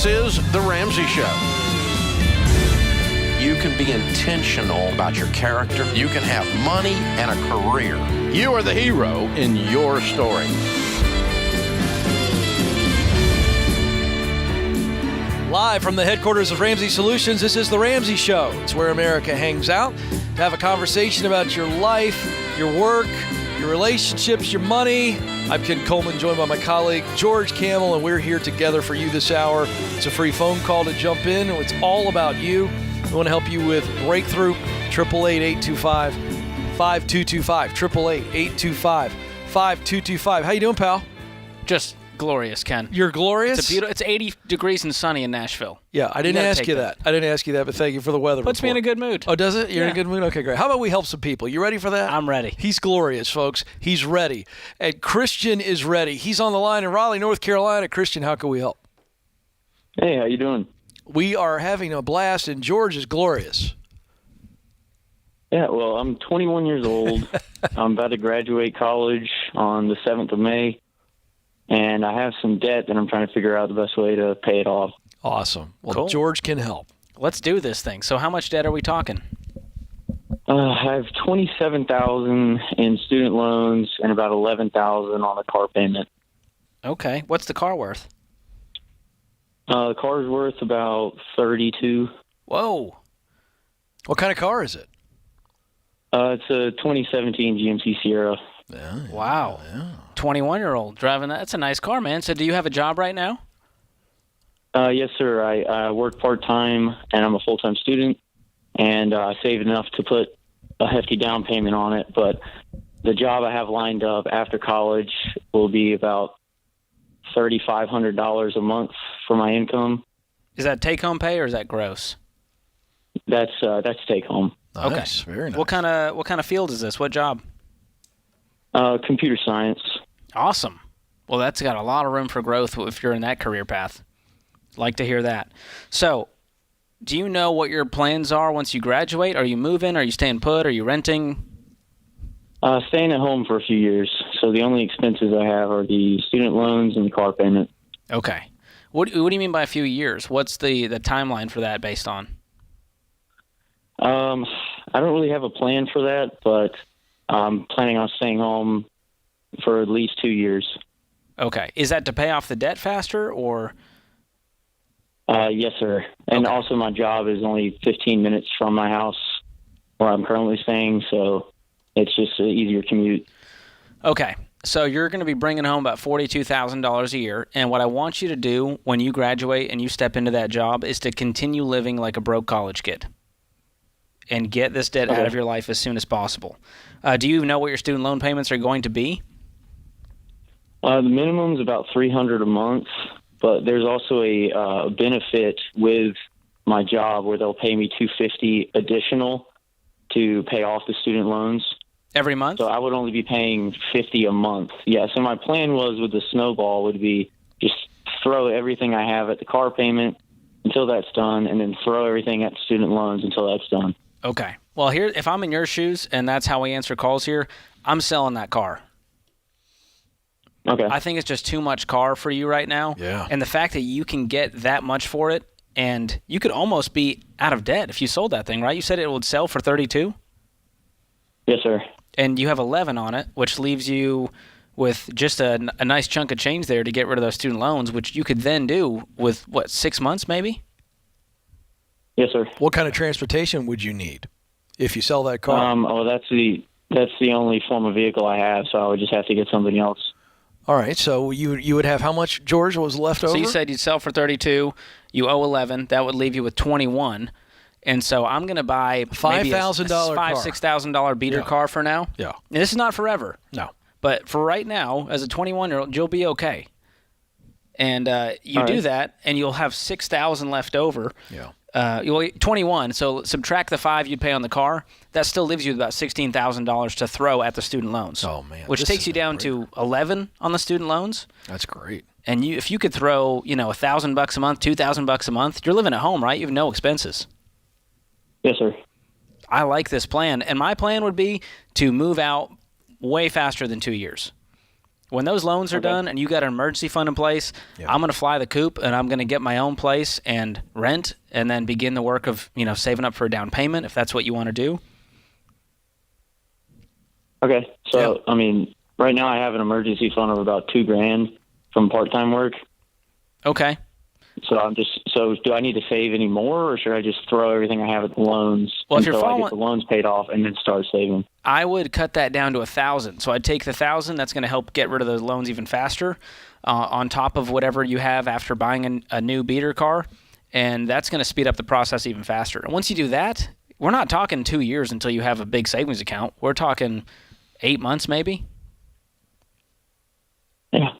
This is The Ramsey Show. You can be intentional about your character. You can have money and a career. You are the hero in your story. Live from the headquarters of Ramsey Solutions, this is The Ramsey Show. It's where America hangs out to have a conversation about your life, your work, your relationships, your money. I'm Ken Coleman, joined by my colleague George Camel, and we're here together for you this hour. It's a free phone call to jump in. It's all about you. We want to help you with breakthrough. 888-825-5225. 888-825-5225. How you doing, pal? Just glorious, Ken. You're glorious? It's 80 degrees and sunny in Nashville. Yeah, I didn't ask you that. I didn't ask you that, but thank you for the weather Puts report. me in a good mood. Oh, does it? You're in a good mood? Okay, great. How about we help some people? You ready for that? I'm ready. He's glorious, folks. He's ready. And Christian is ready. He's on the line in Raleigh, North Carolina. Christian, how can we help? Hey, how you doing? We are having a blast, and George is glorious. Yeah, well, I'm 21 years old. I'm about to graduate college on the 7th of May, and I have some debt that I'm trying to figure out the best way to pay it off. Awesome. Well, cool. George can help. Let's do this thing. So how much debt are we talking? I have $27,000 in student loans and about $11,000 on a car payment. Okay. What's the car worth? The car's worth about $32,000. Whoa. What kind of car is it? It's a 2017 GMC Sierra. Yeah, wow. Yeah. 21-year-old driving that. That's a nice car, man. So do you have a job right now? Yes, sir. I work part-time, and I'm a full-time student, and I saved enough to put a hefty down payment on it, but the job I have lined up after college will be about $3,500 a month for my income. Is that take-home pay or is that gross? That's take-home. Nice. Okay. Very nice. What kind of field is this? What job? Computer science. Awesome. Well, that's got a lot of room for growth if you're in that career path. Like to hear that. So, do you know what your plans are once you graduate? Are you moving? Are you staying put? Are you renting? Staying at home for a few years. So the only expenses I have are the student loans and the car payment. Okay. What do you mean by a few years? What's the timeline for that based on? I don't really have a plan for that, but I'm planning on staying home for at least 2 years. Okay. Is that to pay off the debt faster or? Yes, sir. And Okay. also my job is only 15 minutes from my house where I'm currently staying, so it's just an easier commute. Okay. So you're going to be bringing home about $42,000 a year, and what I want you to do when you graduate and you step into that job is to continue living like a broke college kid and get this debt out of your life as soon as possible. Do you know what your student loan payments are going to be? The minimum is about $300 a month, but there's also a benefit with my job where they'll pay me $250 additional to pay off the student loans. Every month? So I would only be paying $50 a month. Yeah, so my plan was with the Snowball would be just throw everything I have at the car payment until that's done, and then throw everything at the student loans until that's done. Okay. Well, here, if I'm in your shoes and that's how we answer calls here, I'm selling that car. Okay. I think it's just too much car for you right now. Yeah. And the fact that you can get that much for it, and you could almost be out of debt if you sold that thing, right? You said it would sell for $32,000? Yes, sir. And you have $11,000 on it, which leaves you with just a nice chunk of change there to get rid of those student loans, which you could then do with, 6 months maybe? Yes, sir. What kind of transportation would you need if you sell that car? That's the only form of vehicle I have, so I would just have to get something else. All right, so you would have how much, George, was left over? So you said you'd sell for $32,000, you owe $11,000, that would leave you with $21,000. And so I'm going to buy maybe a $5,000 car. $6,000 beater car for now. Yeah. And this is not forever. No. But for right now, as a 21-year-old, you'll be okay. And you do that, and you'll have $6,000 left over. Yeah. You'll 21. So subtract the $5,000 you'd pay on the car. That still leaves you about $16,000 to throw at the student loans. Oh man, which takes you down to $11,000 on the student loans. That's great. And if you could throw, $1,000 a month, $2,000 a month, you're living at home, right? You have no expenses. Yes, sir. I like this plan, and my plan would be to move out way faster than 2 years. When those loans are done and you got an emergency fund in place, I'm going to fly the coop and I'm going to get my own place and rent and then begin the work of, saving up for a down payment if that's what you want to do. Okay. So, I mean, right now I have an emergency fund of about $2,000 from part-time work. Okay. So do I need to save any more, or should I just throw everything I have at the loans until I get the loans paid off and then start saving? I would cut that down to 1,000. So I'd take the 1,000. That's going to help get rid of those loans even faster, on top of whatever you have after buying a new beater car, and that's going to speed up the process even faster. And once you do that, we're not talking 2 years until you have a big savings account. We're talking 8 months maybe. Yeah.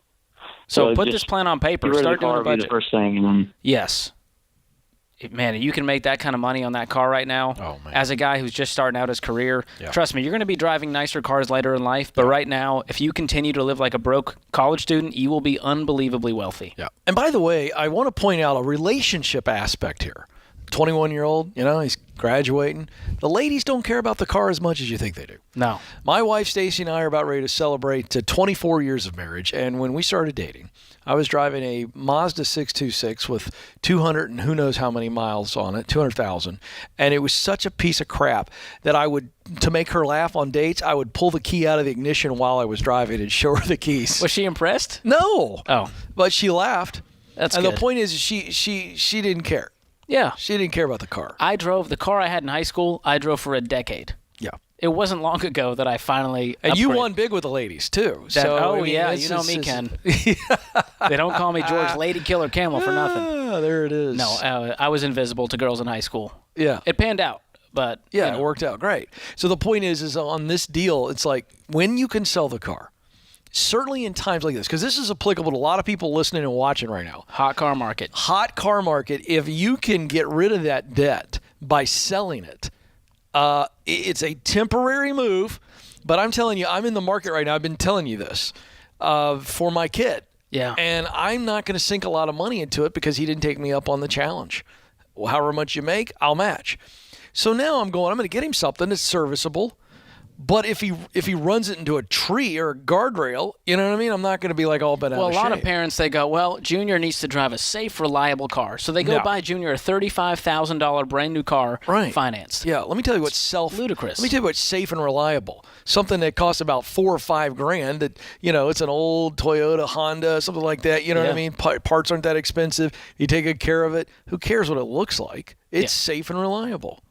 So put this plan on paper. Start doing a budget. The first thing, and then yes. Man, you can make that kind of money on that car right now. Oh, man. As a guy who's just starting out his career, trust me, you're going to be driving nicer cars later in life. But right now, if you continue to live like a broke college student, you will be unbelievably wealthy. Yeah. And by the way, I want to point out a relationship aspect here. 21-year-old, he's graduating. The ladies don't care about the car as much as you think they do. No. My wife, Stacy, and I are about ready to celebrate 24 years of marriage. And when we started dating, I was driving a Mazda 626 with 200 and who knows how many miles on it, 200,000. And it was such a piece of crap that to make her laugh on dates, I would pull the key out of the ignition while I was driving and show her the keys. Was she impressed? No. Oh. But she laughed. That's good. And the point is she didn't care. Yeah. She didn't care about the car. I drove the car I had in high school. I drove for a decade. Yeah. It wasn't long ago that I finally And you won big with the ladies, too. You know me, Ken. They don't call me George Lady Killer Camel for nothing. There it is. No, I was invisible to girls in high school. Yeah. It panned out, but... Yeah, it worked out great. So the point is on this deal, it's like when you can sell the car, certainly in times like this, because this is applicable to a lot of people listening and watching right now. Hot car market. If you can get rid of that debt by selling it, it's a temporary move, but I'm telling you, I'm in the market right now. I've been telling you this for my kid. Yeah. And I'm not going to sink a lot of money into it because he didn't take me up on the challenge. However much you make, I'll match. So now I'm going to get him something that's serviceable. But if he runs it into a tree or a guardrail, you know what I mean? I'm not going to be like all bent out of shape. Well, a lot of parents, they go, well, Junior needs to drive a safe, reliable car. So they go buy Junior a $35,000 brand new car financed. Yeah, let me tell you what's ludicrous. Let me tell you what's safe and reliable. Something that costs about $4 or $5 grand that, it's an old Toyota, Honda, something like that. You know what I mean? Parts aren't that expensive. You take good care of it. Who cares what it looks like? It's safe and reliable.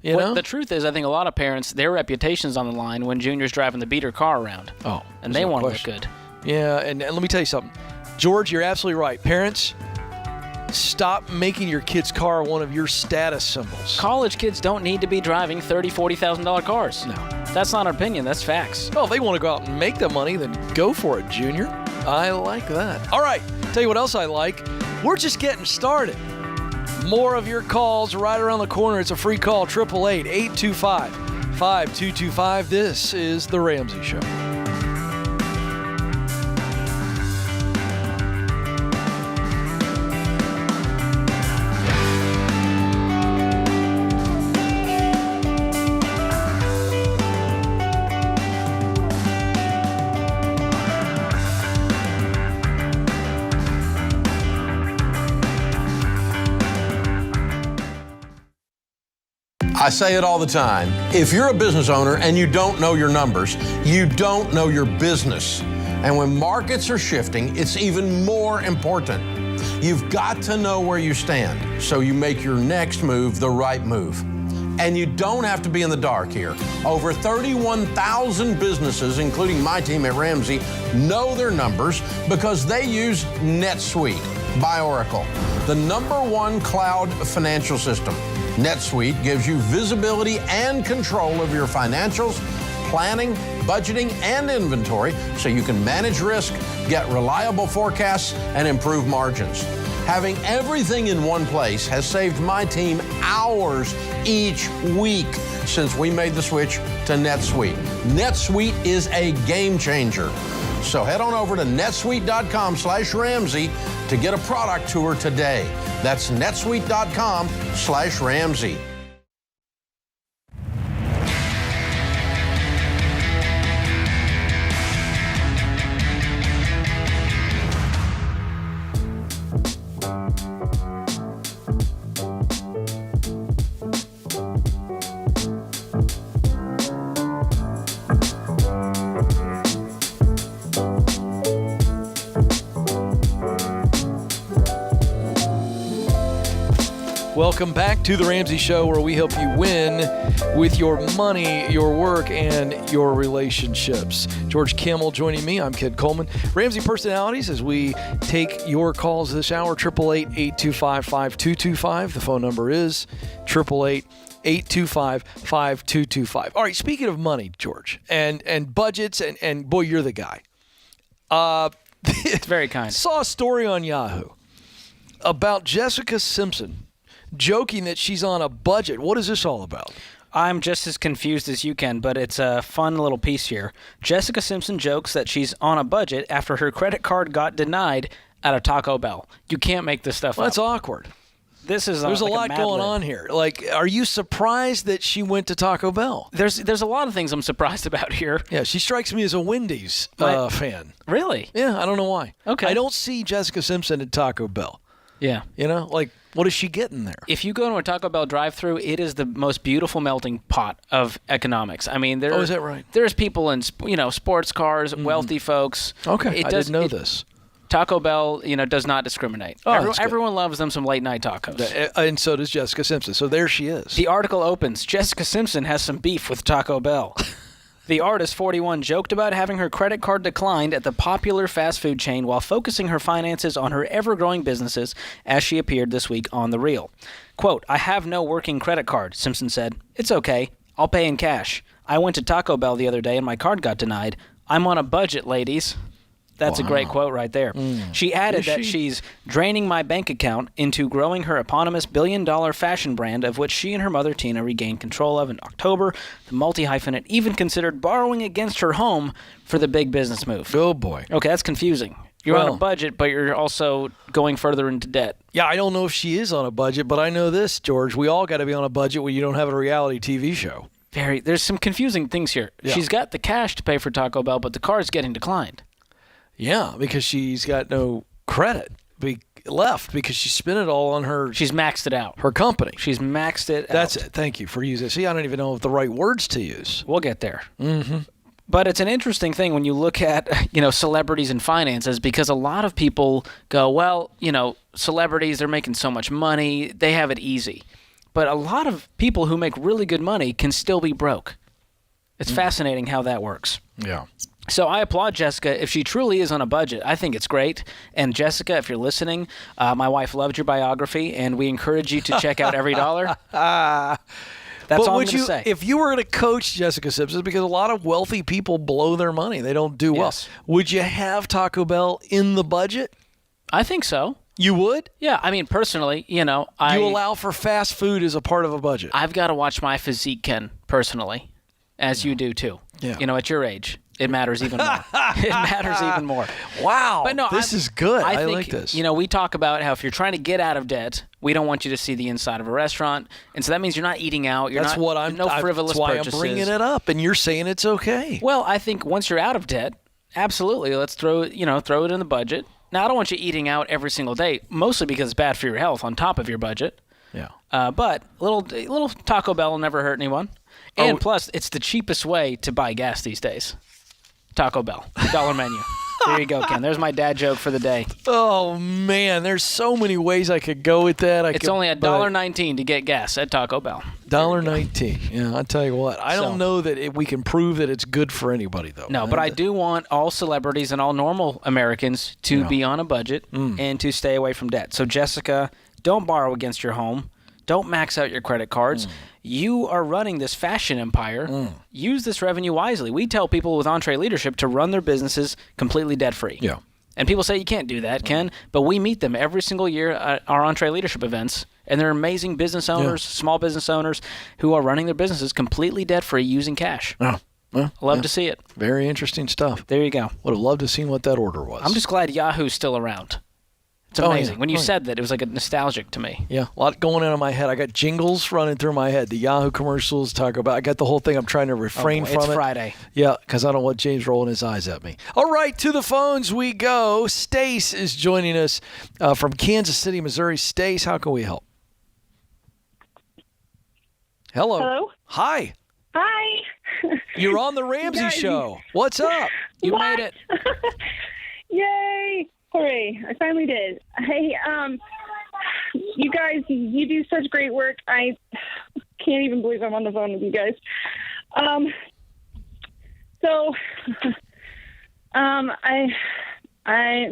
The truth is, I think a lot of parents, their reputation's on the line when Junior's driving the beater car around. Oh, and they want to look good. Yeah, and let me tell you something. George, you're absolutely right. Parents, stop making your kid's car one of your status symbols. College kids don't need to be driving $30,000, $40,000 cars. No. That's not an opinion. That's facts. Well, if they want to go out and make the money, then go for it, Junior. I like that. All right, tell you what else I like. We're just getting started. More of your calls right around the corner. It's a free call, 888-825-5225. This is The Ramsey Show. I say it all the time. If you're a business owner and you don't know your numbers, you don't know your business. And when markets are shifting, it's even more important. You've got to know where you stand so you make your next move the right move. And you don't have to be in the dark here. Over 31,000 businesses, including my team at Ramsey, know their numbers because they use NetSuite by Oracle, the #1 cloud financial system. NetSuite gives you visibility and control of your financials, planning, budgeting, and inventory so you can manage risk, get reliable forecasts, and improve margins. Having everything in one place has saved my team hours each week since we made the switch to NetSuite. NetSuite is a game changer. So head on over to netsuite.com/Ramsey to get a product tour today. That's netsuite.com/Ramsey. Welcome back to The Ramsey Show, where we help you win with your money, your work, and your relationships. George Kimmel joining me. I'm Kid Coleman. Ramsey Personalities, as we take your calls this hour, 888-825-5225. The phone number is 888-825-5225. All right, speaking of money, George, and budgets, and boy, you're the guy. It's very kind. Saw a story on Yahoo about Jessica Simpson joking that she's on a budget. What is this all about? I'm just as confused as you can, but it's a fun little piece here. Jessica Simpson jokes that she's on a budget after her credit card got denied at a Taco Bell. You can't make this stuff up. That's awkward. There's a lot going on here. Like, are you surprised that she went to Taco Bell? There's a lot of things I'm surprised about here. Yeah, she strikes me as a Wendy's fan. Really? Yeah, I don't know why. Okay. I don't see Jessica Simpson at Taco Bell. Yeah. You know, like, what is she getting there? If you go to a Taco Bell drive-thru, it is the most beautiful melting pot of economics. I mean, is that right? There's people in, sports cars, wealthy folks. Okay, I didn't know this. Taco Bell, does not discriminate. Everyone loves them some late-night tacos. And so does Jessica Simpson. So there she is. The article opens, Jessica Simpson has some beef with Taco Bell. The artist, 41, joked about having her credit card declined at the popular fast food chain while focusing her finances on her ever-growing businesses as she appeared this week on The Real. Quote, "I have no working credit card," Simpson said. "It's okay. I'll pay in cash. I went to Taco Bell the other day and my card got denied. I'm on a budget, ladies." That's a great quote right there. She added that she's draining my bank account into growing her eponymous billion-dollar fashion brand, of which she and her mother, Tina, regained control of in October. The multi-hyphenate even considered borrowing against her home for the big business move. Oh, boy. Okay, that's confusing. You're on a budget, but you're also going further into debt. Yeah, I don't know if she is on a budget, but I know this, George. We all got to be on a budget when you don't have a reality TV show. There's some confusing things here. Yeah. She's got the cash to pay for Taco Bell, but the card's getting declined. Yeah, because she's got no credit left because she spent it all on her. She's maxed it out. Her company. She's maxed it out. That's it. Thank you for using it. See, I don't even know the right words to use. We'll get there. Mm-hmm. But it's an interesting thing when you look at, celebrities and finances, because a lot of people go, well, celebrities, they're making so much money, they have it easy. But a lot of people who make really good money can still be broke. It's fascinating how that works. Yeah. So I applaud Jessica. If she truly is on a budget, I think it's great. And Jessica, if you're listening, my wife loved your biography, and we encourage you to check out Every Dollar. That's all I'm going to say. If you were to coach Jessica Simpson, because a lot of wealthy people blow their money, they don't do well, would you have Taco Bell in the budget? I think so. You would? Yeah, I mean, personally, You allow for fast food as a part of a budget. I've got to watch my physique, Ken, personally, as you do too. Yeah. At your age. It matters even more. It matters even more. Wow. But no, this is good. I think, like this. We talk about how if you're trying to get out of debt, we don't want you to see the inside of a restaurant. And so that means you're not eating out. That's frivolous that's why purchases. I'm bringing it up, and you're saying it's okay. Well, I think once you're out of debt, absolutely, let's throw it in the budget. Now, I don't want you eating out every single day, mostly because it's bad for your health on top of your budget. Yeah. But little Taco Bell will never hurt anyone. And plus, it's the cheapest way to buy gas these days. Taco Bell, dollar menu. There you go, Ken. There's my dad joke for the day. Oh, man. There's so many ways I could go with that. It's only $1.19 to get gas at Taco Bell. $1.19. Yeah, I'll tell you what. I don't know that we can prove that it's good for anybody, though. No, but I do want all celebrities and all normal Americans to be on a budget and to stay away from debt. So, Jessica, don't borrow against your home. Don't max out your credit cards. You are running this fashion empire. Use this revenue wisely. We tell people with Entree Leadership to run their businesses completely debt-free. Yeah. And people say you can't do that, Ken, but we meet them every single year at our Entree Leadership events, and they're amazing business owners, small business owners, who are running their businesses completely debt-free using cash. Yeah. Love to see it. Very interesting stuff. There you go. Would have loved to have seen what that order was. I'm just glad Yahoo's still around. It's amazing. When you said that, it was like nostalgic to me. Yeah, a lot going on in my head. I got jingles running through my head. The Yahoo commercials, Taco Bell. I got the whole thing. I'm trying to refrain from it. It's Friday. Yeah, because I don't want James rolling his eyes at me. All right, to the phones we go. Stace is joining us from Kansas City, Missouri. Stace, how can we help? Hello. Hello. Hi. Hi. You're on the Ramsey Show. What's up? You made it. Yay. Hooray. I finally did. Hey, You guys, you do such great work. I can't even believe I'm on the phone with you guys. I'm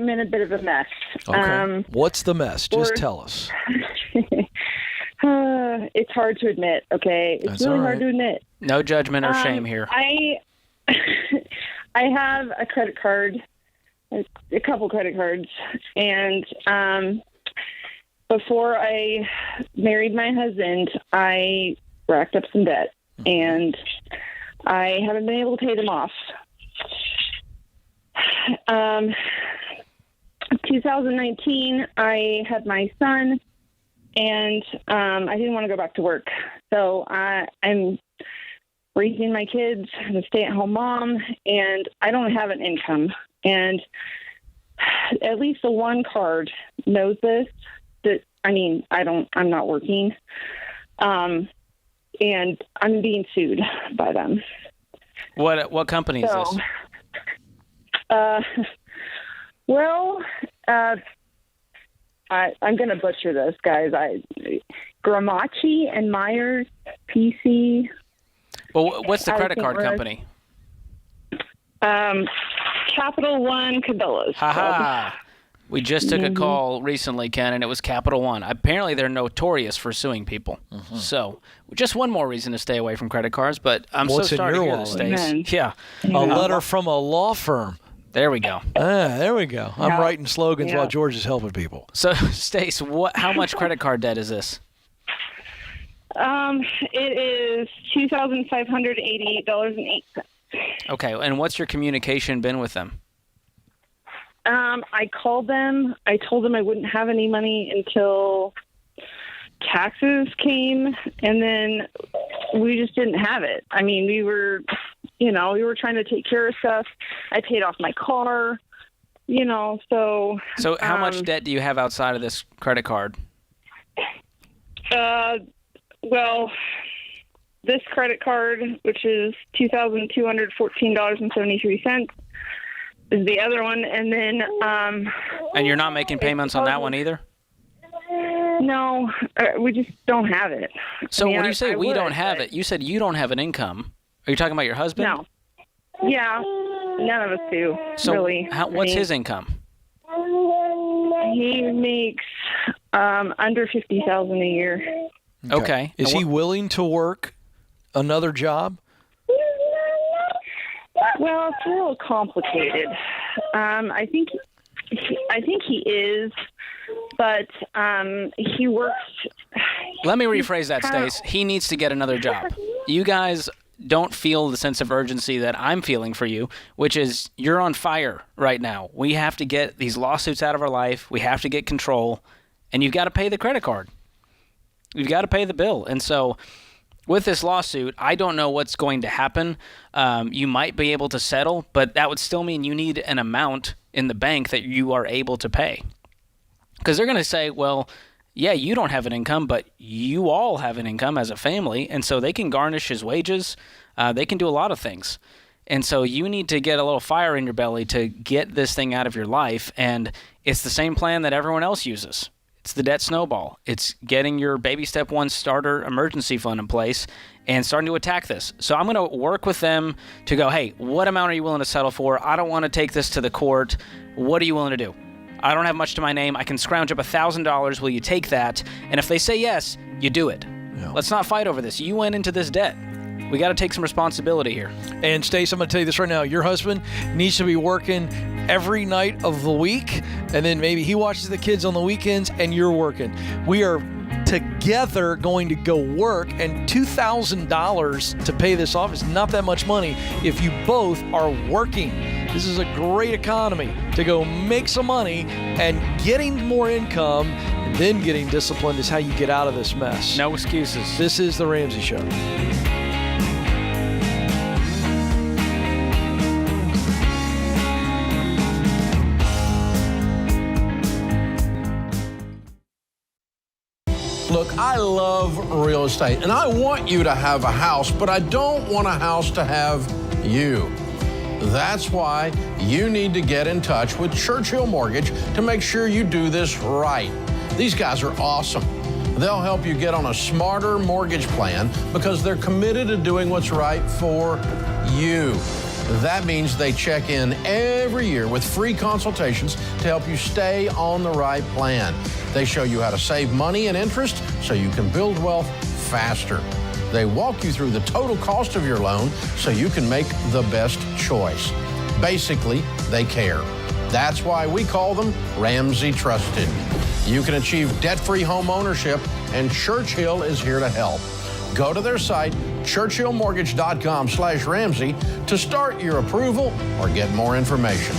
in a bit of a mess. Okay. What's the mess? Just tell us. It's hard to admit, okay? It's That's really all hard right. to admit. No judgment or shame here. I have a credit card, a couple credit cards, and before I married my husband, I racked up some debt, and I haven't been able to pay them off. 2019, I had my son, and I didn't want to go back to work. So I'm raising my kids. I'm a stay-at-home mom, and I don't have an income. And at least the one card knows this. I'm not working. And I'm being sued by them. What company is this? I'm going to butcher this, guys. Gramachi and Myers PC. Well, what's the credit card company? Capital One Cabela's. Ha. We just took a call recently, Ken, and it was Capital One. Apparently, they're notorious for suing people. Mm-hmm. So, just one more reason to stay away from credit cards. But I'm so sorry to hear this, Stace. Yeah. A letter from a law firm. There we go. There we go. I'm writing slogans while George is helping people. So, Stace, how much credit card debt is this? It is $2,588.08. Okay, and what's your communication been with them? I called them. I told them I wouldn't have any money until taxes came, and then we just didn't have it. I mean, we were trying to take care of stuff. I paid off my car, so... So how much debt do you have outside of this credit card? Well, this credit card, which is $2,214.73, is the other one, and then... and you're not making payments on that one either? No, we just don't have it. So when you say we don't have it, you said you don't have an income. Are you talking about your husband? No. Yeah, none of us do, so really. What's his income? He makes under $50,000 a year. Okay. Is he willing to work another job? Well, it's a little complicated. I think he is, but he works. Let me rephrase that, Stace. He needs to get another job. You guys don't feel the sense of urgency that I'm feeling for you, which is you're on fire right now. We have to get these lawsuits out of our life. We have to get control, and you've got to pay the credit card. You've got to pay the bill. And so with this lawsuit, I don't know what's going to happen. You might be able to settle, but that would still mean you need an amount in the bank that you are able to pay. Because they're going to say, well, yeah, you don't have an income, but you all have an income as a family, and so they can garnish his wages. They can do a lot of things. And so you need to get a little fire in your belly to get this thing out of your life, and it's the same plan that everyone else uses. It's the debt snowball. It's getting your baby step one starter emergency fund in place and starting to attack this. So I'm going to work with them to go, hey, what amount are you willing to settle for? I don't want to take this to the court. What are you willing to do? I don't have much to my name. I can scrounge up $1,000. Will you take that? And if they say yes, you do it. Yeah. Let's not fight over this. You went into this debt. We got to take some responsibility here. And Stace, I'm going to tell you this right now. Your husband needs to be working every night of the week, and then maybe he watches the kids on the weekends, and you're working. We are together going to go work, and $2,000 to pay this off is not that much money if you both are working. This is a great economy to go make some money, and getting more income and then getting disciplined is how you get out of this mess. No excuses. This is The Ramsey Show. Look, I love real estate, and I want you to have a house, but I don't want a house to have you. That's why you need to get in touch with Churchill Mortgage to make sure you do this right. These guys are awesome. They'll help you get on a smarter mortgage plan because they're committed to doing what's right for you. That means they check in every year with free consultations to help you stay on the right plan. They show you how to save money and interest so you can build wealth faster. They walk you through the total cost of your loan so you can make the best choice. Basically, they care. That's why we call them Ramsey Trusted. You can achieve debt-free home ownership, and Churchill is here to help. Go to their site, churchillmortgage.com/Ramsey, to start your approval or get more information.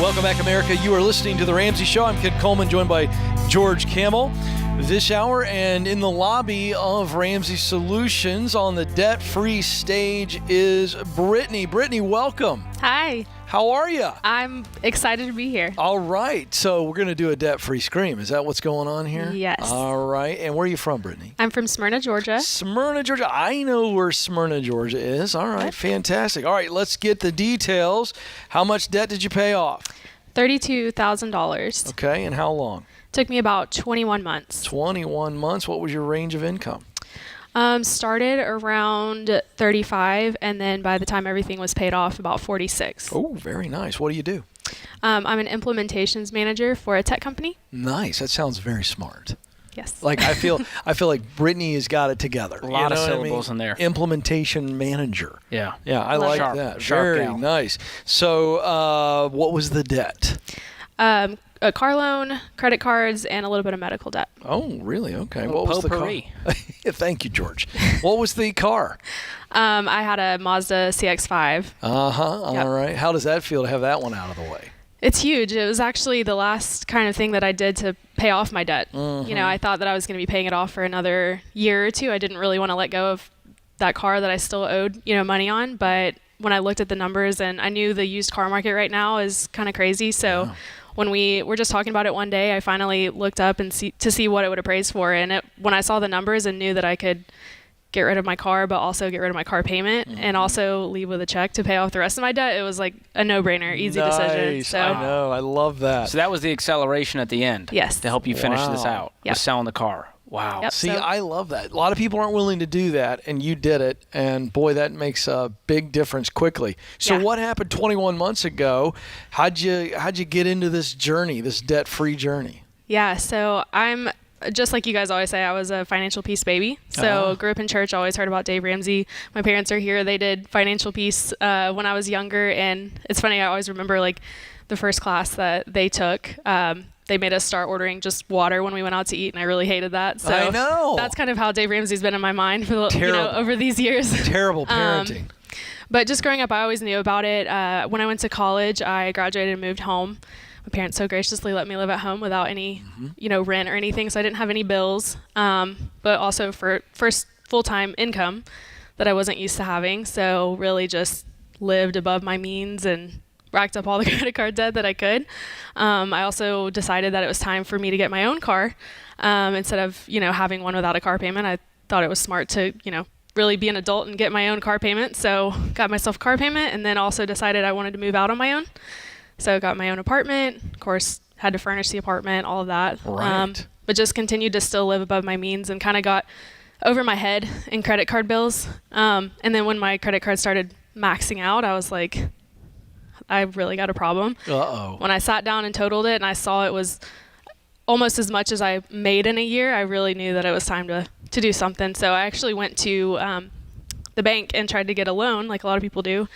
Welcome back, America. You are listening to The Ramsey Show. I'm Ken Coleman, joined by George Camel this hour. And in the lobby of Ramsey Solutions on the debt-free stage is Brittany. Brittany, welcome. Hi. How are you? I'm excited to be here. All right. So we're going to do a debt-free scream. Is that what's going on here? Yes. All right. And where are you from, Brittany? I'm from Smyrna, Georgia. Smyrna, Georgia. I know where Smyrna, Georgia is. All right. Yep. Fantastic. All right. Let's get the details. How much debt did you pay off? $32,000. Okay. And how long? Took me about 21 months. 21 months. What was your range of income? Started around 35, and then by the time everything was paid off, about 46. Oh, very nice. What do you do? I'm an implementations manager for a tech company. Nice. That sounds very smart. Yes. Like I feel like Brittany has got it together. A lot of syllables in there. Implementation manager. Yeah. Yeah, I like Sharp. that. Sharp Very gal. nice. So what was the debt? A car loan, credit cards, and a little bit of medical debt. Oh, really? Okay. Oh, What was the car? potpourri. Thank you, George. What was the car? I had a Mazda CX-5. Uh-huh. Yep. All right. How does that feel to have that one out of the way? It's huge. It was actually the last kind of thing that I did to pay off my debt. Mm-hmm. You know, I thought that I was going to be paying it off for another year or two. I didn't really want to let go of that car that I still owed, money on. But when I looked at the numbers, and I knew the used car market right now is kind of crazy. So when we were just talking about it one day, I finally looked up and to see what it would appraise for. And when I saw the numbers and knew that I could get rid of my car, but also get rid of my car payment and also leave with a check to pay off the rest of my debt, it was like a no-brainer, easy decision. So I know. I love that. So that was the acceleration at the end. Yes. To help you finish this Wow. out. Yep. Was selling the car. Wow. Yep. See, So- I love that. A lot of people aren't willing to do that, and you did it, and boy, that makes a big difference quickly. So Yeah. what happened 21 months ago? How'd you get into this journey, this debt-free journey? Yeah, so I'm just like you guys always say, I was a financial peace baby. So grew up in church, always heard about Dave Ramsey. My parents are here. They did financial peace when I was younger, and it's funny, I always remember like the first class that they took. They made us start ordering just water when we went out to eat, and I really hated that. So I know. that's kind of how Dave Ramsey's been in my mind for Terrible. over these years. Terrible parenting. But just growing up, I always knew about it. When I went to college, I graduated and moved home. My parents so graciously let me live at home without any, rent or anything, so I didn't have any bills. But also for first full-time income that I wasn't used to having, so really just lived above my means and racked up all the credit card debt that I could. I also decided that it was time for me to get my own car instead of having one without a car payment. I thought it was smart to really be an adult and get my own car payment. So got myself a car payment, and then also decided I wanted to move out on my own. So got my own apartment. Of course, had to furnish the apartment, all of that. Right. But just continued to still live above my means and kind of got over my head in credit card bills. And then when my credit card started maxing out, I was like, I really got a problem. Uh-oh. When I sat down and totaled it and I saw it was almost as much as I made in a year, I really knew that it was time to do something. So I actually went to the bank and tried to get a loan, like a lot of people do,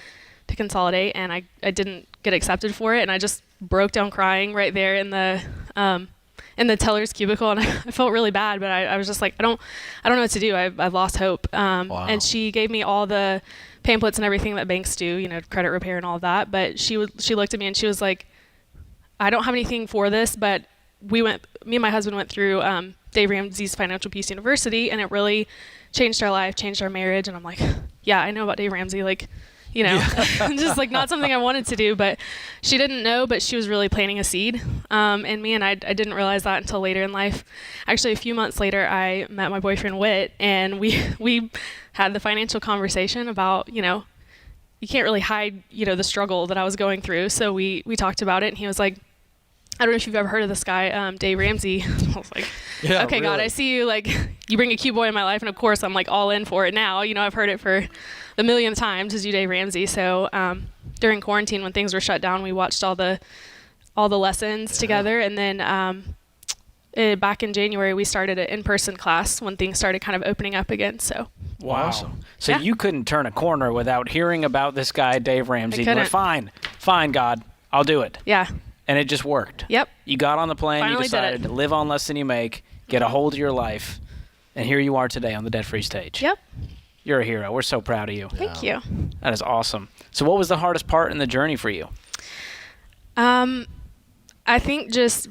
to consolidate, and I didn't get accepted for it, and I just broke down crying right there in the in the teller's cubicle, and I felt really bad, but I was just like, I don't know what to do. I've lost hope. Wow. And she gave me all the pamphlets and everything that banks do, you know, credit repair and all of that. But she looked at me and she was like, I don't have anything for this, but me and my husband went through Dave Ramsey's Financial Peace University, and it really changed our life, changed our marriage. And I'm like, yeah, I know about Dave Ramsey, like, you know, just like not something I wanted to do, but she didn't know, but she was really planting a seed in me, and I didn't realize that until later in life. Actually, a few months later, I met my boyfriend Whit, and we had the financial conversation about, you know, you can't really hide, you know, the struggle that I was going through. So we talked about it, and he was like, I don't know if you've ever heard of this guy, Dave Ramsey. I was like, Yeah, okay, really? God, I see you, like, you bring a cute boy in my life, and of course I'm like all in for it now. You know, I've heard it for the millionth time, is you Dave Ramsey. So during quarantine, when things were shut down, we watched all the lessons together, and then back in January we started an in-person class when things started kind of opening up again. So Wow. Awesome. So Yeah. you couldn't turn a corner without hearing about this guy, Dave Ramsey. You went, couldn't. fine, God, I'll do it. yeah, And it just worked. yep, You got on the plane, Finally you did it. decided to live on less than you make, get a hold of your life, and here you are today on the Debt Free stage. yep. You're a hero. We're so proud of you. Thank you. That is awesome. So what was the hardest part in the journey for you? I think just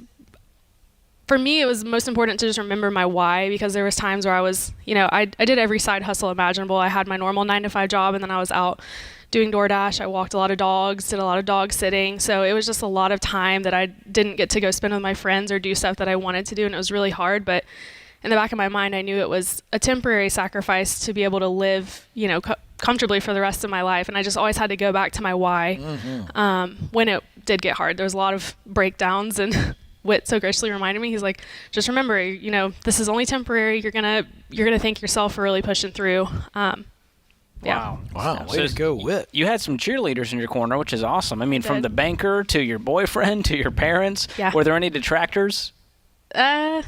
for me, it was most important to just remember my why, because there was times where I was, you know, I did every side hustle imaginable. I had my normal 9-to-5 job, and then I was out doing DoorDash. I walked a lot of dogs, did a lot of dog sitting. So it was just a lot of time that I didn't get to go spend with my friends or do stuff that I wanted to do, and it was really hard. But in the back of my mind, I knew it was a temporary sacrifice to be able to live, you know, comfortably for the rest of my life. And I just always had to go back to my why when it did get hard. There was a lot of breakdowns, and Whit so graciously reminded me, he's like, just remember, you know, this is only temporary. You're gonna thank yourself for really pushing through. Yeah. Wow, way So to go, Whit. You had some cheerleaders in your corner, which is awesome. I mean, from did. the banker to your boyfriend to your parents. Yeah. Were there any detractors? No,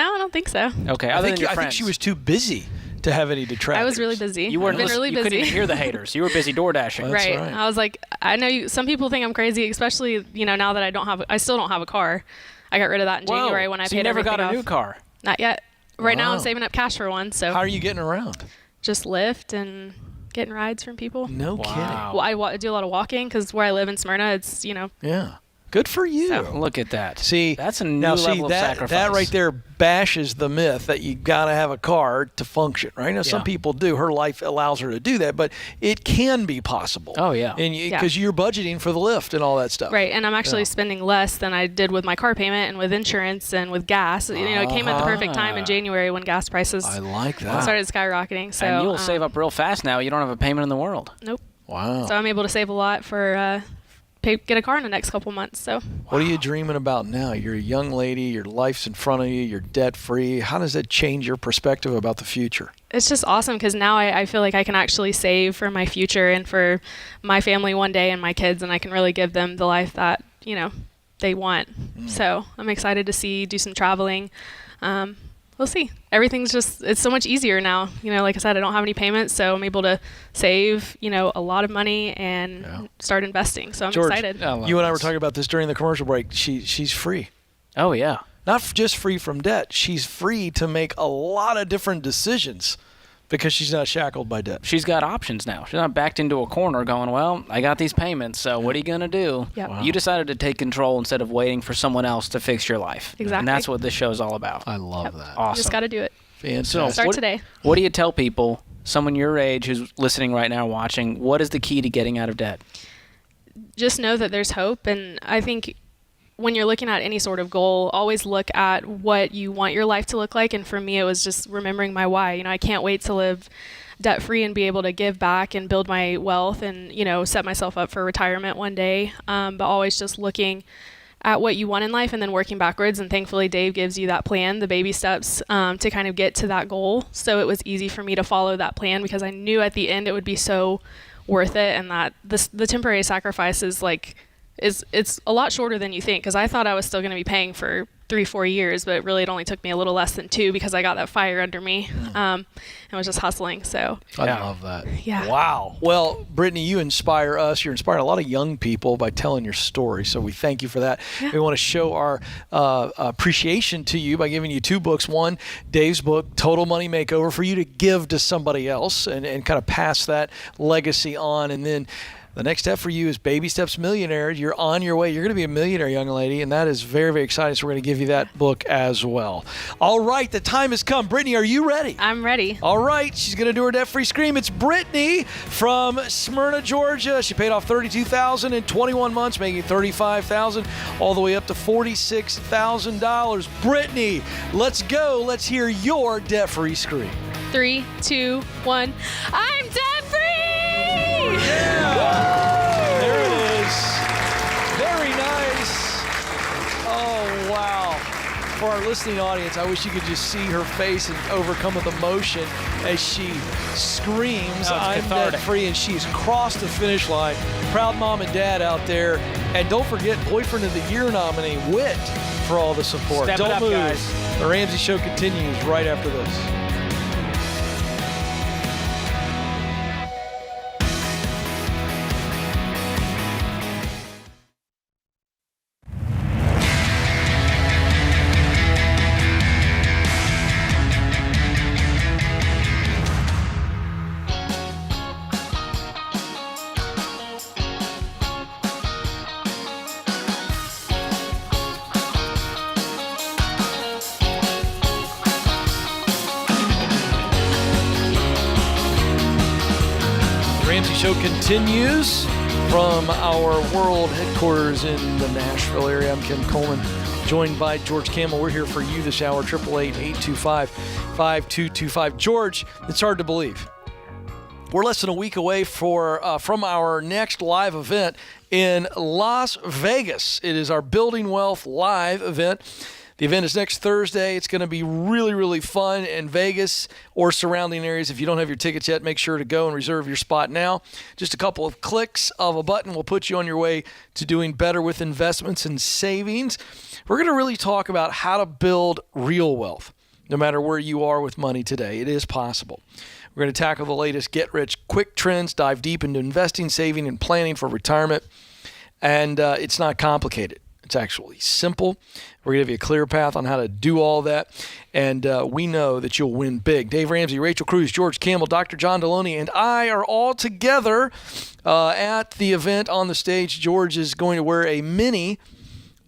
I don't think so. Okay, I other than think, your I think friends. she was too busy to have any detractors. I was really busy. You weren't I've been listening. really You busy. couldn't even hear the haters. You were busy door dashing. That's right. right. I was like, I know some people think I'm crazy, especially, you know, now that I still don't have a car. I got rid of that in Whoa. January when I So paid you never everything got a off. new car. Not yet. Right now I'm Wow. saving up cash for one, so How are you getting around? just Lyft and getting rides from people. No Wow. kidding. Well, I do a lot of walking because where I live in Smyrna, it's, you know, Yeah. Good for you. So- Look at that. See, That's a new now level see of that sacrifice. that right there bashes the myth that you got to have a car to function, right? Now some Yeah. people do. Her life allows her to do that, but it can be possible. Oh, yeah. and Yeah. because you're budgeting for the lift and all that stuff. right. And I'm actually Yeah. spending less than I did with my car payment and with insurance and with gas. You know, it came at the perfect time in January when gas prices I like that. started skyrocketing. So and you'll save up real fast now. You don't have a payment in the world. Nope. Wow. So I'm able to save a lot for get a car in the next couple months. So What are you dreaming about now? You're a young lady. Your life's in front of you. You're debt free. How does that change your perspective about the future? it's just awesome because now I feel like I can actually save for my future and for my family one day and my kids, and I can really give them the life that, you know, they want. So I'm excited to do some traveling. We'll see. Everything's it's so much easier now. You know, like I said, I don't have any payments, so I'm able to save, you know, a lot of money and start investing. So I'm George, excited. You and I were talking about this during the commercial break. She's free. Oh, yeah. Not just free from debt. She's free to make a lot of different decisions because she's not shackled by debt. She's got options now. She's not backed into a corner going, well, I got these payments, so what are you going to do? Yep. Wow. You decided to take control instead of waiting for someone else to fix your life. Exactly. And that's what this show's all about. I love that. Awesome. Just got to do it. Fantastic. Start today. What do you tell people, someone your age who's listening right now, watching, what is the key to getting out of debt? Just know that there's hope. And I think when you're looking at any sort of goal, always look at what you want your life to look like. And for me, it was just remembering my why. You know, I can't wait to live debt free and be able to give back and build my wealth and, you know, set myself up for retirement one day. But always just looking at what you want in life and then working backwards. And thankfully, Dave gives you that plan, the baby steps to kind of get to that goal. So it was easy for me to follow that plan because I knew at the end it would be so worth it, and that the temporary sacrifice is it's a lot shorter than you think, because I thought I was still going to be paying for 3-4 years, but really it only took me a little less than 2 because I got that fire under me. And was just hustling. So I love that. Yeah. Wow. Well, Brittany, you inspire us. You're inspiring a lot of young people by telling your story. So we thank you for that. Yeah. We want to show our appreciation to you by giving you 2 books. One, Dave's book, Total Money Makeover, for you to give to somebody else and kind of pass that legacy on. And then the next step for you is Baby Steps Millionaire. You're on your way. You're going to be a millionaire, young lady, and that is very, very exciting. So we're going to give you that book as well. All right, the time has come. Brittany, are you ready? I'm ready. All right, she's going to do her debt-free scream. It's Brittany from Smyrna, Georgia. She paid off $32,000 in 21 months, making $35,000 all the way up to $46,000. Brittany, let's go. Let's hear your debt-free scream. 3, 2, 1. I'm debt-free! Yeah! There it is. Very nice. Oh, wow. For our listening audience, I wish you could just see her face and overcome with emotion as she screams, I'm debt-free, and she's crossed the finish line. Proud mom and dad out there. And don't forget, Boyfriend of the Year nominee, Whit, for all the support. Step it Don't up, move. guys. The Ramsey Show continues right after this. Ramsey Show continues from our world headquarters in the Nashville area. I'm Ken Coleman, joined by George Campbell. We're here for you this hour, 888-825-5225. George, it's hard to believe. We're less than a week away from our next live event in Las Vegas. It is our Building Wealth live event. The event is next Thursday. It's going to be really, really fun in Vegas or surrounding areas. If you don't have your tickets yet, make sure to go and reserve your spot now. Just a couple of clicks of a button will put you on your way to doing better with investments and savings. We're going to really talk about how to build real wealth, no matter where you are with money today. It is possible. We're going to tackle the latest get-rich-quick trends, dive deep into investing, saving, and planning for retirement. And it's not complicated. It's actually simple. We're going to give you a clear path on how to do all that, and we know that you'll win big. Dave Ramsey, Rachel Cruz, George Campbell, Dr. John Deloney, and I are all together at the event on the stage. George is going to wear a mini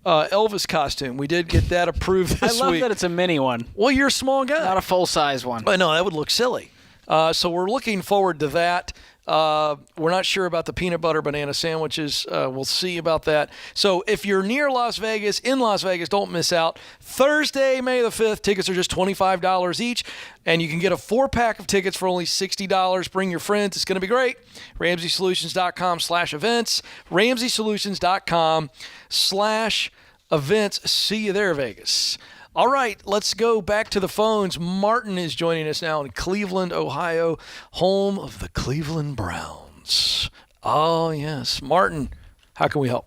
Elvis costume. We did get that approved this week. I love that it's a mini one. Well, you're a small guy. Not a full-size one. I know, that would look silly. So we're looking forward to that. We're not sure about the peanut butter banana sandwiches. We'll see about that. So if you're near Las Vegas, in Las Vegas, don't miss out. Thursday, May the 5th, tickets are just $25 each, and you can get a 4-pack of tickets for only $60. Bring your friends. It's going to be great. RamseySolutions.com/events. RamseySolutions.com/events. See you there, Vegas. All right, let's go back to the phones. Martin is joining us now in Cleveland, Ohio, home of the Cleveland Browns. Oh, yes. Martin, how can we help?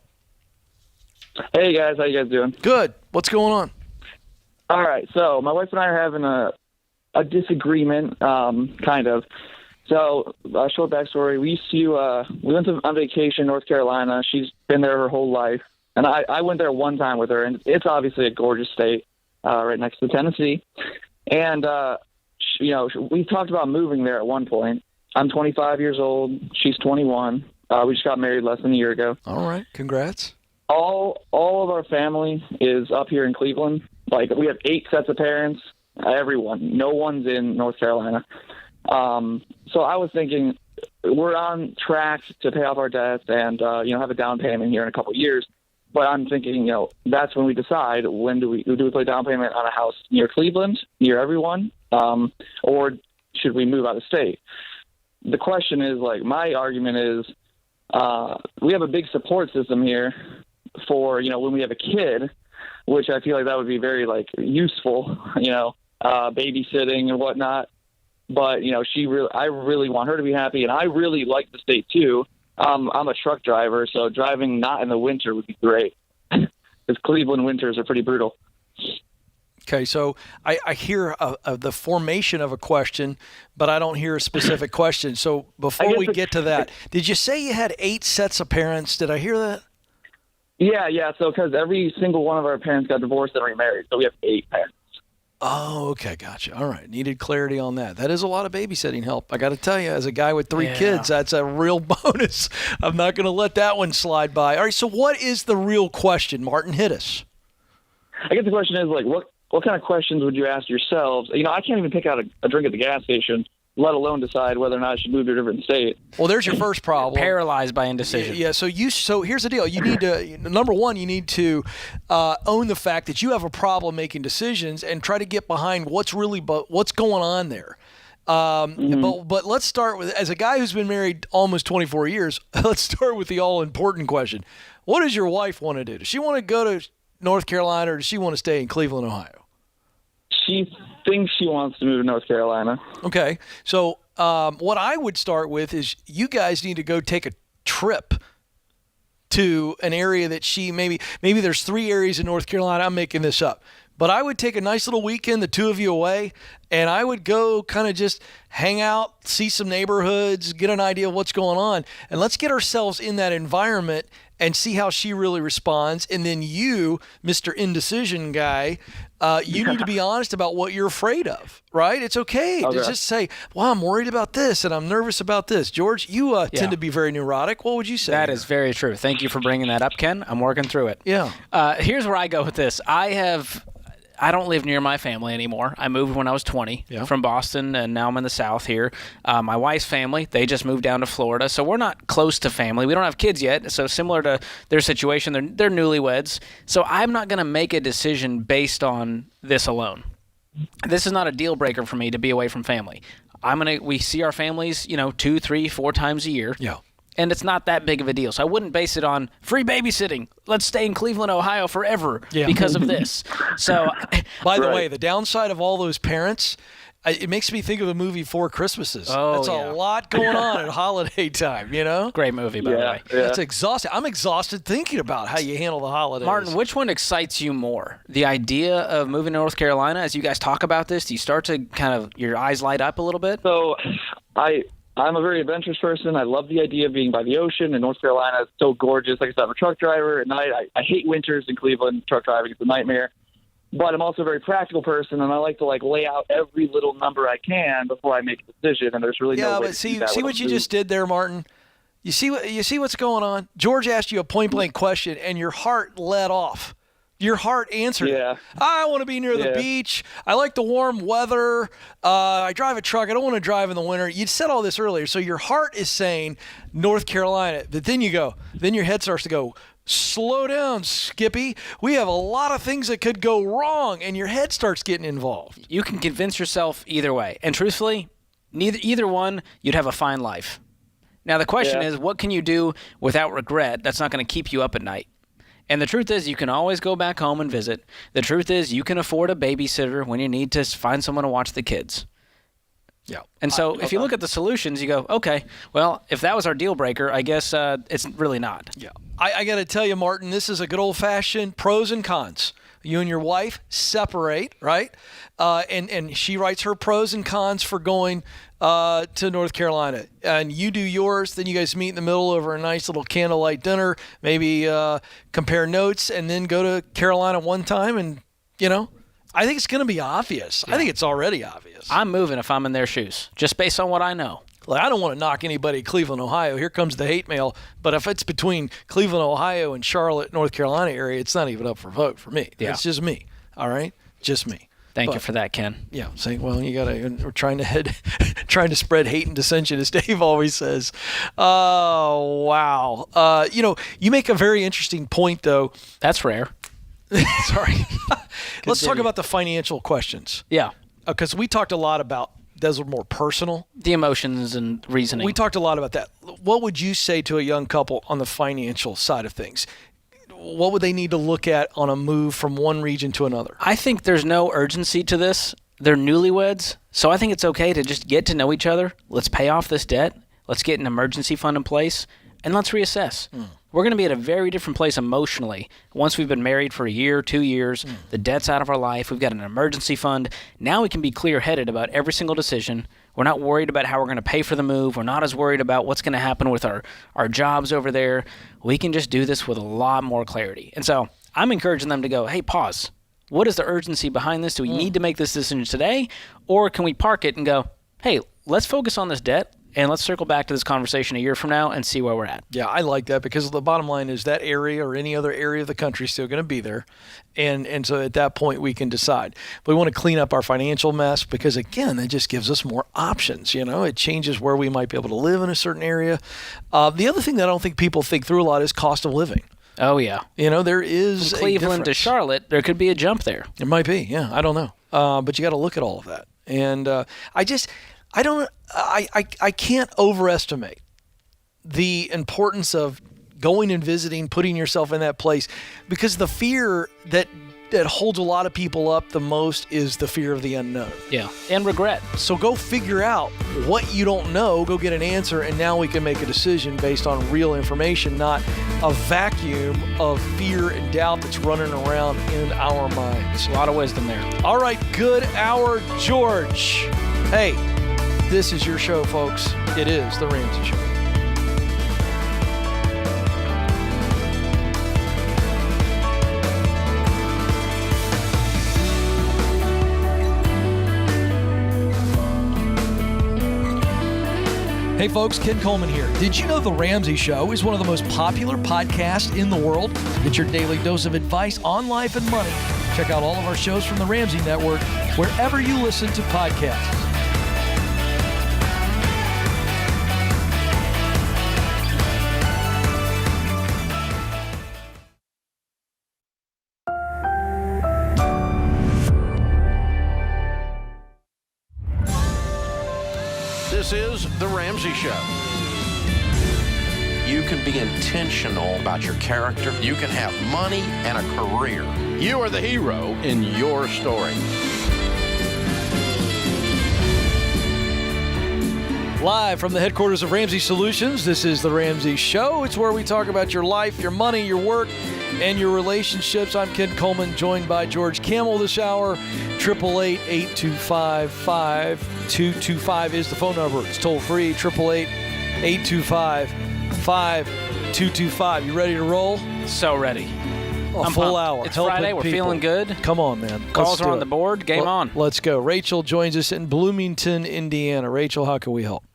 Hey, guys. How you guys doing? Good. What's going on? All right. So my wife and I are having a disagreement, kind of. So short backstory, we went on vacation in North Carolina. She's been there her whole life. And I went there one time with her, and it's obviously a gorgeous state. Right next to Tennessee. And, we talked about moving there at one point. I'm 25 years old. She's 21. We just got married less than a year ago. All right. Congrats. All of our family is up here in Cleveland. Like, we have 8 sets of parents, everyone. No one's in North Carolina. So I was thinking we're on track to pay off our debts and, have a down payment here in a couple of years. But I'm thinking, that's when we decide, when do we play down payment on a house near Cleveland, near everyone, or should we move out of state? The question is, my argument is, we have a big support system here for, when we have a kid, which I feel like that would be very, useful, babysitting and whatnot. But, I really want her to be happy, and I really like the state too. I'm a truck driver, so driving not in the winter would be great, because Cleveland winters are pretty brutal. Okay, so I hear of the formation of a question, but I don't hear a specific question. So before we get to that, did you say you had 8 sets of parents? Did I hear that? Yeah. So because every single one of our parents got divorced and remarried, so we have 8 parents. Oh, okay, gotcha. All right, needed clarity on that. That is a lot of babysitting help. I got to tell you, as a guy with 3 kids, that's a real bonus. I'm not going to let that one slide by. All right, so what is the real question? Martin, hit us. I guess the question is, like, what kind of questions would you ask yourselves? You know, I can't even pick out a drink at the gas station, let alone decide whether or not I should move to a different state. Well, there's your first problem. Paralyzed by indecision. Yeah. So here's the deal. You need to number one, you need to own the fact that you have a problem making decisions and try to get behind what's going on there. But let's start with, as a guy who's been married almost 24 years, let's start with the all important question. What does your wife want to do? Does she want to go to North Carolina, or does she want to stay in Cleveland, Ohio? She thinks she wants to move to North Carolina. Okay. So what I would start with is you guys need to go take a trip to an area that maybe there's 3 areas in North Carolina. I'm making this up. But I would take a nice little weekend, the 2 of you away, and I would go kind of just hang out, see some neighborhoods, get an idea of what's going on, and let's get ourselves in that environment and see how she really responds. And then you, Mr. Indecision guy, you need to be honest about what you're afraid of, right? It's okay to just say, well, I'm worried about this and I'm nervous about this. George, you tend to be very neurotic. What would you say? That is very true. Thank you for bringing that up, Ken. I'm working through it. Yeah. Here's where I go with this. I don't live near my family anymore. I moved when I was 20 from Boston, and now I'm in the South here. My wife's family, they just moved down to Florida, so we're not close to family. We don't have kids yet, so similar to their situation, they're newlyweds. So I'm not going to make a decision based on this alone. This is not a deal breaker for me to be away from family. We see our families, 2, 3, 4 times a year. Yeah. And it's not that big of a deal. So I wouldn't base it on free babysitting. Let's stay in Cleveland, Ohio forever because of this. So, by the way, the downside of all those parents, it makes me think of the movie 4 Christmases. Oh, That's a lot going on at holiday time, Great movie, by the way. That's exhausting. I'm exhausted thinking about how you handle the holidays. Martin, which one excites you more? The idea of moving to North Carolina, as you guys talk about this, do you start to your eyes light up a little bit? So I'm a very adventurous person. I love the idea of being by the ocean, and North Carolina is so gorgeous. Like I said, I'm a truck driver at night. I hate winters in Cleveland. Truck driving is a nightmare. But I'm also a very practical person, and I like to lay out every little number I can before I make a decision. And there's really no way to do that. See what you just did there, Martin. You see what's going on. George asked you a point blank question, and your heart let off. Your heart answered. Yeah. I want to be near the beach. I like the warm weather. I drive a truck. I don't want to drive in the winter. You said all this earlier. So your heart is saying North Carolina. But then your head starts to go, slow down, Skippy. We have a lot of things that could go wrong. And your head starts getting involved. You can convince yourself either way. And truthfully, either one, you'd have a fine life. Now, the question is, what can you do without regret that's not going to keep you up at night? And the truth is, you can always go back home and visit. The truth is, you can afford a babysitter when you need to find someone to watch the kids. Yeah. And so if you look at the solutions, you go, okay, well, if that was our deal breaker, I guess it's really not. Yeah. I got to tell you, Martin, this is a good old-fashioned pros and cons. You and your wife separate, right? And she writes her pros and cons for going to North Carolina. And you do yours. Then you guys meet in the middle over a nice little candlelight dinner, maybe compare notes, and then go to Carolina one time. And, I think it's going to be obvious. Yeah. I think it's already obvious. I'm moving if I'm in their shoes, just based on what I know. I don't want to knock anybody at Cleveland, Ohio. Here comes the hate mail. But if it's between Cleveland, Ohio, and Charlotte, North Carolina area, it's not even up for vote for me. Yeah. It's just me. All right? Just me. Thank you for that, Ken. Yeah. We're trying to spread hate and dissension, as Dave always says. Oh, wow. You make a very interesting point, though. That's rare. Sorry. Let's talk about the financial questions. Yeah. Because we talked a lot about those are more personal. The emotions and reasoning. We talked a lot about that. What would you say to a young couple on the financial side of things? What would they need to look at on a move from one region to another? I think there's no urgency to this. They're newlyweds, so I think it's okay to just get to know each other. Let's pay off this debt. Let's get an emergency fund in place, and let's reassess. We're going to be at a very different place emotionally once we've been married for a year, 2 years, the debt's out of our life, we've got an emergency fund. Now we can be clear-headed about every single decision. We're not worried about how we're going to pay for the move. We're not as worried about what's going to happen with our jobs over there. We can just do this with a lot more clarity. And so I'm encouraging them to go, hey, pause. What is the urgency behind this? Do we need to make this decision today? Or can we park it and go, hey, let's focus on this debt and let's circle back to this conversation a year from now and see where we're at. Yeah, I like that because the bottom line is that area or any other area of the country is still going to be there. And so at that point we can decide. But we want to clean up our financial mess because, again, it just gives us more options. It changes where we might be able to live in a certain area. The other thing that I don't think people think through a lot is cost of living. Oh, yeah. there is From Cleveland to Charlotte, there could be a jump there. It might be, yeah. I don't know. But you got to look at all of that. And I can't overestimate the importance of going and visiting, putting yourself in that place, because the fear that holds a lot of people up the most is the fear of the unknown. Yeah, and regret. So go figure out what you don't know, go get an answer, and now we can make a decision based on real information, not a vacuum of fear and doubt that's running around in our minds. A lot of wisdom there. All right, good hour, George. Hey, this is your show, folks. It is The Ramsey Show. Hey folks, Ken Coleman here. Did you know The Ramsey Show is one of the most popular podcasts in the world? Get your daily dose of advice on life and money. Check out all of our shows from the Ramsey Network wherever you listen to podcasts. This is The Ramsey Show. You can be intentional about your character. You can have money and a career. You are the hero in your story. Live from the headquarters of Ramsey Solutions, this is The Ramsey Show. It's where we talk about your life, your money, your work, and your relationships. I'm Ken Coleman, joined by George Camel this hour. 888-825-5225 is the phone number. It's toll free. 888-825-5225. You ready to roll? So ready. A full hour. It's Friday. We're feeling good. Come on, man. Calls are on the board. Game on. Let's go. Rachel joins us in Bloomington, Indiana. Rachel, how can we help?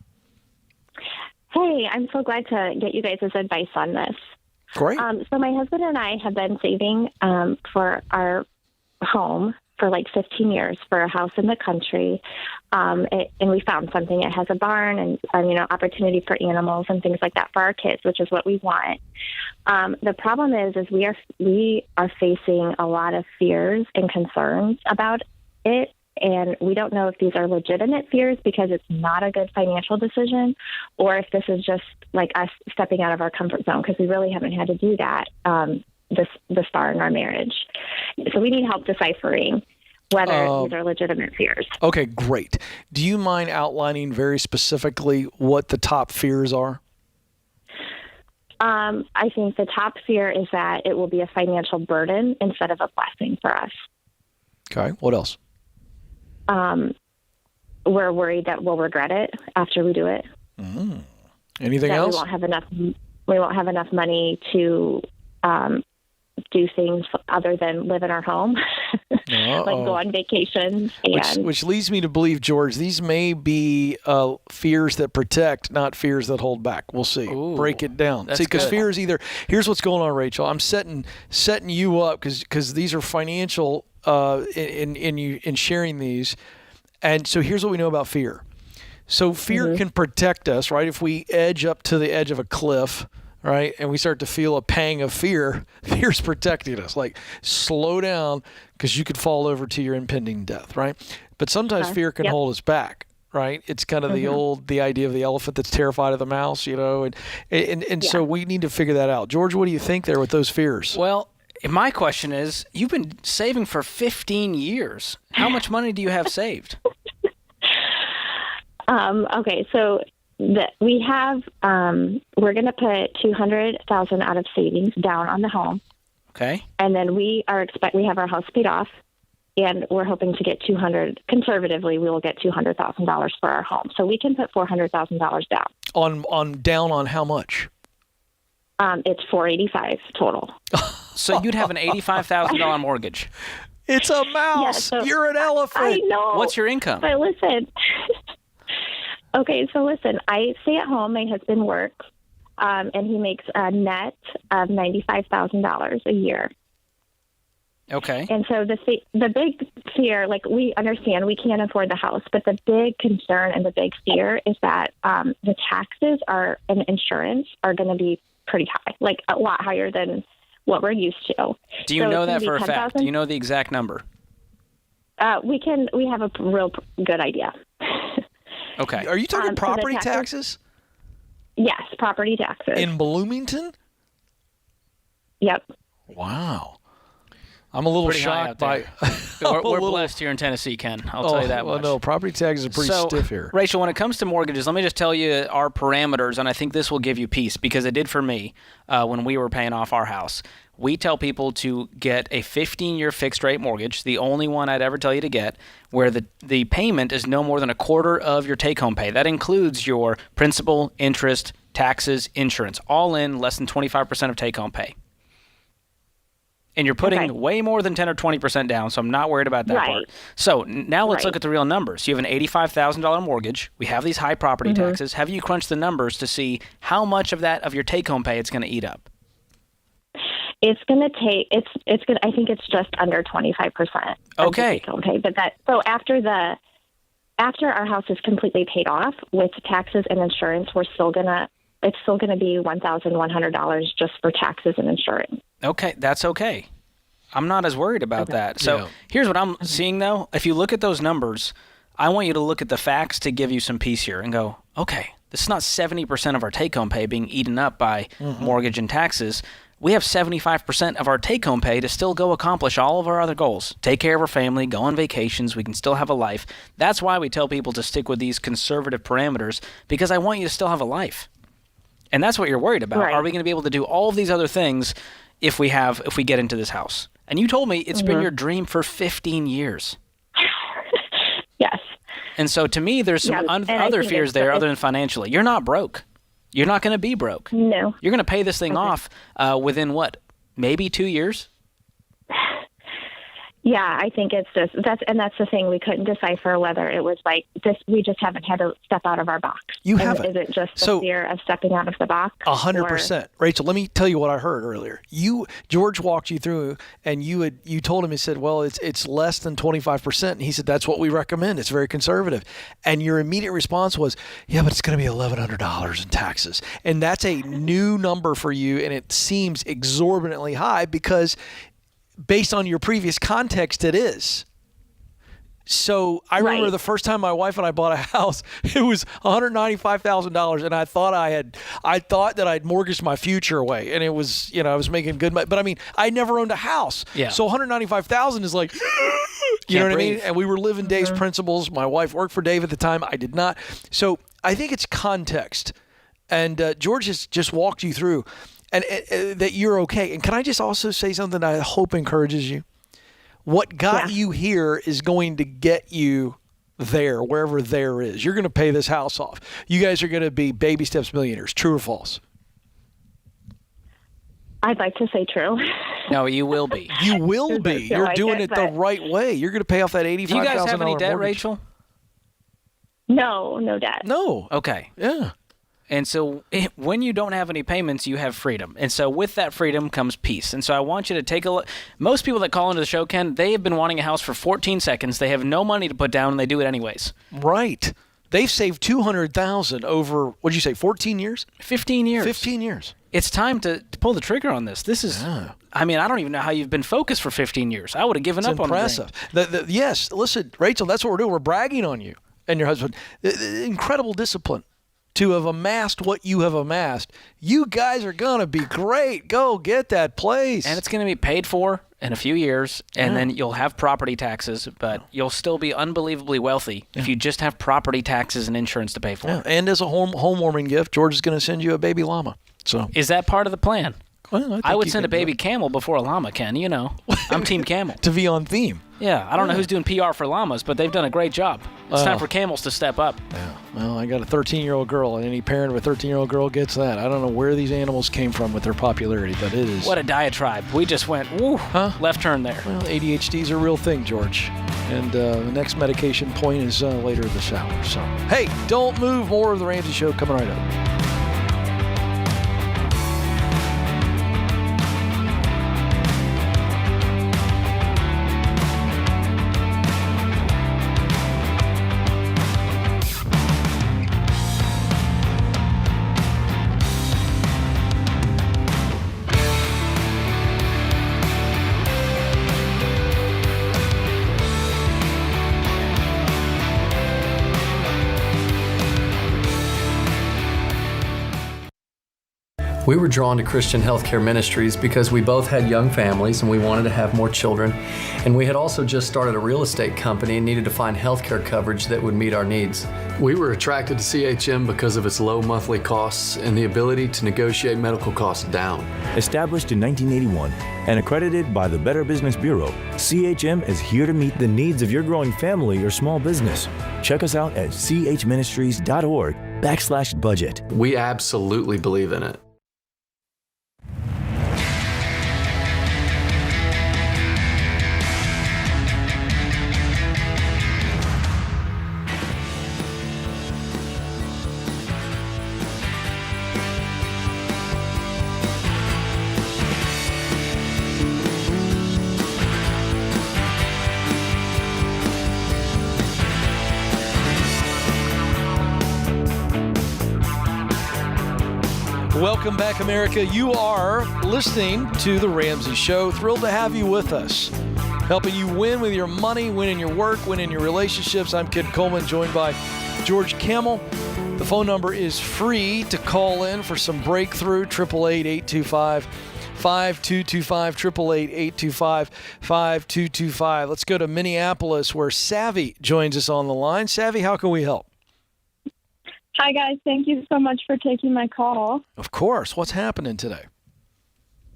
Hey, I'm so glad to get you guys' advice on this. Great. So my husband and I have been saving for our home for like 15 years for a house in the country. And we found something. It has a barn and opportunity for animals and things like that for our kids, which is what we want. The problem is we are facing a lot of fears and concerns about it. And we don't know if these are legitimate fears because it's not a good financial decision, or if this is just like us stepping out of our comfort zone, because we really haven't had to do that this far in our marriage. So we need help deciphering whether these are legitimate fears. Okay, great. Do you mind outlining very specifically what the top fears are? I think the top fear is that it will be a financial burden instead of a blessing for us. Okay, what else? We're worried that we'll regret it after we do it. Anything else? We won't have enough money to do things other than live in our home, like go on vacations. Which leads me to believe, George, these may be fears that protect, not fears that hold back. We'll see. Ooh, break it down. See, because fear is either. Here's what's going on, Rachel. I'm setting you up because these are financial in sharing these. And so here's what we know about fear. So fear can protect us, right? If we edge up to the edge of a cliff, right, and we start to feel a pang of fear, fear's protecting us. Like, slow down because you could fall over to your impending death, right? But sometimes fear can hold us back, right? It's kind of the idea of the elephant that's terrified of the mouse, and so we need to figure that out. George, what do you think there with those fears? Well, my question is, you've been saving for 15 years. How much money do you have saved? Okay, so we have we're going to put $200,000 out of savings down on the home. Okay. And then we have our house paid off, and we're hoping to get conservatively, we will get $200,000 for our home. So we can put $400,000 down. Down on how much? It's $485 total. So you'd have an $85,000 mortgage. It's a mouse. Yeah, so You're an elephant. I know. What's your income? But listen. Okay, so listen, I stay at home. My husband works, and he makes a net of $95,000 a year. Okay. And so the big fear, like, we understand we can't afford the house, but the big concern and the big fear is that the taxes and insurance are going to be pretty high, like a lot higher than what we're used to. Do you know that for a fact? Do you know the exact number? We have a real good idea. Okay. Are you talking property taxes? Yes, property taxes. In Bloomington? Yep. Wow. I'm a little Pretty high shocked out by. We're blessed here in Tennessee, Ken. I'll tell you that well, much. no, property taxes are pretty stiff here. Rachel, when it comes to mortgages, let me just tell you our parameters, and I think this will give you peace because it did for me when we were paying off our house. We tell people to get a 15-year fixed-rate mortgage, the only one I'd ever tell you to get, where the payment is no more than a quarter of your take-home pay. That includes your principal, interest, taxes, insurance, all in less than 25% of take-home pay. And you're putting way more than 10 or 20% down, so I'm not worried about that part. So now let's look at the real numbers. You have an $85,000 mortgage. We have these high property taxes. Have you crunched the numbers to see how much of that of your take-home pay it's going to eat up? It's going to take. It's going. I think it's just under 25%. Okay. Take-home pay, but so after our house is completely paid off with taxes and insurance, it's still going to be $1,100 just for taxes and insurance. Okay, that's okay. I'm not as worried about that. So here's what I'm seeing, though. If you look at those numbers, I want you to look at the facts to give you some peace here and go, okay, this is not 70% of our take-home pay being eaten up by mortgage and taxes. We have 75% of our take-home pay to still go accomplish all of our other goals. Take care of our family, go on vacations, we can still have a life. That's why we tell people to stick with these conservative parameters, because I want you to still have a life. And that's what you're worried about. Right. Are we going to be able to do all of these other things if we get into this house? And you told me it's been your dream for 15 years. Yes. And so to me, there's some other fears there other than financially. You're not broke. You're not going to be broke. No. You're going to pay this thing off within what? Maybe 2 years? Yeah, I think it's just that's the thing. We couldn't decipher whether it was like this. We just haven't had to step out of our box. You haven't. Is it just the fear of stepping out of the box? 100%. Rachel, let me tell you what I heard earlier. George walked you through, and you told him, he said, well, it's less than 25%. And he said, that's what we recommend. It's very conservative. And your immediate response was, yeah, but it's going to be $1,100 in taxes. And that's a new number for you, and it seems exorbitantly high because based on your previous context, it is. So I remember the first time my wife and I bought a house, it was $195,000, and I thought that I'd mortgaged my future away, and it was, I was making good money. But I mean, I never owned a house, so $195,000 is like, you know what I mean? And we were living Dave's principles. My wife worked for Dave at the time. I did not. So I think it's context, and George has just walked you through. And that you're okay. And can I just also say something that I hope encourages you? What got you here is going to get you there, wherever there is. You're going to pay this house off. You guys are going to be baby steps millionaires. True or false? I'd like to say true. No, you will be. You will be. You're doing it the right way. You're going to pay off that $85,000 mortgage. Do you guys have any debt, Rachel? No debt. No. Okay. Yeah. And so when you don't have any payments, you have freedom. And so with that freedom comes peace. And so I want you to take a look. Most people that call into the show, Ken, they have been wanting a house for 14 seconds. They have no money to put down, and they do it anyways. Right. They've saved $200,000 over, what did you say, 14 years? 15 years. 15 years. It's time to pull the trigger on this. This is, I mean, I don't even know how you've been focused for 15 years. I would have given up on it. Impressive. Yes, listen, Rachel, that's what we're doing. We're bragging on you and your husband. Incredible discipline to have amassed what you have amassed, you guys are going to be great. Go get that place. And it's going to be paid for in a few years, and then you'll have property taxes, but you'll still be unbelievably wealthy if you just have property taxes and insurance to pay for. Yeah. And as a home-warming gift, George is going to send you a baby llama. So is that part of the plan? Well, I would send a baby camel before a llama, Ken. You know, I'm Team Camel. To be on theme. Yeah, I don't know who's doing PR for llamas, but they've done a great job. It's time for camels to step up. Yeah. Well, I got a 13-year-old girl, and any parent of a 13-year-old girl gets that. I don't know where these animals came from with their popularity, but it is. What a diatribe. We just went, left turn there. Well, ADHD is a real thing, George. And the next medication point is later this hour. So, hey, don't move. More of The Ramsey Show coming right up. We were drawn to Christian Healthcare Ministries because we both had young families and we wanted to have more children. And we had also just started a real estate company and needed to find healthcare coverage that would meet our needs. We were attracted to CHM because of its low monthly costs and the ability to negotiate medical costs down. Established in 1981 and accredited by the Better Business Bureau, CHM is here to meet the needs of your growing family or small business. Check us out at chministries.org/budget. We absolutely believe in it. Welcome back, America. You are listening to The Ramsey Show. Thrilled to have you with us. Helping you win with your money, win in your work, win in your relationships. I'm Ken Coleman, joined by George Camel. The phone number is free to call in for some breakthrough, 888-825-5225, 888-825-5225. Let's go to Minneapolis, where Savvy joins us on the line. Savvy, how can we help? Hi, guys. Thank you so much for taking my call. Of course. What's happening today?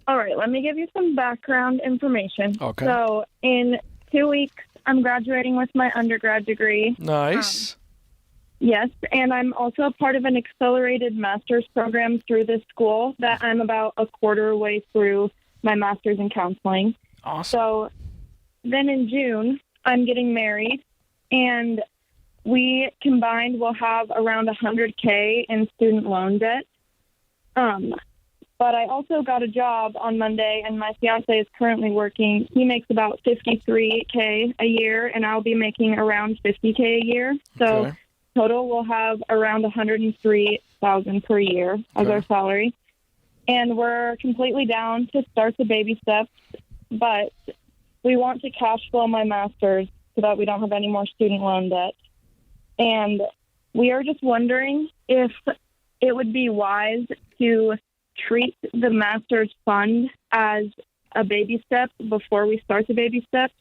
All right. Let me give you some background information. Okay. So in 2 weeks, I'm graduating with my undergrad degree. Nice. Yes. And I'm also a part of an accelerated master's program through this school that I'm about a quarter way through my master's in counseling. Awesome. So then in June, I'm getting married, and we combined will have around $100K in student loan debt. But I also got a job on Monday, and my fiance is currently working. He makes about $53K a year, and I'll be making around $50K a year. So total we'll have around $103,000 per year as our salary. And we're completely down to start the baby steps, but we want to cash flow my master's so that we don't have any more student loan debt. And we are just wondering if it would be wise to treat the master's fund as a baby step before we start the baby steps,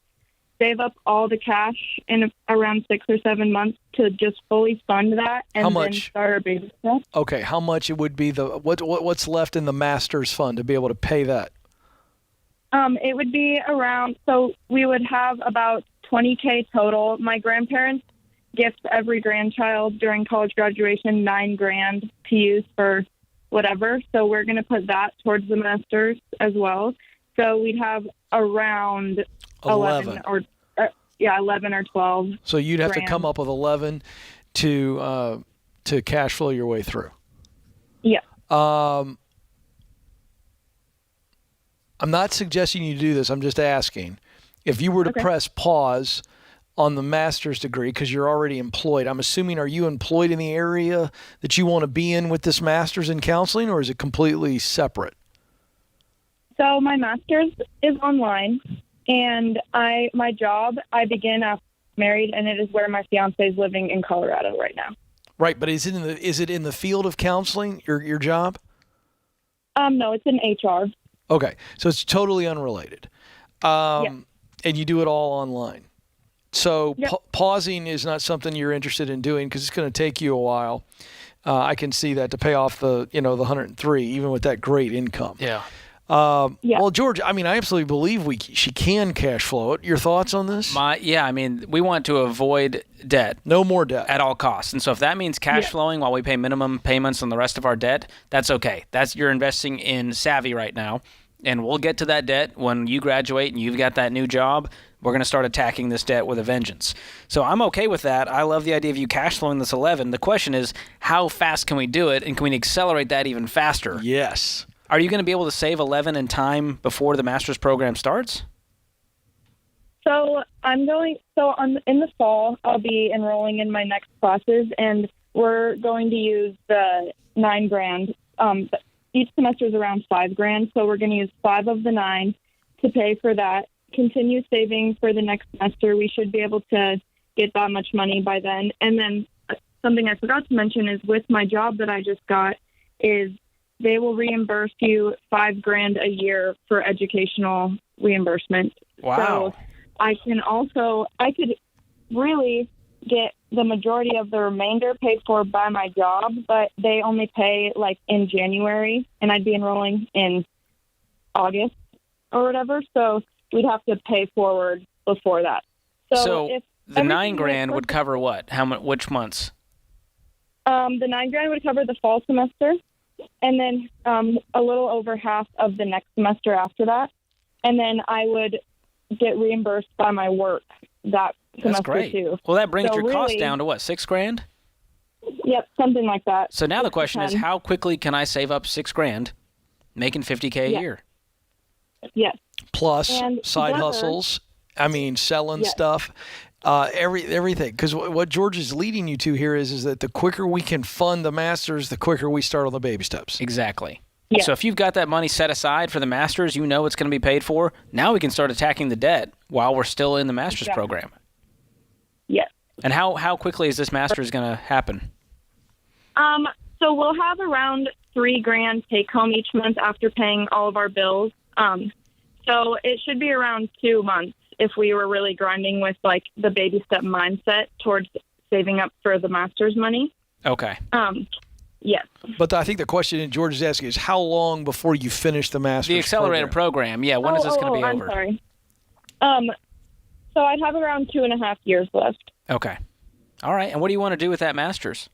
save up all the cash in around 6 or 7 months to just fully fund that, and then start our baby steps. Okay, how much it would be what's left in the master's fund to be able to pay that? It would be around, so we would have about $20K total. My grandparents gift every grandchild during college graduation $9,000 to use for whatever. So we're going to put that towards the masters as well. So we'd have around 11 or 12. So you'd have to come up with 11 to cash flow your way through. Yeah. I'm not suggesting you do this. I'm just asking. If you were to press pause on the master's degree, because you're already employed, I'm assuming, are you employed in the area that you want to be in with this master's in counseling, or is it completely separate? So my master's is online, and my job, I begin after married, and it is where my fiance is living in Colorado right now. Right, but is it in the field of counseling, your job? No, it's in HR. Okay, so it's totally unrelated. And you do it all online. So pausing is not something you're interested in doing because it's going to take you a while. I can see that to pay off the 103, even with that great income. Yeah. Well, George, I mean, I absolutely believe she can cash flow it. Your thoughts on this? We want to avoid debt. No more debt. At all costs. And so if that means cash flowing while we pay minimum payments on the rest of our debt, that's okay. You're investing in savvy right now. And we'll get to that debt when you graduate and you've got that new job. We're going to start attacking this debt with a vengeance. So I'm okay with that. I love the idea of you cash flowing this 11. The question is, how fast can we do it, and can we accelerate that even faster? Yes. Are you going to be able to save 11 in time before the master's program starts? So in the fall, I'll be enrolling in my next classes, and we're going to use the $9,000. Each semester is around $5,000, so we're going to use 5 of the 9 to pay for that. Continue saving for the next semester. We should be able to get that much money by then. And then something I forgot to mention is with my job that I just got is they will reimburse you $5,000 a year for educational reimbursement. Wow. So I could really get the majority of the remainder paid for by my job, but they only pay like in January, and I'd be enrolling in August or whatever. So we'd have to pay forward before that. So if the $9,000 would cover what? Which months? The $9,000 would cover the fall semester, and then a little over half of the next semester after that. And then I would get reimbursed by my work that semester. That's great. Too. Well, that brings your cost down to what, $6,000? Yep, something like that. So now the question is, how quickly can I save up $6,000, making $50K a year? Yes. Plus side hustles. I mean, selling stuff. Everything. Because what George is leading you to here is that the quicker we can fund the masters, the quicker we start on the baby steps. Exactly. Yeah. So if you've got that money set aside for the masters, you know it's going to be paid for. Now we can start attacking the debt while we're still in the master's program. Yes. And how quickly is this master's going to happen? So we'll have around $3,000 take home each month after paying all of our bills. So it should be around 2 months if we were really grinding with like the baby step mindset towards saving up for the master's money. Okay. Yes. But I think the question that George is asking is how long before you finish the master's The accelerator program. Yeah, when is this going to be over? I'm sorry. So I'd have around 2.5 years left. Okay. All right. And what do you want to do with that master's?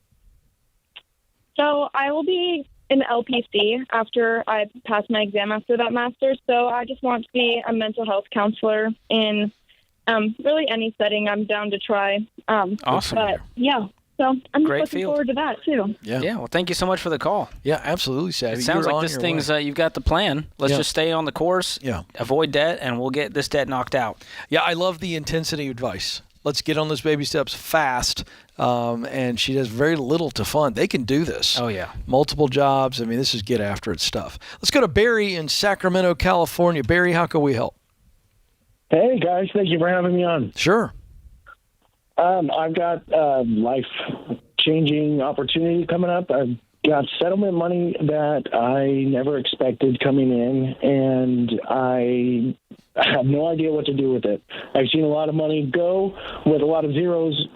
So I will be an LPC after I pass my exam after that master's. So I just want to be a mental health counselor in really any setting. I'm down to try. Awesome. But yeah. So I'm Great looking forward to that too. Yeah. Well, thank you so much for the call. Yeah, absolutely, Savvy. It sounds like this thing's you've got the plan. Let's just stay on the course. Yeah. Avoid debt, and we'll get this debt knocked out. Yeah, I love the intensity advice. Let's get on those baby steps fast. And she has very little to fund. They can do this. Oh, yeah. Multiple jobs. I mean, this is get after it stuff. Let's go to Barry in Sacramento, California. Barry, how can we help? Hey, guys. Thank you for having me on. Sure. I've got life-changing opportunity coming up. I've got settlement money that I never expected coming in, and I have no idea what to do with it. I've seen a lot of money go with a lot of zeros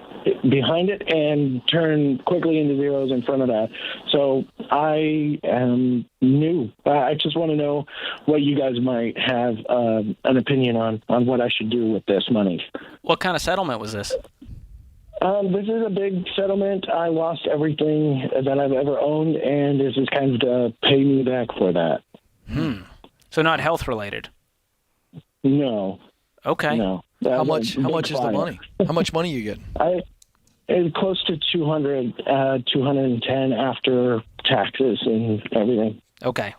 behind it and turn quickly into zeros in front of that. So I am new. I just want to know what you guys might have an opinion on what I should do with this money. What kind of settlement was this? This is a big settlement. I lost everything that I've ever owned, and this is kind of to pay me back for that. So not health related? No. Okay. No. How much is the money? How much money you get? It's close to 210 after taxes and everything. Okay.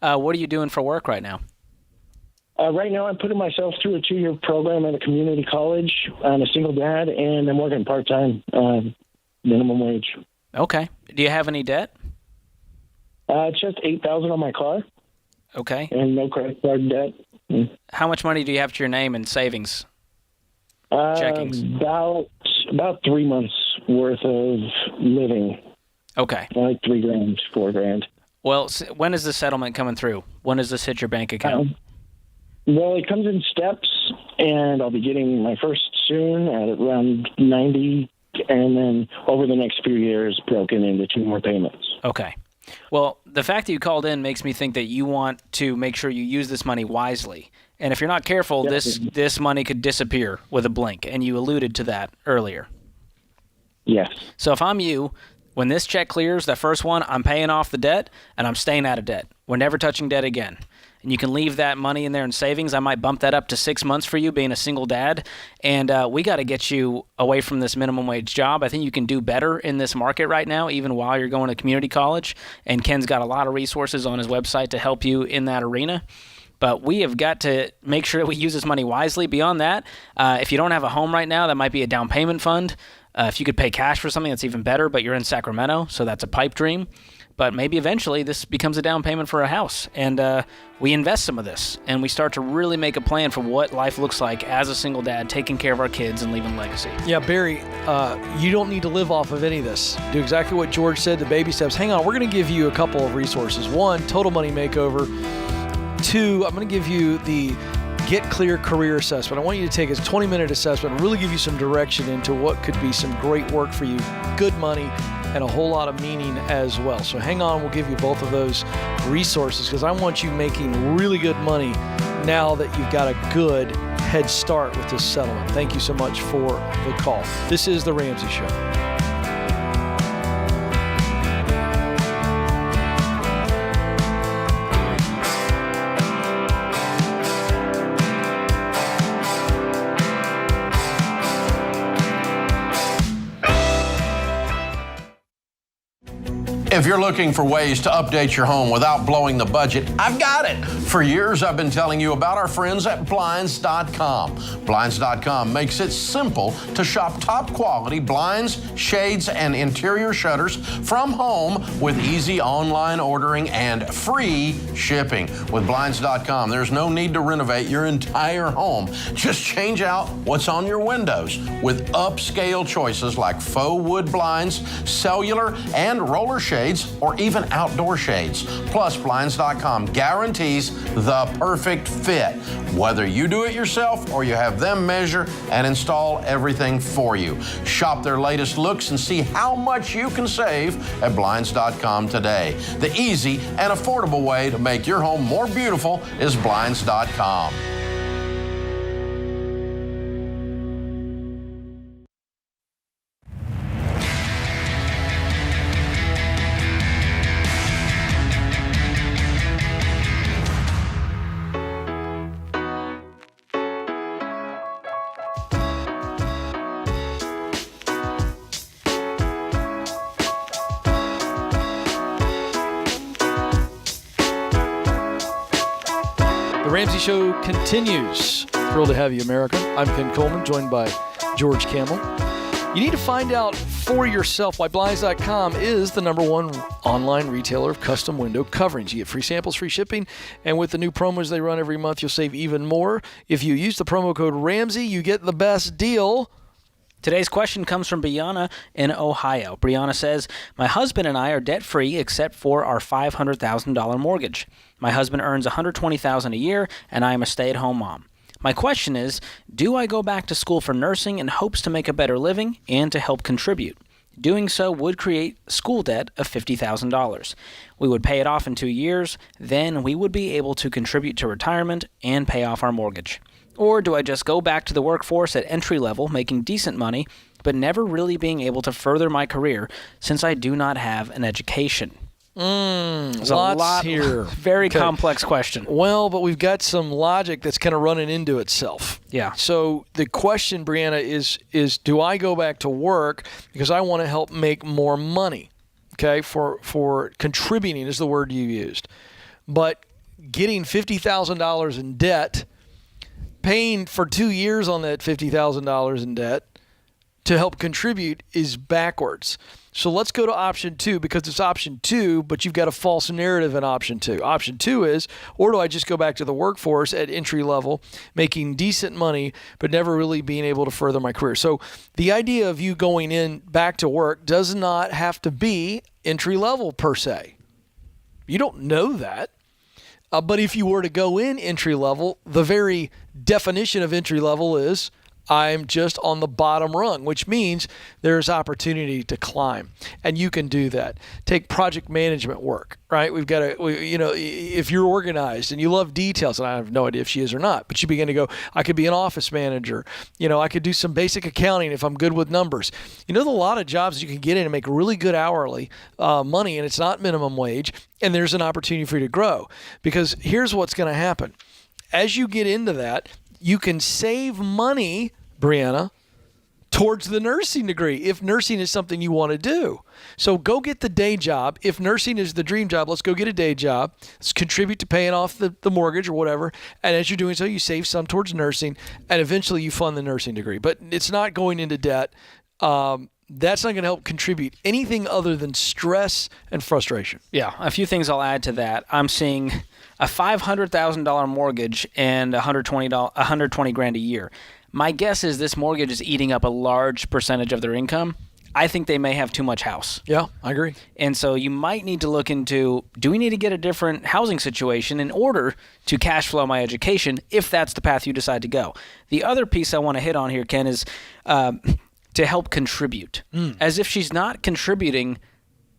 What are you doing for work right now? Right now, I'm putting myself through a 2-year program at a community college. I'm a single dad, and I'm working part-time, minimum wage. Okay. Do you have any debt? It's just $8,000 on my car. Okay. And no credit card debt. How much money do you have to your name in savings? Checkings? About 3 months worth of living. Okay. Like $3,000, $4,000. Well, when is the settlement coming through? When does this hit your bank account? Well, it comes in steps, and I'll be getting my first soon at around 90, and then over the next few years, broken into 2 more payments. Okay. Well, the fact that you called in makes me think that you want to make sure you use this money wisely. And if you're not careful, this money could disappear with a blink, and you alluded to that earlier. Yes. So if I'm you, when this check clears, that first one, I'm paying off the debt, and I'm staying out of debt. We're never touching debt again. And you can leave that money in there in savings. I might bump that up to 6 months for you being a single dad. And we got to get you away from this minimum wage job. I think you can do better in this market right now, even while you're going to community college. And Ken's got a lot of resources on his website to help you in that arena. But we have got to make sure that we use this money wisely. Beyond that, if you don't have a home right now, that might be a down payment fund. If you could pay cash for something, that's even better, but you're in Sacramento, so that's a pipe dream. But maybe eventually this becomes a down payment for a house, and we invest some of this, and we start to really make a plan for what life looks like as a single dad, taking care of our kids and leaving a legacy. Yeah, Barry, you don't need to live off of any of this. Do exactly what George said, the baby steps. Hang on, we're going to give you a couple of resources. 1, Total Money Makeover. 2, I'm going to give you the Get Clear Career Assessment. I want you to take a 20-minute assessment and really give you some direction into what could be some great work for you, good money, and a whole lot of meaning as well. So hang on, we'll give you both of those resources because I want you making really good money now that you've got a good head start with this settlement. Thank you so much for the call. This is The Ramsey Show. If you're looking for ways to update your home without blowing the budget, I've got it. For years, I've been telling you about our friends at Blinds.com. Blinds.com makes it simple to shop top quality blinds, shades, and interior shutters from home with easy online ordering and free shipping. With Blinds.com, there's no need to renovate your entire home. Just change out what's on your windows with upscale choices like faux wood blinds, cellular, and roller shades, or even outdoor shades. Plus, Blinds.com guarantees the perfect fit, whether you do it yourself or you have them measure and install everything for you. Shop their latest looks and see how much you can save at Blinds.com today. The easy and affordable way to make your home more beautiful is Blinds.com. The Ramsey Show continues. Thrilled to have you, America. I'm Ken Coleman, joined by George Campbell. You need to find out for yourself why Blinds.com is the #1 online retailer of custom window coverings. You get free samples, free shipping, and with the new promos they run every month, you'll save even more. If you use the promo code Ramsey, you get the best deal. Today's question comes from Brianna in Ohio. Brianna says, my husband and I are debt-free except for our $500,000 mortgage. My husband earns $120,000 a year, and I am a stay-at-home mom. My question is, do I go back to school for nursing in hopes to make a better living and to help contribute? Doing so would create school debt of $50,000. We would pay it off in 2 years, then we would be able to contribute to retirement and pay off our mortgage. Or do I just go back to the workforce at entry level, making decent money, but never really being able to further my career since I do not have an education? There's a lots lot here. Very complex question. Well, but we've got some logic that's kind of running into itself. Yeah. So the question, Brianna, is do I go back to work because I want to help make more money? Okay, for contributing is the word you used. But getting $50,000 in debt, paying for 2 years on that $50,000 in debt, to help contribute is backwards. So let's go to option 2 because it's option 2, but you've got a false narrative in option 2. Option 2 is, or do I just go back to the workforce at entry level, making decent money, but never really being able to further my career? So the idea of you going in back to work does not have to be entry level per se. You don't know that. But if you were to go in entry level, the very definition of entry level is I'm just on the bottom rung, which means there's opportunity to climb, and you can do that. Take project management work, right? We've got to, if you're organized and you love details, and I have no idea if she is or not, but you begin to go, I could be an office manager. I could do some basic accounting if I'm good with numbers. There's a lot of jobs you can get in and make really good hourly money, and it's not minimum wage, and there's an opportunity for you to grow. Because here's what's going to happen. As you get into that, you can save money, Brianna, towards the nursing degree if nursing is something you want to do. So go get the day job. If nursing is the dream job, let's go get a day job. Let's contribute to paying off the mortgage or whatever. And as you're doing so, you save some towards nursing, and eventually you fund the nursing degree. But it's not going into debt. That's not going to help contribute anything other than stress and frustration. Yeah, a few things I'll add to that. I'm seeing a $500,000 mortgage and $120 grand a year. My guess is this mortgage is eating up a large percentage of their income. I think they may have too much house. Yeah, I agree. And so you might need to look into, do we need to get a different housing situation in order to cash flow my education if that's the path you decide to go? The other piece I want to hit on here, Ken, is to help contribute. As if she's not contributing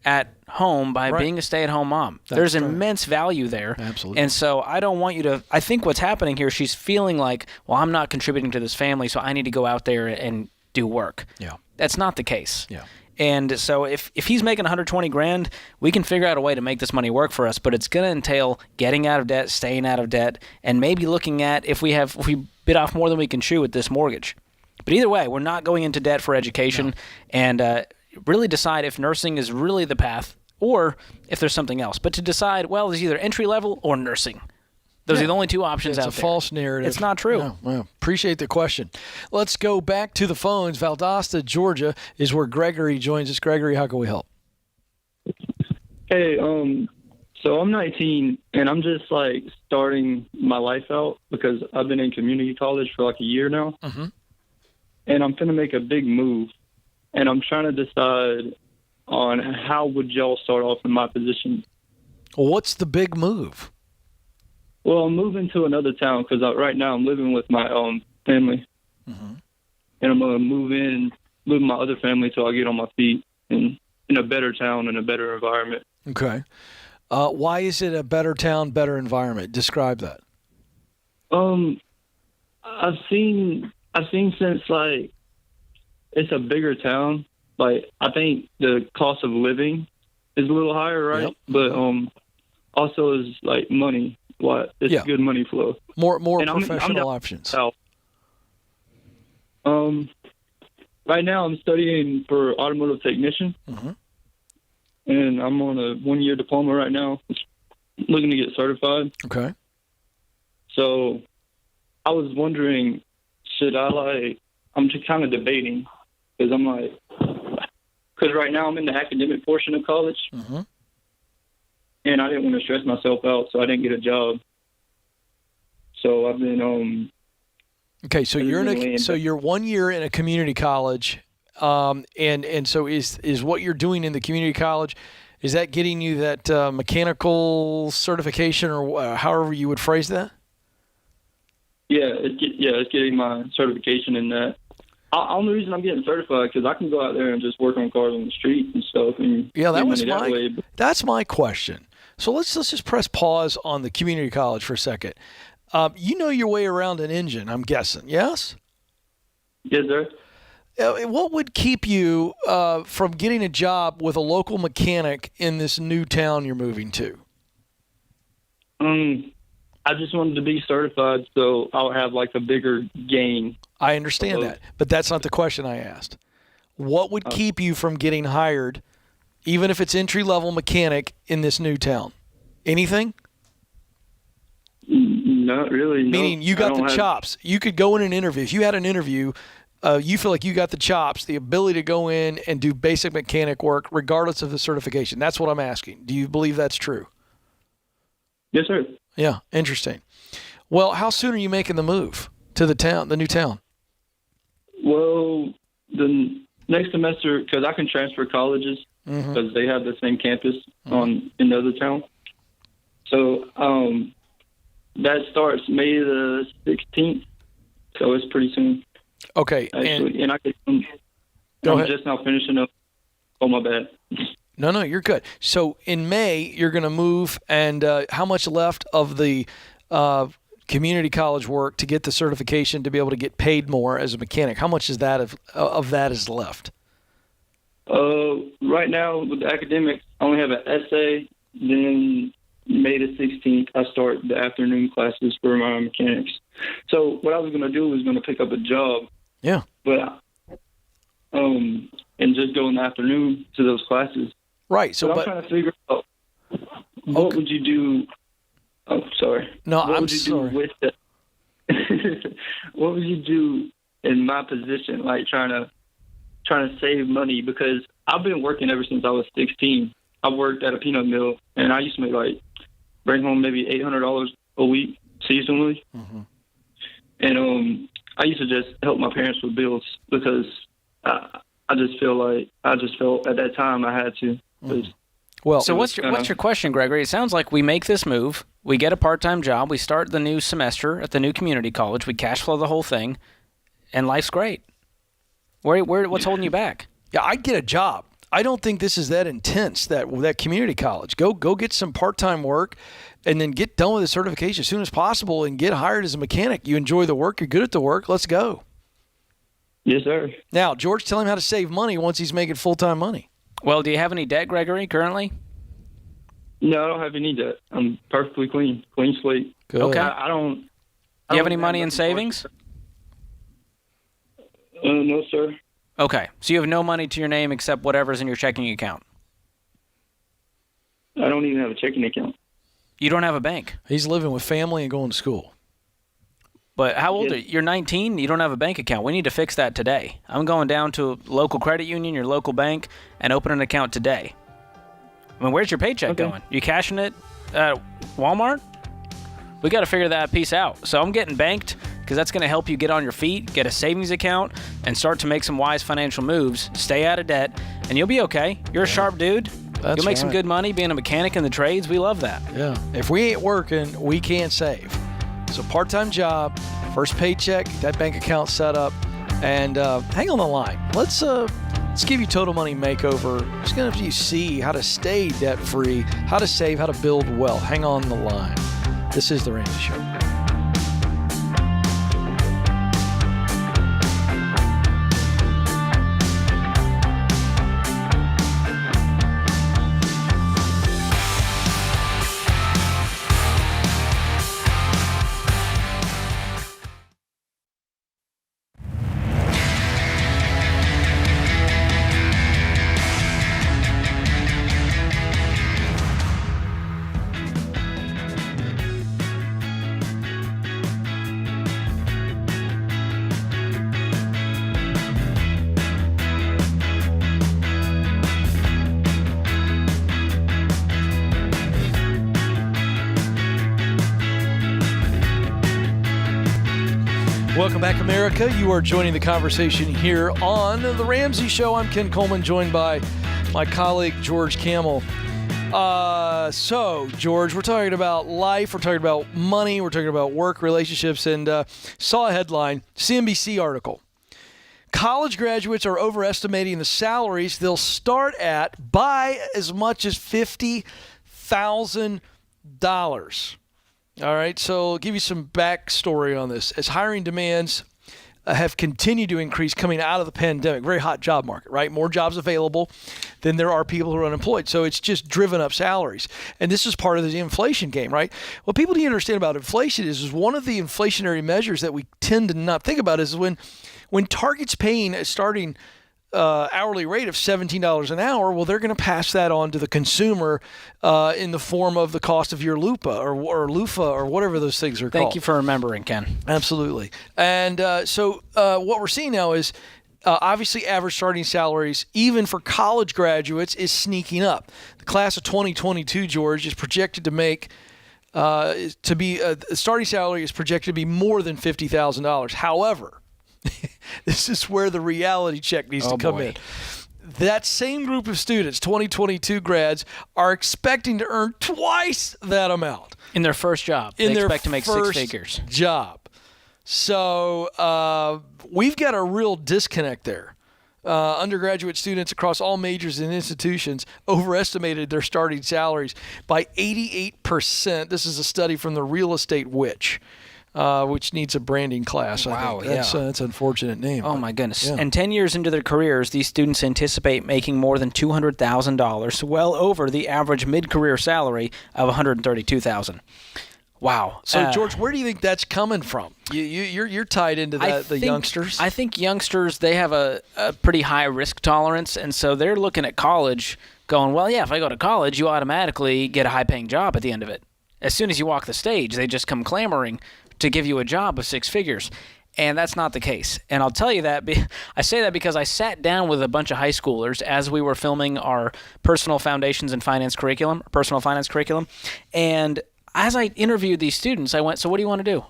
at home by being a stay-at-home mom. There's immense value there. Absolutely. And so I don't want you to – I think what's happening here, she's feeling like, well, I'm not contributing to this family, so I need to go out there and do work. Yeah. That's not the case. Yeah. And so if he's making $120 grand, we can figure out a way to make this money work for us, but it's going to entail getting out of debt, staying out of debt, and maybe looking at if we bit off more than we can chew with this mortgage. But either way, we're not going into debt for education, and really decide if nursing is really the path or if there's something else. But to decide, well, there's either entry level or nursing. Those are the only two options out there. It's a false narrative. It's not true. No, well, appreciate the question. Let's go back to the phones. Valdosta, Georgia is where Gregory joins us. Gregory, how can we help? Hey, so I'm 19, and I'm just, starting my life out because I've been in community college for, a year now. Mm-hmm. And I'm going to make a big move. And I'm trying to decide on how would y'all start off in my position. Well, what's the big move? Well, I'm moving to another town because right now I'm living with my family. Mm-hmm. And I'm going to move in, live with my other family till I get on my feet in a better town and a better environment. Okay. Why is it a better town, better environment? Describe that. I've seen since it's a bigger town. I think the cost of living is a little higher, right? Yep. But also is money. It's good money flow. More professional options. Right now I'm studying for automotive technician, and I'm on a 1-year diploma right now, looking to get certified. Okay. So I was wondering, should I I'm just kind of debating because because right now I'm in the academic portion of college, and I didn't want to stress myself out, so I didn't get a job. So I've been Okay, so you're 1 year in a community college, and so is what you're doing in the community college, is that getting you that mechanical certification or however you would phrase that? Yeah, it's getting my certification in that. Only reason I'm getting certified because I can go out there and just work on cars on the street and stuff. And that's my question. So let's just press pause on the community college for a second. You know your way around an engine, I'm guessing, yes? Yes, sir. What would keep you from getting a job with a local mechanic in this new town you're moving to? I just wanted to be certified so I'll have a bigger gain. I understand that, but that's not the question I asked. What would keep you from getting hired, even if it's entry-level mechanic in this new town? Anything? Not really. Meaning you got the chops. You could go in an interview. If you had an interview you feel like you got the chops, the ability to go in and do basic mechanic work regardless of the certification. That's what I'm asking. Do you believe that's true? Yes, sir. Yeah, interesting. Well, how soon are you making the move to the new town? Well, the next semester, because I can transfer colleges because they have the same campus in the other town. So that starts May the 16th, so it's pretty soon. Okay. Actually, and I'm just now finishing up. Oh, my bad. No, you're good. So in May, you're going to move, and how much left of the community college work to get the certification to be able to get paid more as a mechanic? How much is that of that is left? Right now, with the academics, I only have an essay. Then May the 16th, I start the afternoon classes for my mechanics. So what I was going to do was going to pick up a job. Yeah. But and just go in the afternoon to those classes. Right. So, I'm trying to figure out what would you do. Oh, sorry. No, what I'm would you sorry. Do with the, what would you do in my position, like trying to save money? Because I've been working ever since I was 16. I worked at a peanut mill, and I used to make bring home maybe $800 a week seasonally. And I used to just help my parents with bills because I just felt at that time I had to. Well, so what's your question, Gregory? It sounds like we make this move, we get a part-time job, we start the new semester at the new community college, we cash flow the whole thing, and life's great. What's holding you back? Yeah, I'd get a job. I don't think this is that intense, that community college. Go get some part-time work and then get done with the certification as soon as possible and get hired as a mechanic. You enjoy the work. You're good at the work. Let's go. Yes, sir. Now, George, tell him how to save money once he's making full-time money. Well, do you have any debt, Gregory, currently? No, I don't have any debt. I'm perfectly clean slate. Good. Okay. I don't. Do you have any money in savings? No, sir. Okay, so you have no money to your name except whatever's in your checking account. I don't even have a checking account. You don't have a bank. He's living with family and going to school. But how old are you? You're 19. You don't have a bank account. We need to fix that today. I'm going down to a local credit union, your local bank, and open an account today. I mean, where's your paycheck going? You cashing it at Walmart? We got to figure that piece out. So I'm getting banked because that's going to help you get on your feet, get a savings account, and start to make some wise financial moves. Stay out of debt, and you'll be okay. You're a sharp dude. You'll make some good money being a mechanic in the trades. We love that. Yeah. If we ain't working, we can't save. So part-time job, first paycheck, that bank account set up, and hang on the line. Let's give you Total Money Makeover. It's going to help you see how to stay debt-free, how to save, how to build wealth. Hang on the line. This is The Ramsey Show. Welcome back, America. You are joining the conversation here on The Ramsey Show. I'm Ken Coleman, joined by my colleague, George Camel. So, George, we're talking about life, we're talking about money, we're talking about work, relationships, and saw a headline, CNBC article. College graduates are overestimating the salaries they'll start at by as much as $50,000. All right, so I'll give you some backstory on this. As hiring demands have continued to increase coming out of the pandemic, very hot job market, right? More jobs available than there are people who are unemployed. So it's just driven up salaries. And this is part of the inflation game, right? What people need to understand about inflation is one of the inflationary measures that we tend to not think about is when Target's paying a starting hourly rate of $17 an hour, well, they're going to pass that on to the consumer in the form of the cost of your LUPA or LUFA or whatever those things are called. Thank you for remembering, Ken. Absolutely. And so what we're seeing now is obviously average starting salaries, even for college graduates, is sneaking up. The class of 2022, George, is projected to make starting salary is projected to be more than $50,000. However, this is where the reality check needs to come in. That same group of students, 2022 grads, are expecting to earn twice that amount in their first job. They expect to make 6 figures. Job. So we've got a real disconnect there. Undergraduate students across all majors and institutions overestimated their starting salaries by 88%. This is a study from the Real Estate Witch, which needs a branding class. Wow, I think. That's an unfortunate name. Oh, my goodness. Yeah. And 10 years into their careers, these students anticipate making more than $200,000, well over the average mid-career salary of $132,000. Wow. So, George, where do you think that's coming from? You're tied into the youngsters. I think youngsters, they have a pretty high risk tolerance, and so they're looking at college going, well, yeah, if I go to college, you automatically get a high-paying job at the end of it. As soon as you walk the stage, they just come clamoring to give you a job of 6 figures. And that's not the case. And I'll tell you that. I say that because I sat down with a bunch of high schoolers as we were filming our personal finance curriculum. And as I interviewed these students, I went, so what do you want to do?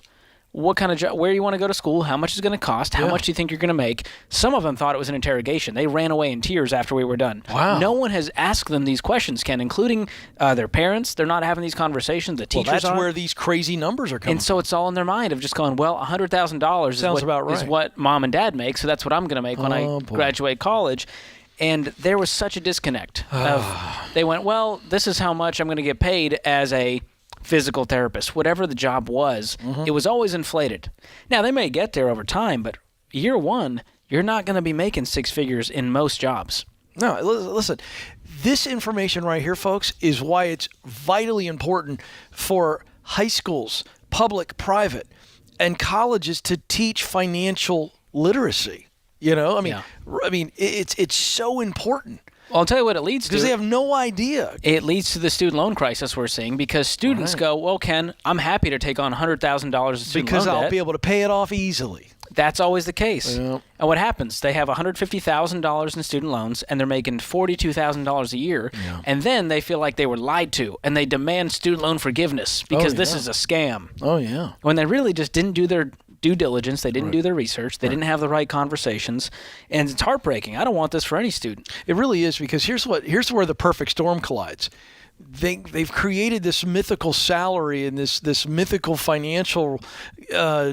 What kind of job? Where do you want to go to school? How much is it going to cost? How much do you think you're going to make? Some of them thought it was an interrogation. They ran away in tears after we were done. Wow. No one has asked them these questions, Ken, including their parents. They're not having these conversations. The teachers that's where these crazy numbers are coming And so it's all in their mind of just going, well, $100,000 is what mom and dad make, so that's what I'm going to make when I graduate college. And there was such a disconnect. They went, well, this is how much I'm going to get paid as a physical therapist. Whatever the job was, it was always inflated. Now, they may get there over time, but year one, you're not going to be making 6 figures in most jobs. No, listen, this information right here, folks, is why it's vitally important for high schools, public, private, and colleges to teach financial literacy. You know, I mean, it's so important. Well, I'll tell you what it leads to. Because they have no idea. It leads to the student loan crisis we're seeing because students go, well, Ken, I'm happy to take on $100,000 of student loan debt. Because I'll be able to pay it off easily. That's always the case. Yeah. And what happens? They have $150,000 in student loans, and they're making $42,000 a year, and then they feel like they were lied to, and they demand student loan forgiveness because this is a scam. Oh, yeah. When they really just didn't do their due diligence, they didn't do their research, they didn't have the right conversations, and it's heartbreaking. I don't want this for any student. It really is, because here's where the perfect storm collides. They've created this mythical salary and this mythical financial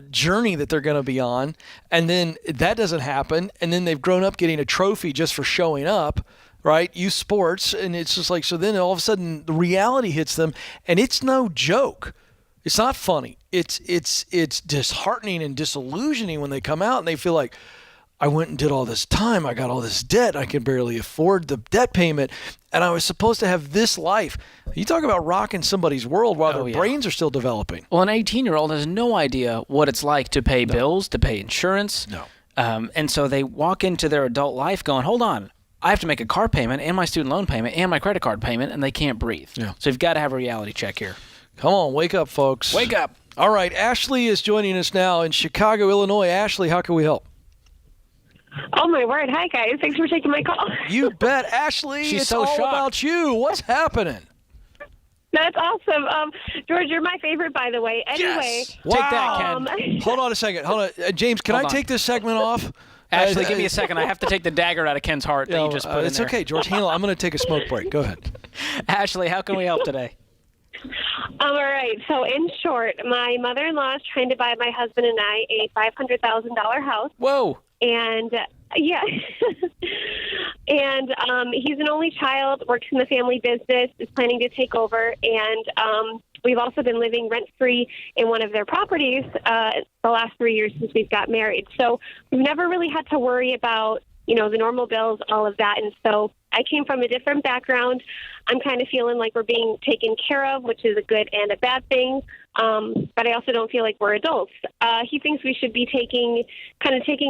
journey that they're going to be on, and then that doesn't happen, and then they've grown up getting a trophy just for showing up, right? Youth sports, and it's just like, so then all of a sudden the reality hits them, and it's no joke. It's not funny. It's disheartening and disillusioning when they come out and they feel like, I went and did all this time. I got all this debt. I can barely afford the debt payment. And I was supposed to have this life. You talk about rocking somebody's world while their brains are still developing. Well, an 18-year-old has no idea what it's like to pay bills, to pay insurance. No. And so they walk into their adult life going, hold on, I have to make a car payment and my student loan payment and my credit card payment, and they can't breathe. Yeah. So you've got to have a reality check here. Come on, wake up, folks. Wake up. All right, Ashley is joining us now in Chicago, Illinois. Ashley, how can we help? Oh, my word. Hi, guys. Thanks for taking my call. You bet, Ashley. She's it's so all shocked. about you. What's happening? That's awesome. George, you're my favorite, by the way. Anyway. Yes. Take that, Ken. Hold on a second. Hold on. James, can I take this segment off? Ashley, give me a second. I have to take the dagger out of Ken's heart that you just put in there. It's okay, George. Handle it. I'm going to take a smoke break. Go ahead. Ashley, how can we help today? All right. So, in short, my mother-in-law is trying to buy my husband and I a $500,000 house. Whoa. And, yeah. And he's an only child, works in the family business, is planning to take over. And we've also been living rent-free in one of their properties the last 3 years since we've got married. So we've never really had to worry about, the normal bills, all of that. And so I came from a different background. I'm kind of feeling like we're being taken care of, which is a good and a bad thing. But I also don't feel like we're adults. He thinks we should be taking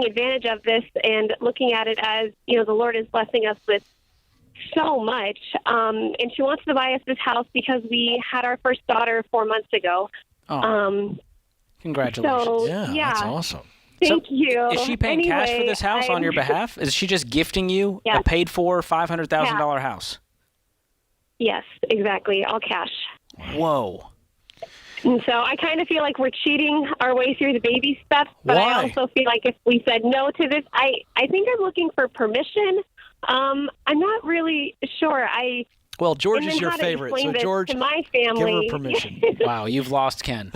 advantage of this and looking at it as, the Lord is blessing us with so much. And she wants to buy us this house because we had our first daughter 4 months ago. Congratulations. So, That's awesome. Thank you. Is she paying cash for this house on your behalf? Is she just gifting you a paid-for $500,000 house? Yes, exactly. All cash. Whoa. And so I kind of feel like we're cheating our way through the baby steps, but Why? I also feel like if we said no to this, I think I'm looking for permission. I'm not really sure. Well, George and is then your how to favorite, explain so this George, to my family. give her permission. Wow, you've lost Ken.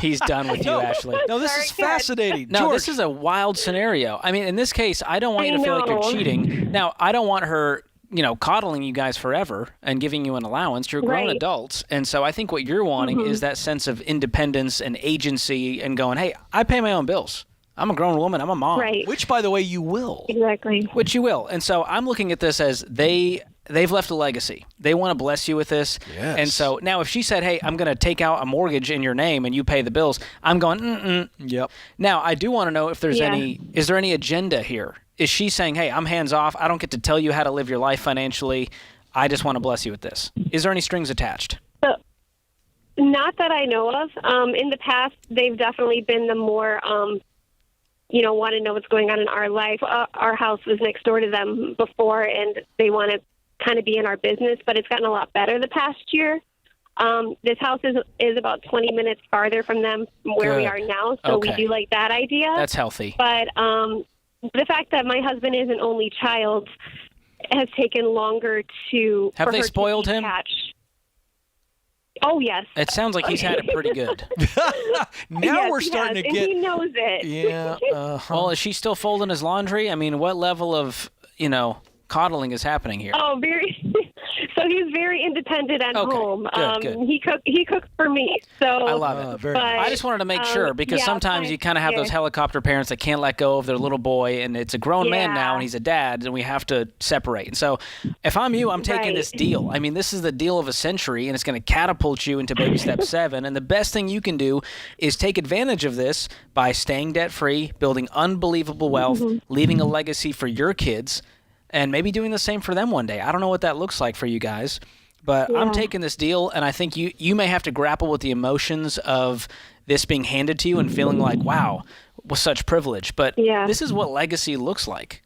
He's done with you, Ashley. No, this is fascinating. No, George. this is a wild scenario. I mean, in this case, I don't want you to feel like you're cheating. Now, I don't want her, coddling you guys forever and giving you an allowance. You're grown adults. And so I think what you're wanting is that sense of independence and agency and going, hey, I pay my own bills. I'm a grown woman. I'm a mom. Right. Which, by the way, you will. Exactly. Which you will. And so I'm looking at this as they've left a legacy. They want to bless you with this. Yes. And so now if she said, hey, I'm going to take out a mortgage in your name and you pay the bills, I'm going, Yep. Now, I do want to know if there's is there any agenda here? Is she saying, hey, I'm hands off. I don't get to tell you how to live your life financially. I just want to bless you with this. Is there any strings attached? Not that I know of. In the past, they've definitely been the more, want to know what's going on in our life. Our house was next door to them before, and they want to kind of be in our business, but it's gotten a lot better the past year. This house is about 20 minutes farther from them from where we are now, so we do like that idea. That's healthy. But the fact that my husband is an only child has taken longer to Have they spoiled him? Oh, yes. It sounds like he's had it pretty good. Now we're starting to get... And he knows it. Yeah. Well, is she still folding his laundry? I mean, what level of, coddling is happening here? Oh, very. So he's very independent at home. Good. He cooks for me. So I love it. I just wanted to make sure because sometimes you kind of have those helicopter parents that can't let go of their little boy, and it's a grown man now, and he's a dad, and we have to separate. And so, if I'm you, I'm taking this deal. I mean, this is the deal of a century, and it's going to catapult you into baby step 7. And the best thing you can do is take advantage of this by staying debt free, building unbelievable wealth, leaving a legacy for your kids. And maybe doing the same for them one day. I don't know what that looks like for you guys, but I'm taking this deal, and I think you may have to grapple with the emotions of this being handed to you and feeling like, wow, with such privilege. But this is what legacy looks like.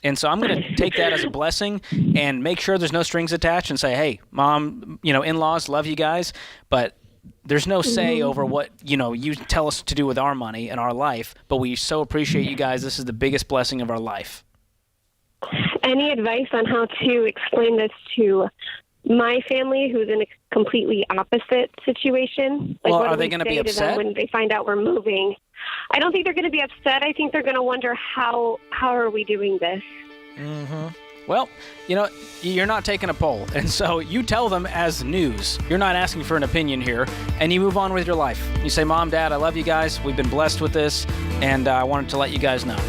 And so I'm going to take that as a blessing and make sure there's no strings attached and say, hey, mom, in-laws, love you guys, but there's no say over what, you tell us to do with our money and our life, but we so appreciate you guys. This is the biggest blessing of our life. Any advice on how to explain this to my family, who's in a completely opposite situation? Like, well, are they going to be upset when they find out we're moving? I don't think they're going to be upset. I think they're going to wonder how are we doing this. Well, you're not taking a poll, and so you tell them as news. You're not asking for an opinion here, and you move on with your life. You say, Mom, Dad, I love you guys. We've been blessed with this, and I wanted to let you guys know.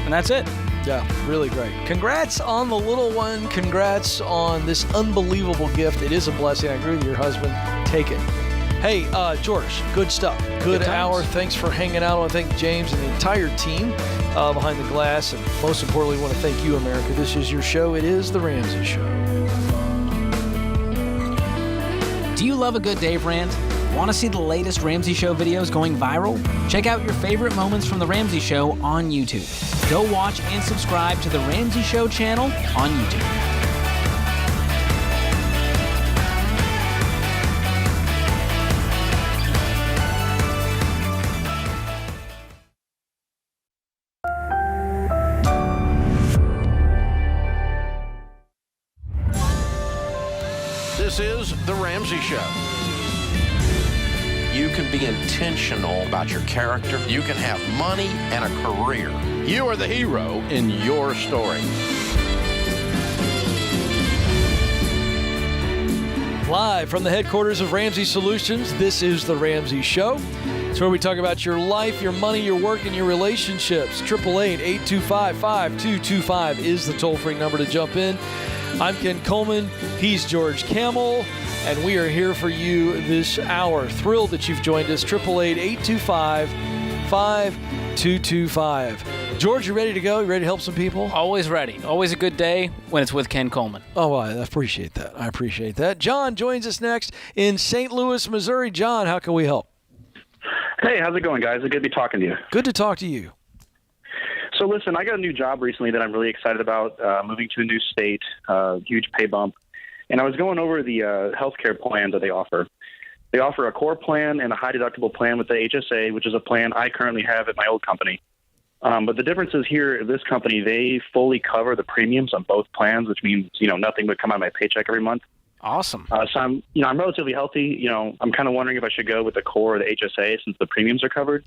And that's it. Yeah, really great. Congrats on the little one. Congrats on this unbelievable gift. It is a blessing. I agree with your husband. Take it. Hey, George, good stuff. Good hour. Thanks for hanging out. I want to thank James and the entire team behind the glass. And most importantly, I want to thank you, America. This is your show. It is The Ramsey Show. Do you love a good Dave Rant? Want to see the latest Ramsey Show videos going viral? Check out your favorite moments from The Ramsey Show on YouTube. Go watch and subscribe to The Ramsey Show channel on YouTube. This is The Ramsey Show. You can be intentional about your character. You can have money and a career. You are the hero in your story. Live from the headquarters of Ramsey Solutions, this is The Ramsey Show. It's where we talk about your life, your money, your work, and your relationships. 888-825-5225 is the toll-free number to jump in. I'm Ken Coleman. He's George Camel. And we are here for you this hour. Thrilled that you've joined us. 888-825-5225. George, you ready to go? You ready to help some people? Always ready. Always a good day when it's with Ken Coleman. Oh, I appreciate that. John joins us next in St. Louis, Missouri. John, how can we help? Hey, how's it going, guys? It's good to be talking to you. Good to talk to you. So listen, I got a new job recently that I'm really excited about, moving to a new state, huge pay bump. And I was going over the healthcare plans that they offer. They offer a core plan and a high deductible plan with the HSA, which is a plan I currently have at my old company. But the difference is here at this company, they fully cover the premiums on both plans, which means, nothing would come out of my paycheck every month. Awesome. So I'm relatively healthy. I'm kind of wondering if I should go with the core or the HSA since the premiums are covered.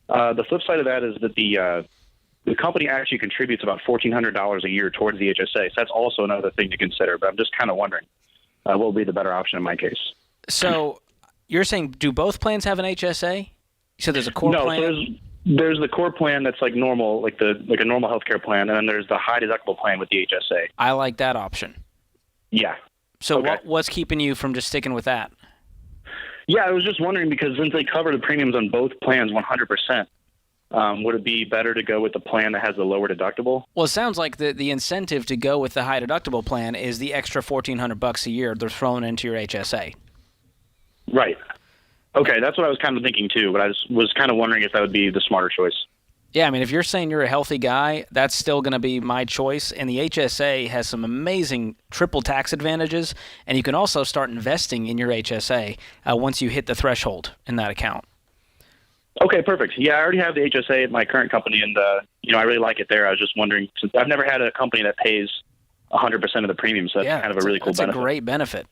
The flip side of that is that the company actually contributes about $1,400 a year towards the HSA. So that's also another thing to consider. But I'm just kind of wondering what will be the better option in my case. So you're saying, do both plans have an HSA? So there's a core plan? No, there's the core plan that's like normal, like a normal healthcare plan, and then there's the high deductible plan with the HSA. I like that option. Yeah. So okay. What's keeping you from just sticking with that? Yeah, I was just wondering because since they cover the premiums on both plans 100%, would it be better to go with the plan that has the lower deductible? Well, it sounds like the incentive to go with the high deductible plan is the extra $1,400 a year they're throwing into your HSA. Right. Okay, that's what I was kind of thinking too, but I was kind of wondering if that would be the smarter choice. Yeah, I mean, if you're saying you're a healthy guy, that's still going to be my choice. And the HSA has some amazing triple tax advantages, and you can also start investing in your HSA once you hit the threshold in that account. Okay, perfect. Yeah, I already have the HSA at my current company, and I really like it there. I was just wondering, since I've never had a company that pays 100% of the premium, so that's kind of a really cool benefit. That's a great benefit.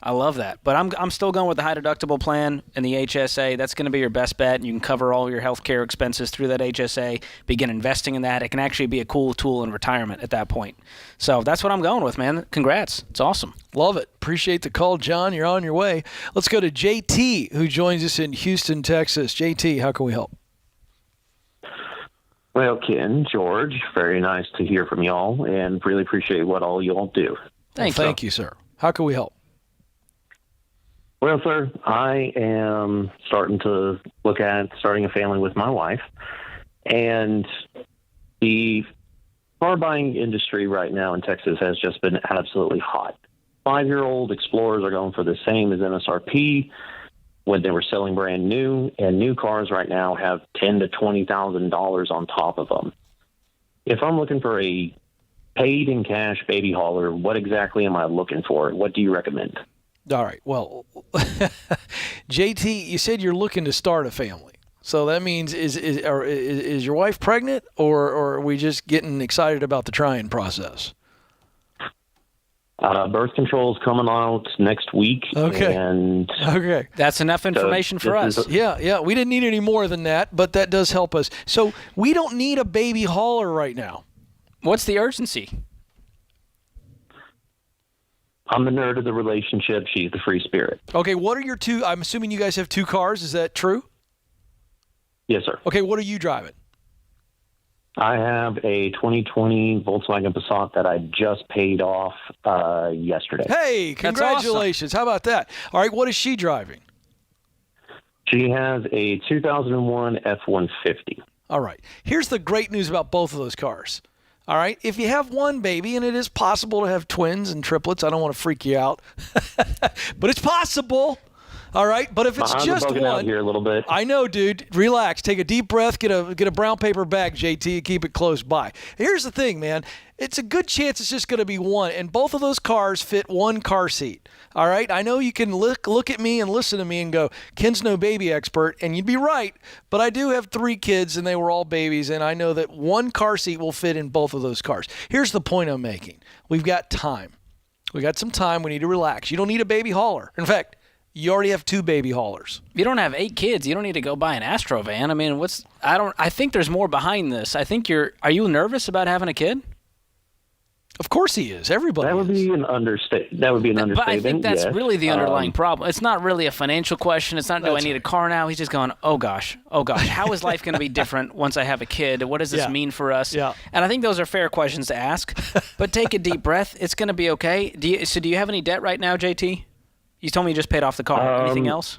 I love that. But I'm still going with the high deductible plan and the HSA. That's going to be your best bet. You can cover all your health care expenses through that HSA, begin investing in that. It can actually be a cool tool in retirement at that point. So that's what I'm going with, man. Congrats. It's awesome. Love it. Appreciate the call, John. You're on your way. Let's go to JT, who joins us in Houston, Texas. JT, how can we help? Well, Ken, George, very nice to hear from y'all, and really appreciate what all y'all do. Thank you, sir. How can we help? Well, sir, I am starting to look at starting a family with my wife, and the car buying industry right now in Texas has just been absolutely hot. 5-year-old Explorers are going for the same as MSRP when they were selling brand new, and new cars right now have $10,000 to $20,000 on top of them. If I'm looking for a paid in cash baby hauler, what exactly am I looking for? What do you recommend? All right. Well, JT, you said you're looking to start a family. So that means is your wife pregnant, or are we just getting excited about the trying process? Birth control's coming out next week. Okay. Okay. That's enough information for us. Yeah. We didn't need any more than that, but that does help us. So we don't need a baby hauler right now. What's the urgency? I'm the nerd of the relationship. She's the free spirit. Okay, what are your two? I'm assuming you guys have two cars. Is that true? Yes, sir. Okay, what are you driving? I have a 2020 Volkswagen Passat that I just paid off yesterday. Hey, congratulations. Awesome. How about that? All right, what is she driving? She has a 2001 F-150. All right. Here's the great news about both of those cars. All right, if you have one baby, and it is possible to have twins and triplets, I don't want to freak you out, but it's possible. All right, but if it's just one, out here a little bit. I know, dude. Relax. Take a deep breath. Get a brown paper bag, JT, and keep it close by. Here's the thing, man. It's a good chance it's just going to be one, and both of those cars fit one car seat. All right, I know you can look at me and listen to me and go, Ken's no baby expert, and you'd be right, but I do have 3 kids, and they were all babies, and I know that one car seat will fit in both of those cars. Here's the point I'm making. We've got time. We got some time. We need to relax. You don't need a baby hauler. In fact, you already have 2 baby haulers. You don't have 8 kids. You don't need to go buy an Astro van. I mean, I think there's more behind this. Are you nervous about having a kid? Of course he is. Everybody. That would be an understatement. But I think that's yes. really the underlying problem. It's not really a financial question. It's not, do I need a car now? He's just going, oh gosh, how is life going to be different once I have a kid? What does this mean for us? Yeah. And I think those are fair questions to ask. But take a deep breath. It's going to be okay. Do you have any debt right now, JT? You told me you just paid off the car. Anything else?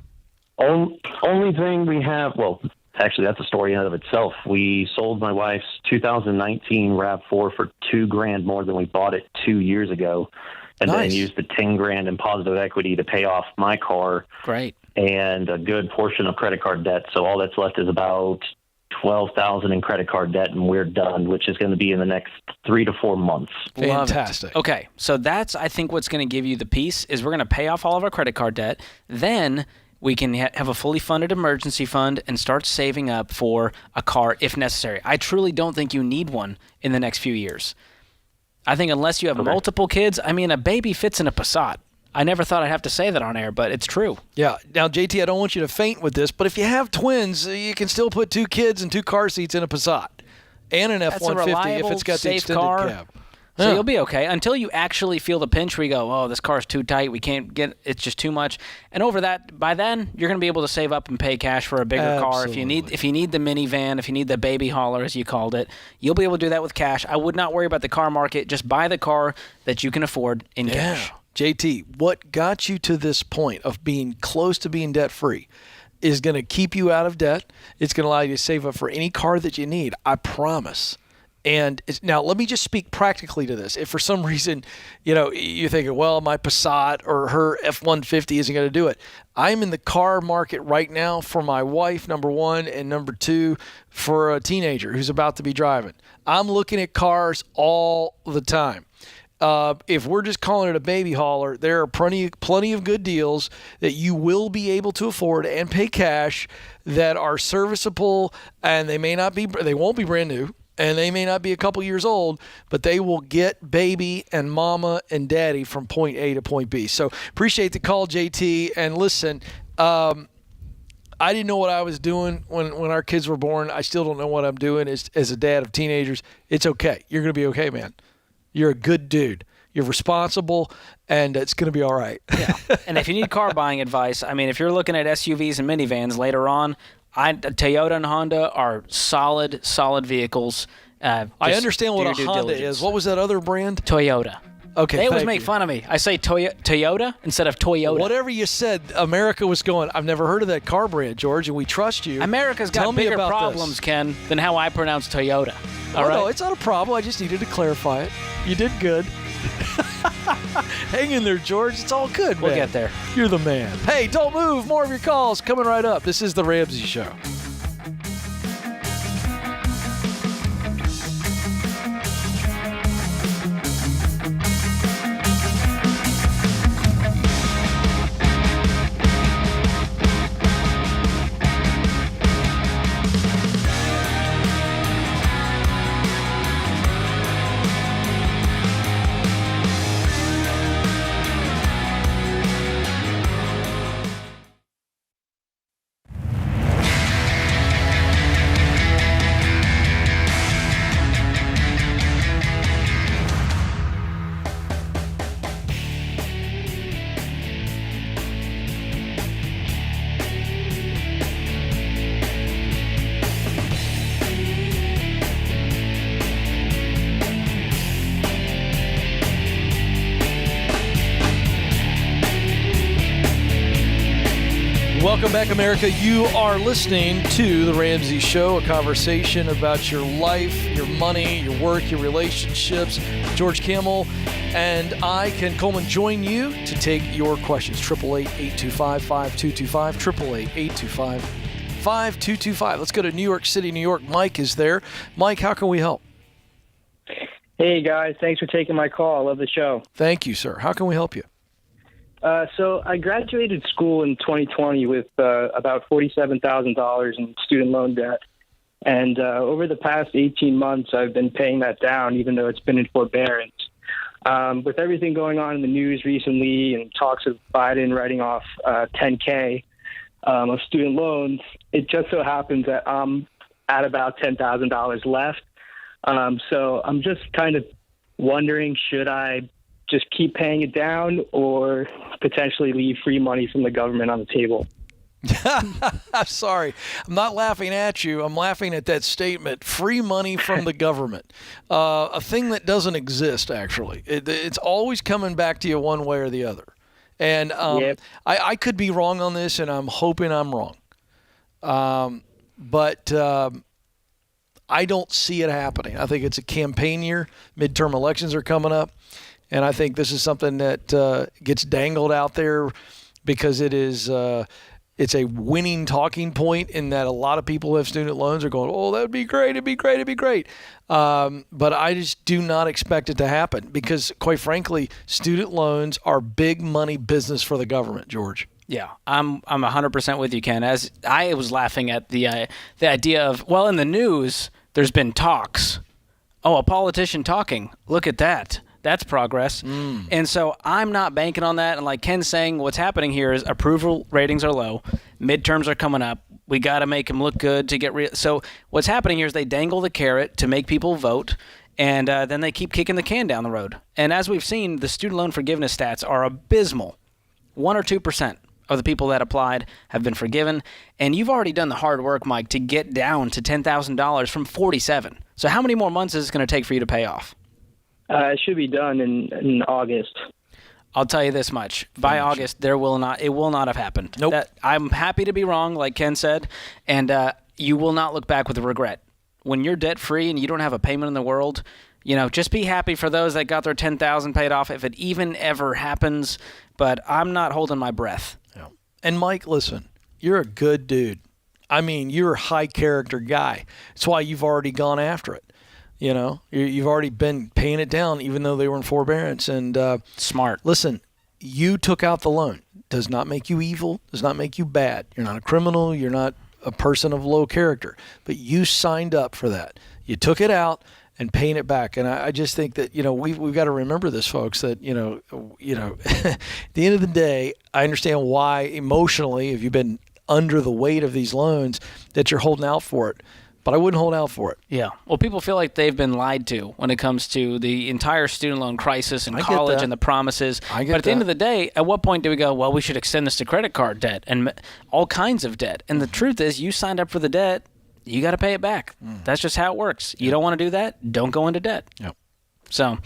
Only thing we have, well, actually, that's a story in and of itself. We sold my wife's 2019 RAV4 for $2,000 more than we bought it 2 years ago, and then used the $10,000 in positive equity to pay off my car. Great. And a good portion of credit card debt. So all that's left is about $12,000 in credit card debt, and we're done, which is going to be in the next 3 to 4 months. Fantastic. Okay, so that's, I think, what's going to give you the peace is we're going to pay off all of our credit card debt. Then we can have a fully funded emergency fund and start saving up for a car if necessary. I truly don't think you need one in the next few years. I think unless you have multiple kids, I mean, a baby fits in a Passat. I never thought I'd have to say that on air, but it's true. Yeah. Now, JT, I don't want you to faint with this, but if you have twins, you can still put 2 kids and 2 car seats in a Passat and an F-150 if it's got the extended cab. So you'll be okay until you actually feel the pinch where you go, oh, this car's too tight. We can't get it's just too much. And over that, by then, you're going to be able to save up and pay cash for a bigger car. If you need the minivan, if you need the baby hauler, as you called it, you'll be able to do that with cash. I would not worry about the car market. Just buy the car that you can afford in cash. JT, what got you to this point of being close to being debt-free is going to keep you out of debt. It's going to allow you to save up for any car that you need. I promise. And now let me just speak practically to this. If for some reason, you're thinking, well, my Passat or her F-150 isn't going to do it. I'm in the car market right now for my wife, number one, and number two, for a teenager who's about to be driving. I'm looking at cars all the time. If we're just calling it a baby hauler, there are plenty of good deals that you will be able to afford and pay cash that are serviceable, and they won't be brand new. And they may not be a couple years old, but they will get baby and mama and daddy from point A to point B. So appreciate the call, JT. And listen, I didn't know what I was doing when our kids were born. I still don't know what I'm doing as a dad of teenagers. It's okay. You're going to be okay, man. You're a good dude. You're responsible, and it's going to be all right. Yeah. And if you need car buying advice, I mean, if you're looking at SUVs and minivans later on, Toyota and Honda are solid vehicles. I understand what a Honda is. What was that other brand? Toyota. Okay, they always make fun of me. I say Toyota instead of Toyota. Whatever you said, America was going, I've never heard of that car brand, George, and we trust you. America's got bigger problems, Ken, than how I pronounce Toyota. All right? No, it's not a problem. I just needed to clarify it. You did good. Hang in there, George. It's all good, man. We'll get there. You're the man. Hey, don't move. More of your calls coming right up. This is The Ramsey Show. Welcome back, America. You are listening to The Ramsey Show, a conversation about your life, your money, your work, your relationships. George Camel and I, Ken Coleman, join you to take your questions. 888-825-5225, 888-825-5225. Let's go to New York City, New York. Mike is there. Mike, how can we help? Hey, guys. Thanks for taking my call. I love the show. Thank you, sir. How can we help you? So I graduated school in 2020 with about $47,000 in student loan debt. And over the past 18 months, I've been paying that down, even though it's been in forbearance. With everything going on in the news recently and talks of Biden writing off $10K of student loans, it just so happens that I'm at about $10,000 left. So I'm just kind of wondering, should I just keep paying it down or potentially leave free money from the government on the table? I'm sorry. I'm not laughing at you. I'm laughing at that statement. Free money from the government. A thing that doesn't exist, actually. It's always coming back to you one way or the other. And I could be wrong on this, and I'm hoping I'm wrong. But I don't see it happening. I think it's a campaign year. Midterm elections are coming up. And I think this is something that gets dangled out there because it is it's a winning talking point in that a lot of people who have student loans are going, oh, that would be great. It'd be great. It'd be great. But I just do not expect it to happen because, quite frankly, student loans are big money business for the government, George. Yeah, I'm 100% with you, Ken. As I was laughing at the idea of, well, in the news, there's been talks. Oh, a politician talking. Look at that. That's progress. And so I'm not banking on that. And like Ken's saying, what's happening here is approval ratings are low. Midterms are coming up. We got to make them look good to get So what's happening here is they dangle the carrot to make people vote, and then they keep kicking the can down the road. And as we've seen, the student loan forgiveness stats are abysmal. 1 or 2% of the people that applied have been forgiven. And you've already done the hard work, Mike, to get down to $10,000 from $47,000. So how many more months is it going to take for you to pay off? It should be done in August. I'll tell you this much. By August, it will not have happened. Nope. I'm happy to be wrong, like Ken said, and you will not look back with regret. When you're debt-free and you don't have a payment in the world, just be happy for those that got their $10,000 paid off if it even ever happens, but I'm not holding my breath. Yeah. And Mike, listen, you're a good dude. I mean, you're a high-character guy. That's why you've already gone after it. You've already been paying it down, even though they were in forbearance. And smart. Listen, you took out the loan. Does not make you evil. Does not make you bad. You're not a criminal. You're not a person of low character. But you signed up for that. You took it out and paying it back. And I just think that we've got to remember this, folks. That at the end of the day, I understand why emotionally, if you've been under the weight of these loans, that you're holding out for it. But I wouldn't hold out for it. Yeah. Well, people feel like they've been lied to when it comes to the entire student loan crisis and college and the promises. But at the end of the day, at what point do we go, well, we should extend this to credit card debt and all kinds of debt? And the truth is, you signed up for the debt, you got to pay it back. That's just how it works. You don't want to do that, don't go into debt. Yep. So,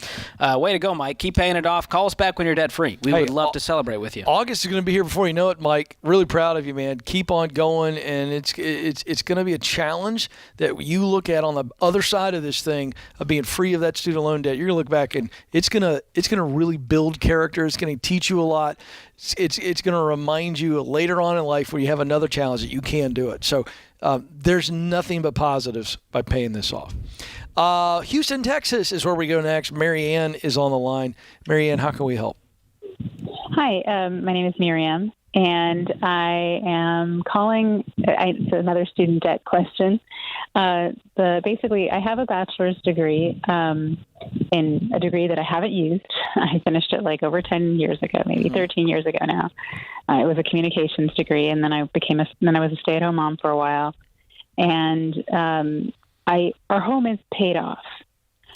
way to go, Mike. Keep paying it off. Call us back when you're debt-free. We would love to celebrate with you. August is going to be here before you know it, Mike. Really proud of you, man. Keep on going, and it's going to be a challenge that you look at on the other side of this thing of being free of that student loan debt. You're going to look back, and it's going to really build character. It's going to teach you a lot. It's going to remind you later on in life when you have another challenge that you can do it. So there's nothing but positives by paying this off. Houston, Texas is where we go next. Mary Ann is on the line. Mary Ann, how can we help? Hi, my name is Miriam, and I am calling. It's another student debt question. Basically, I have a bachelor's degree in a degree that I haven't used. I finished it like over 10 years ago, maybe 13 years ago now. It was a communications degree, and then I was a stay-at-home mom for a while, and our home is paid off.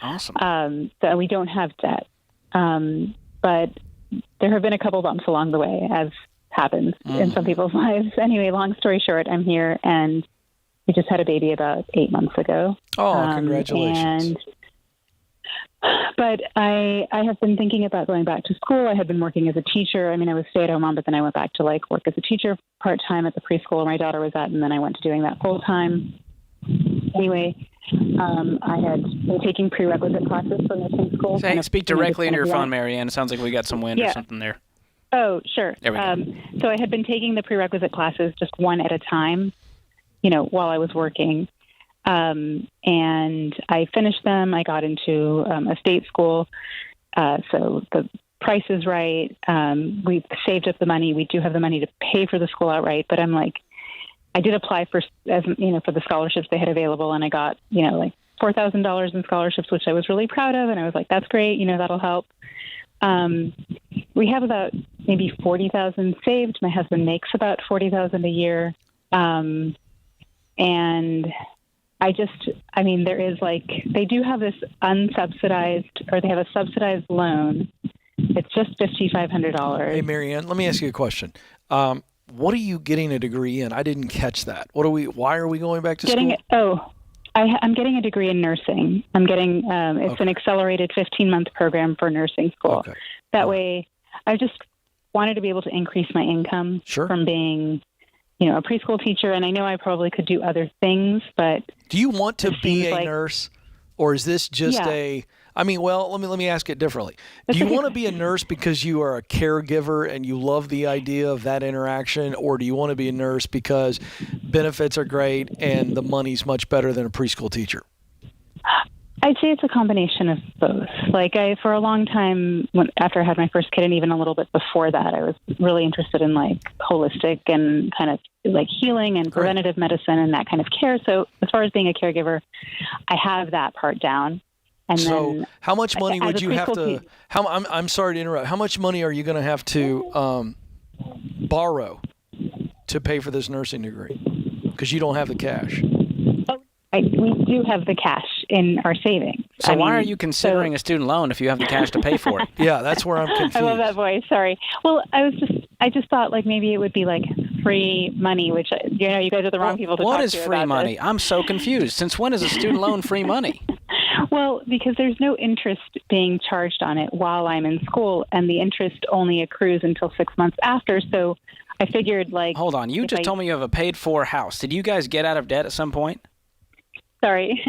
Awesome. So we don't have debt. But there have been a couple bumps along the way, as happens in some people's lives. Anyway, long story short, I'm here, and we just had a baby about 8 months ago. Oh, congratulations. But I have been thinking about going back to school. I had been working as a teacher. I mean, I was stay-at-home mom, but then I went back to work as a teacher part-time at the preschool where my daughter was at, and then I went to doing that full-time. Anyway, I had been taking prerequisite classes for nursing school. Speak directly into your phone, Marianne. It sounds like we got some wind or something there. Oh, sure. There we go. So I had been taking the prerequisite classes just one at a time, while I was working. And I finished them. I got into a state school. So the price is right. We've saved up the money. We do have the money to pay for the school outright, but I'm like, I did apply for the scholarships they had available, and I got, $4,000 in scholarships, which I was really proud of. And I was like, that's great. That'll help. We have about maybe $40,000 saved. My husband makes about $40,000 a year. And there is they do have this unsubsidized, or they have a subsidized loan. It's just $5,500. Hey, Marianne, let me ask you a question. What are you getting a degree in? I didn't catch that. Why are we going back to school? I'm getting a degree in nursing. I'm getting, it's an accelerated 15-month program for nursing school. Okay. That way, I just wanted to be able to increase my income from being, a preschool teacher. And I know I probably could do other things, but do you want to be a nurse, or is this just let me ask it differently. Do you want to be a nurse because you are a caregiver and you love the idea of that interaction, or do you want to be a nurse because benefits are great and the money's much better than a preschool teacher? I'd say it's a combination of both. For a long time, after I had my first kid, and even a little bit before that, I was really interested in holistic and kind of healing and preventative medicine and that kind of care. So as far as being a caregiver, I have that part down. And so then, how much money would you have to? I'm sorry to interrupt. How much money are you going to have to borrow to pay for this nursing degree? Because you don't have the cash. We do have the cash in our savings. So why are you considering a student loan if you have the cash to pay for it? Yeah, that's where I'm confused. I love that voice. Sorry. Well, I just thought maybe it would be free money, which you guys are the wrong people to talk to. What is free money? I'm so confused. Since when is a student loan free money? Well, because there's no interest being charged on it while I'm in school, and the interest only accrues until 6 months after. So I figured Hold on. You just told me you have a paid-for house. Did you guys get out of debt at some point? Sorry.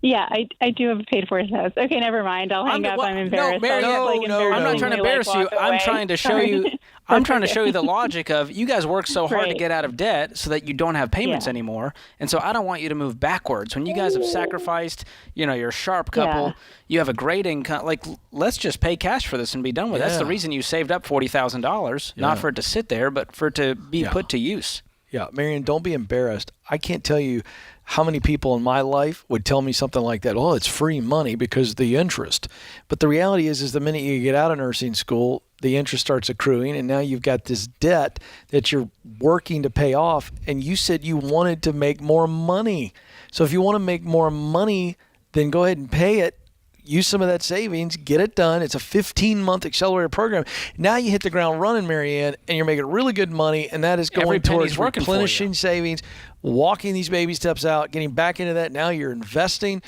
Yeah, I do have a paid-for house. Okay, never mind. I'll hang up. I'm embarrassed. No, I'm not trying to embarrass you. I'm trying to show you. I'm trying to show you the logic of you guys work so hard to get out of debt so that you don't have payments anymore. And so I don't want you to move backwards. When you guys have sacrificed, you're a sharp couple, you have a great income. Let's just pay cash for this and be done with it. That's the reason you saved up $40,000, not for it to sit there, but for it to be put to use. Yeah, Marion, don't be embarrassed. I can't tell you how many people in my life would tell me something like that. Oh, it's free money because of the interest. But the reality is the minute you get out of nursing school, the interest starts accruing, and now you've got this debt that you're working to pay off. And you said you wanted to make more money. So if you want to make more money, then go ahead and pay it. Use some of that savings, get it done. It's a 15-month accelerated program. Now you hit the ground running, Marianne, and you're making really good money, and that is going towards replenishing savings, walking these baby steps out, getting back into that. Now you're investing.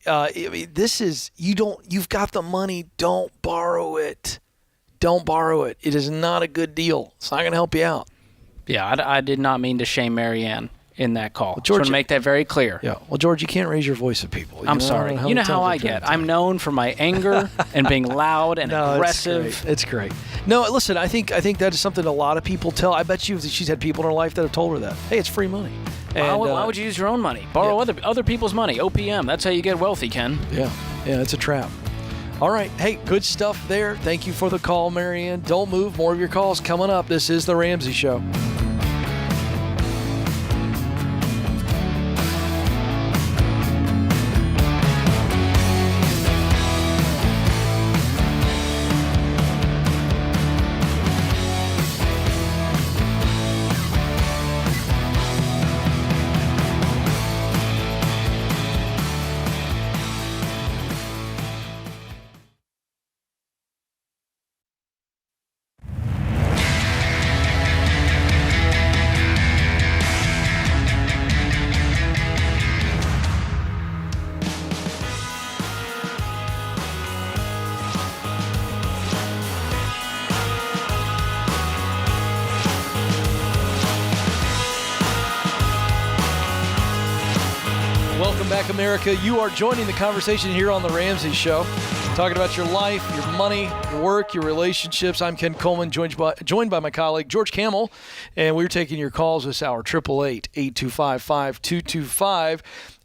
You've got the money. Don't borrow it. Don't borrow it. It is not a good deal. It's not going to help you out. Yeah, I did not mean to shame Marianne in that call. Well, George, just want to make that very clear. Yeah. Well, George, you can't raise your voice at people. I'm sorry. You know how I get. I'm known for my anger and being loud and aggressive. It's great. No, listen, I think that is something a lot of people tell. I bet you she's had people in her life that have told her that. Hey, it's free money. And, why would you use your own money? Borrow other people's money. OPM. That's how you get wealthy, Ken. Yeah, it's a trap. All right. Hey, good stuff there. Thank you for the call, Marianne. Don't move. More of your calls coming up. This is The Ramsey Show. Welcome back, America. You are joining the conversation here on The Ramsey Show, talking about your life, your money, your work, your relationships. I'm Ken Coleman, joined by my colleague, George Camel, and we're taking your calls this hour, 888-825-5225.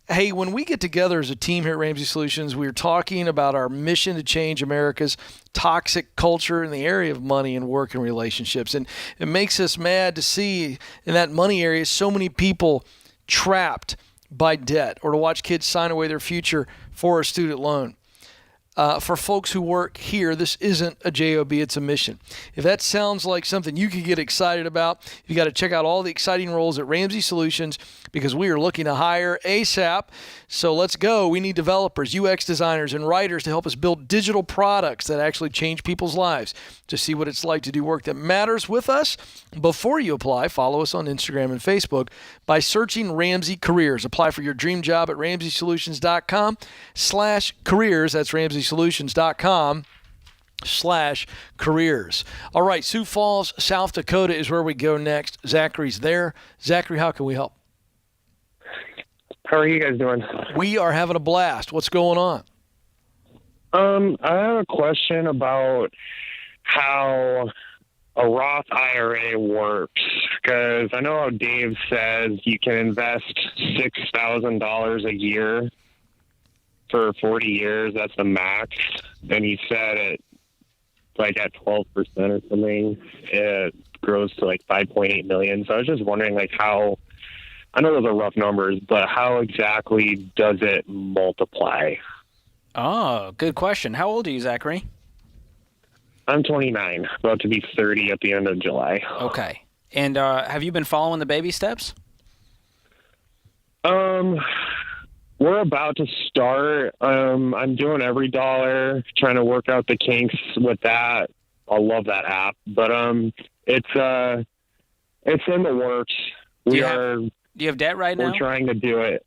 Hey, when we get together as a team here at Ramsey Solutions, we're talking about our mission to change America's toxic culture in the area of money and work and relationships. And it makes us mad to see in that money area so many people trapped by debt, or to watch kids sign away their future for a student loan. for folks who work here, this isn't a job, it's a mission. If that sounds like something you could get excited about, you got to check out all the exciting roles at Ramsey Solutions because we are looking to hire ASAP. So let's go. We need developers, UX designers, and writers to help us build digital products that actually change people's lives. To see what it's like to do work that matters with us, before you apply, follow us on Instagram and Facebook by searching Ramsey Careers. Apply for your dream job at RamseySolutions.com/careers. That's RamseySolutions.com/careers. All right, Sioux Falls, South Dakota is where we go next. Zachary's there. Zachary, how can we help? How are you guys doing? We are having a blast. What's going on? I have a question about how a Roth IRA works, because I know how Dave says you can invest $6,000 a year for 40 years. That's the max. And he said it like at 12% or something, it grows to like 5.8 million. So I was just wondering like how, I know those are rough numbers, but how exactly does it multiply? Oh, good question. How old are you, Zachary? I'm 29, about to be 30 at the end of July. Okay. And have you been following the baby steps? We're about to start. I'm doing every dollar, trying to work out the kinks with that. I love that app, but it's in the works. Do you have debt right now? We're trying to do it.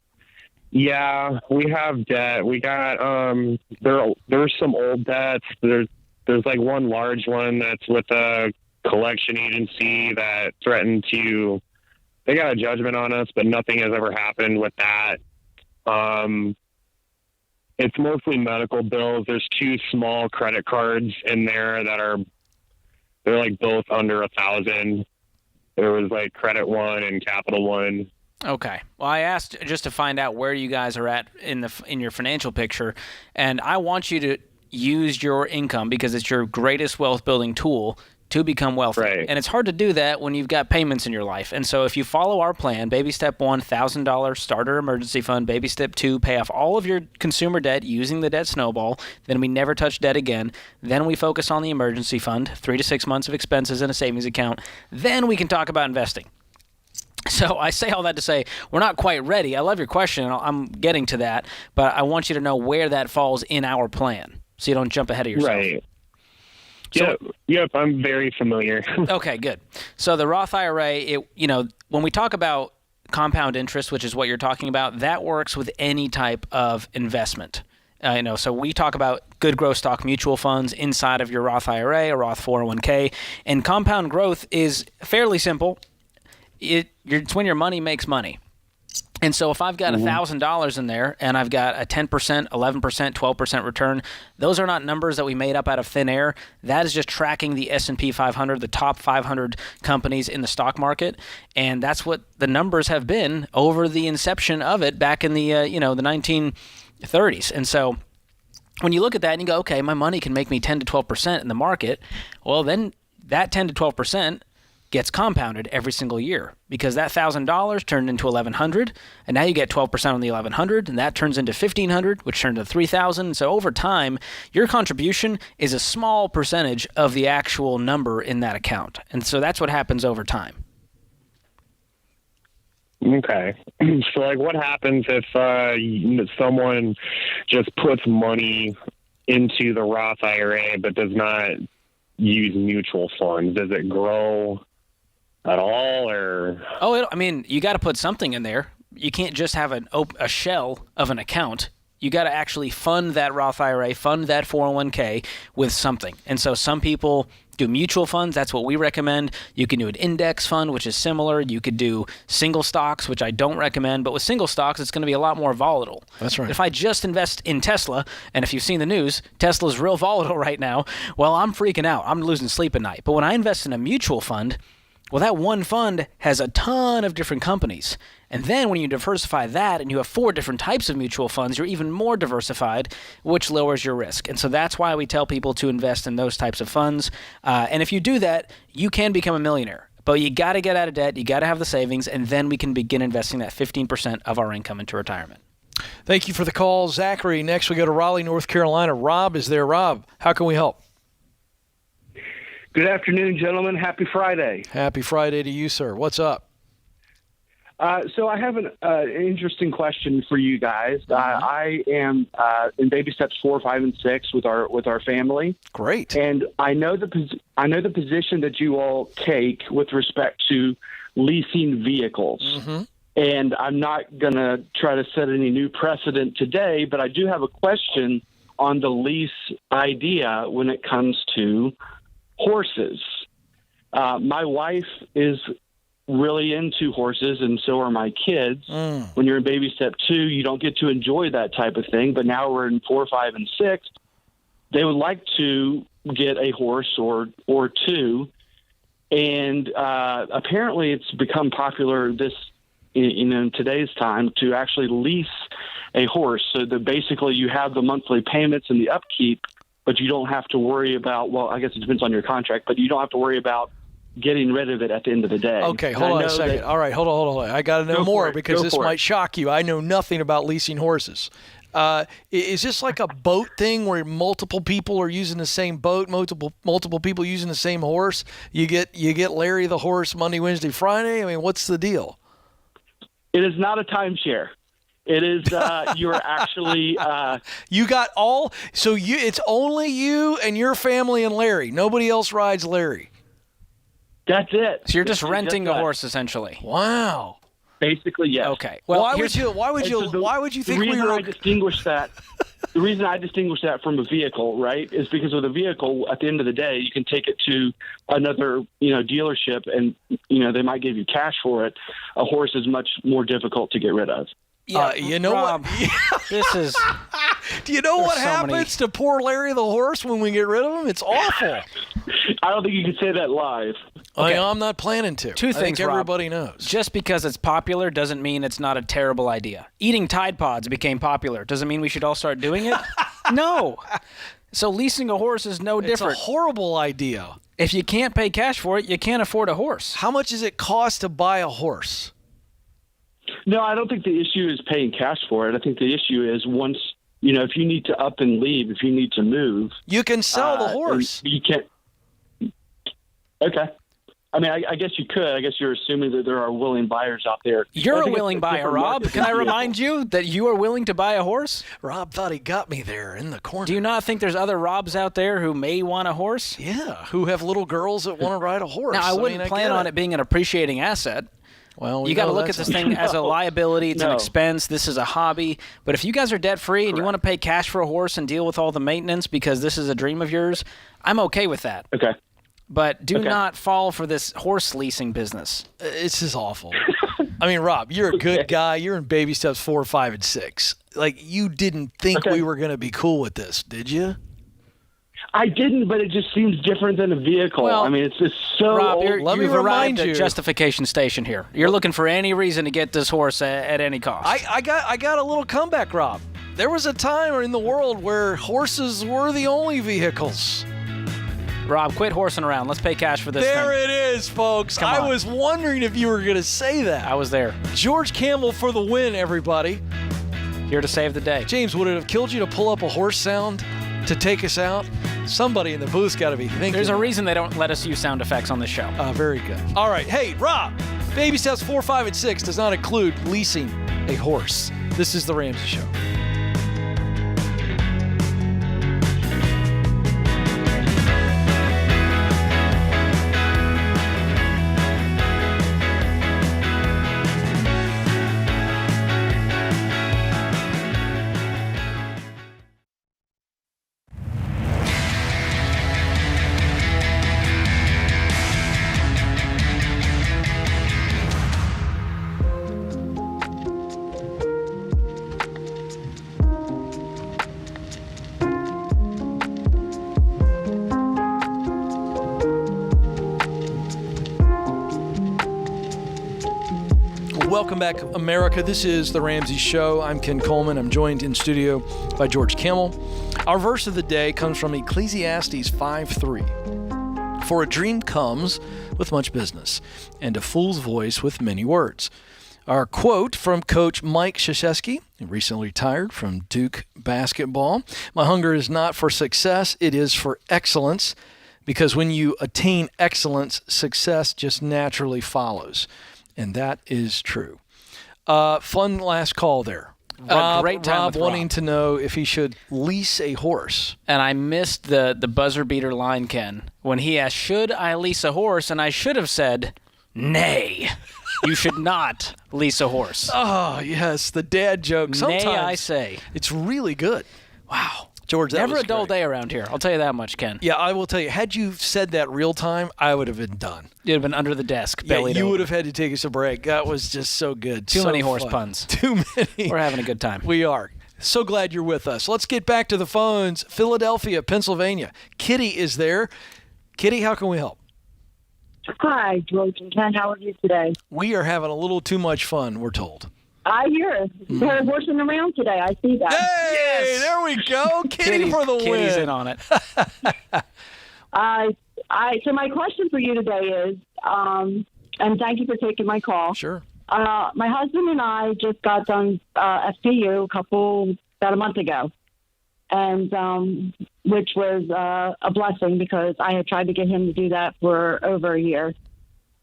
Yeah, we have debt. We got there's some old debts. There's like one large one that's with a collection agency that threatened to. They got a judgment on us, but nothing has ever happened with that. It's mostly medical bills. There's 2 small credit cards in there they're like both under 1,000. There was like Credit One and Capital One. Okay. Well, I asked just to find out where you guys are at in your financial picture, and I want you to use your income because it's your greatest wealth building tool to become wealthy. Right. And it's hard to do that when you've got payments in your life. And so if you follow our plan, baby step 1, $1,000 starter emergency fund, baby step 2, pay off all of your consumer debt using the debt snowball, then we never touch debt again. Then we focus on the emergency fund, 3 to 6 months of expenses in a savings account. Then we can talk about investing. So I say all that to say we're not quite ready. I love your question. I'm getting to that, but I want you to know where that falls in our plan so you don't jump ahead of yourself. Right. So, yep, I'm very familiar. Okay, good. So the Roth IRA, when we talk about compound interest, which is what you're talking about, that works with any type of investment. So we talk about good growth stock mutual funds inside of your Roth IRA, a Roth 401k, and compound growth is fairly simple. It's when your money makes money. And so if I've got $1,000 in there and I've got a 10%, 11%, 12% return, those are not numbers that we made up out of thin air. That is just tracking the S&P 500, the top 500 companies in the stock market. And that's what the numbers have been over the inception of it back in the 1930s. And so when you look at that and you go, okay, my money can make me 10 to 12% in the market, well, then that 10 to 12% gets compounded every single year because that $1,000 turned into $1,100, and now you get 12% on the $1,100, and that turns into $1,500, which turned to $3,000. So over time, your contribution is a small percentage of the actual number in that account, and so that's what happens over time. Okay. So, like, what happens if someone just puts money into the Roth IRA but does not use mutual funds? Does it grow at all, or? You got to put something in there. You can't just have a shell of an account. You got to actually fund that Roth IRA, fund that 401k with something. And so some people do mutual funds. That's what we recommend. You can do an index fund, which is similar. You could do single stocks, which I don't recommend. But with single stocks, it's going to be a lot more volatile. That's right. If I just invest in Tesla, and if you've seen the news, Tesla's real volatile right now, well, I'm freaking out. I'm losing sleep at night. But when I invest in a mutual fund, well, that one fund has a ton of different companies. And then when you diversify that and you have 4 different types of mutual funds, you're even more diversified, which lowers your risk. And so that's why we tell people to invest in those types of funds. And if you do that, you can become a millionaire. But you got to get out of debt, you got to have the savings, and then we can begin investing that 15% of our income into retirement. Thank you for the call, Zachary. Next, we go to Raleigh, North Carolina. Rob is there. Rob, how can we help? Good afternoon, gentlemen. Happy Friday. Happy Friday to you, sir. What's up? So I have an interesting question for you guys. I am in baby steps 4, 5, and 6 with our family. Great. And I know the position that you all take with respect to leasing vehicles. Mm-hmm. And I'm not going to try to set any new precedent today, but I do have a question on the lease idea when it comes to horses. My wife is really into horses, and so are my kids. When you're in baby step 2, you don't get to enjoy that type of thing, but now we're in 4, 5, and 6. They would like to get a horse or two, and apparently it's become popular in today's time to actually lease a horse, so that basically you have the monthly payments and the upkeep, but you don't have to worry about, well, I guess it depends on your contract, but you don't have to worry about getting rid of it at the end of the day. Okay, hold on a second. All right, hold on. I got to know more because this might shock you. I know nothing about leasing horses. Is this like a boat thing where multiple people are using the same boat, multiple people using the same horse? You get Larry the horse Monday, Wednesday, Friday? I mean, what's the deal? It is not a timeshare. It is you're actually you got it's only you and your family and Larry. Nobody else rides Larry. That's it. So you're just renting a horse, essentially. Wow. Basically, yes. Okay. Well, why would you think we were? I distinguish that. The reason I distinguish that from a vehicle, right, is because with a vehicle, at the end of the day, you can take it to another, dealership, and they might give you cash for it. A horse is much more difficult to get rid of. Yeah, you know Rob, what? This is. Do you know what happens to poor Larry the horse when we get rid of him? It's awful. I don't think you can say that live. Okay. I'm not planning to. Two things, I think everybody knows. Just because it's popular doesn't mean it's not a terrible idea. Eating Tide Pods became popular. Doesn't mean we should all start doing it? No. So leasing a horse is no different. It's a horrible idea. If you can't pay cash for it, you can't afford a horse. How much does it cost to buy a horse? No, I don't think the issue is paying cash for it. I think the issue is once, if you need to up and leave, if you need to move. You can sell the horse. You can't. Okay. I mean, I guess you could. I guess you're assuming that there are willing buyers out there. You're a willing buyer, Rob. Can I remind you that you are willing to buy a horse? Rob thought he got me there in the corner. Do you not think there's other Robs out there who may want a horse? Yeah, who have little girls that want to ride a horse. Now, I wouldn't plan on it being an appreciating asset. Well, you got to look at this thing as a liability. It's an expense. This is a hobby. But if you guys are debt-free and you want to pay cash for a horse and deal with all the maintenance because this is a dream of yours, I'm okay with that. Okay. But do not fall for this horse leasing business. It's just awful. I mean, Rob, you're a good guy. You're in baby steps 4, 5, and 6. Like, you didn't think we were going to be cool with this, did you? I didn't, but it just seems different than a vehicle. Well, I mean, it's just so Rob, old. you've arrived at justification station here. You're looking for any reason to get this horse at any cost. I got a little comeback, Rob. There was a time in the world where horses were the only vehicles. Rob, quit horsing around. Let's pay cash for this thing. There it is, folks. Come on. I was wondering if you were going to say that. I was there. George Campbell for the win, everybody. Here to save the day. James, would it have killed you to pull up a horse sound to take us out? Somebody in the booth's got to be thinking. There's a reason they don't let us use sound effects on this show. Very good. All right. Hey, Rob, baby steps 4, 5, and 6 does not include leasing a horse. This is The Ramsey Show. Welcome back, America. This is The Ramsey Show. I'm Ken Coleman. I'm joined in studio by George Kimmel. Our verse of the day comes from Ecclesiastes 5:3. For a dream comes with much business, and a fool's voice with many words. Our quote from Coach Mike Krzyzewski, who recently retired from Duke basketball. My hunger is not for success, it is for excellence, because when you attain excellence, success just naturally follows. And that is true. Fun last call there. Great time Rob with wanting Rob. to know if he should lease a horse. And I missed the buzzer beater line, Ken, when he asked, should I lease a horse? And I should have said, nay. You should not lease a horse. Oh, yes, the dad joke. Sometimes Nay, I say. It's really good. Wow. George, that Never was a dull great. day around here. I'll tell you that much, Ken. Yeah, I will tell you, had you said that real time, I would have been done. You'd have been under the desk, Yeah, belly you would have had to take us a break. That was just so good. Too So many horse fun. puns. Too many. We're having a good time. We are. So glad you're with us. Let's get back to the phones. Philadelphia, Pennsylvania. Kitty is there. Kitty, how can we help? Hi, George and Ken. How are you today? We are having a little too much fun, we're told. I hear it. They're horsing around today. I see that. Hey, there we go. Kitty for the win. Kitty's in on it. So my question for you today is, and thank you for taking my call. Sure. My husband and I just got done FPU about a month ago, and which was a blessing because I had tried to get him to do that for over a year.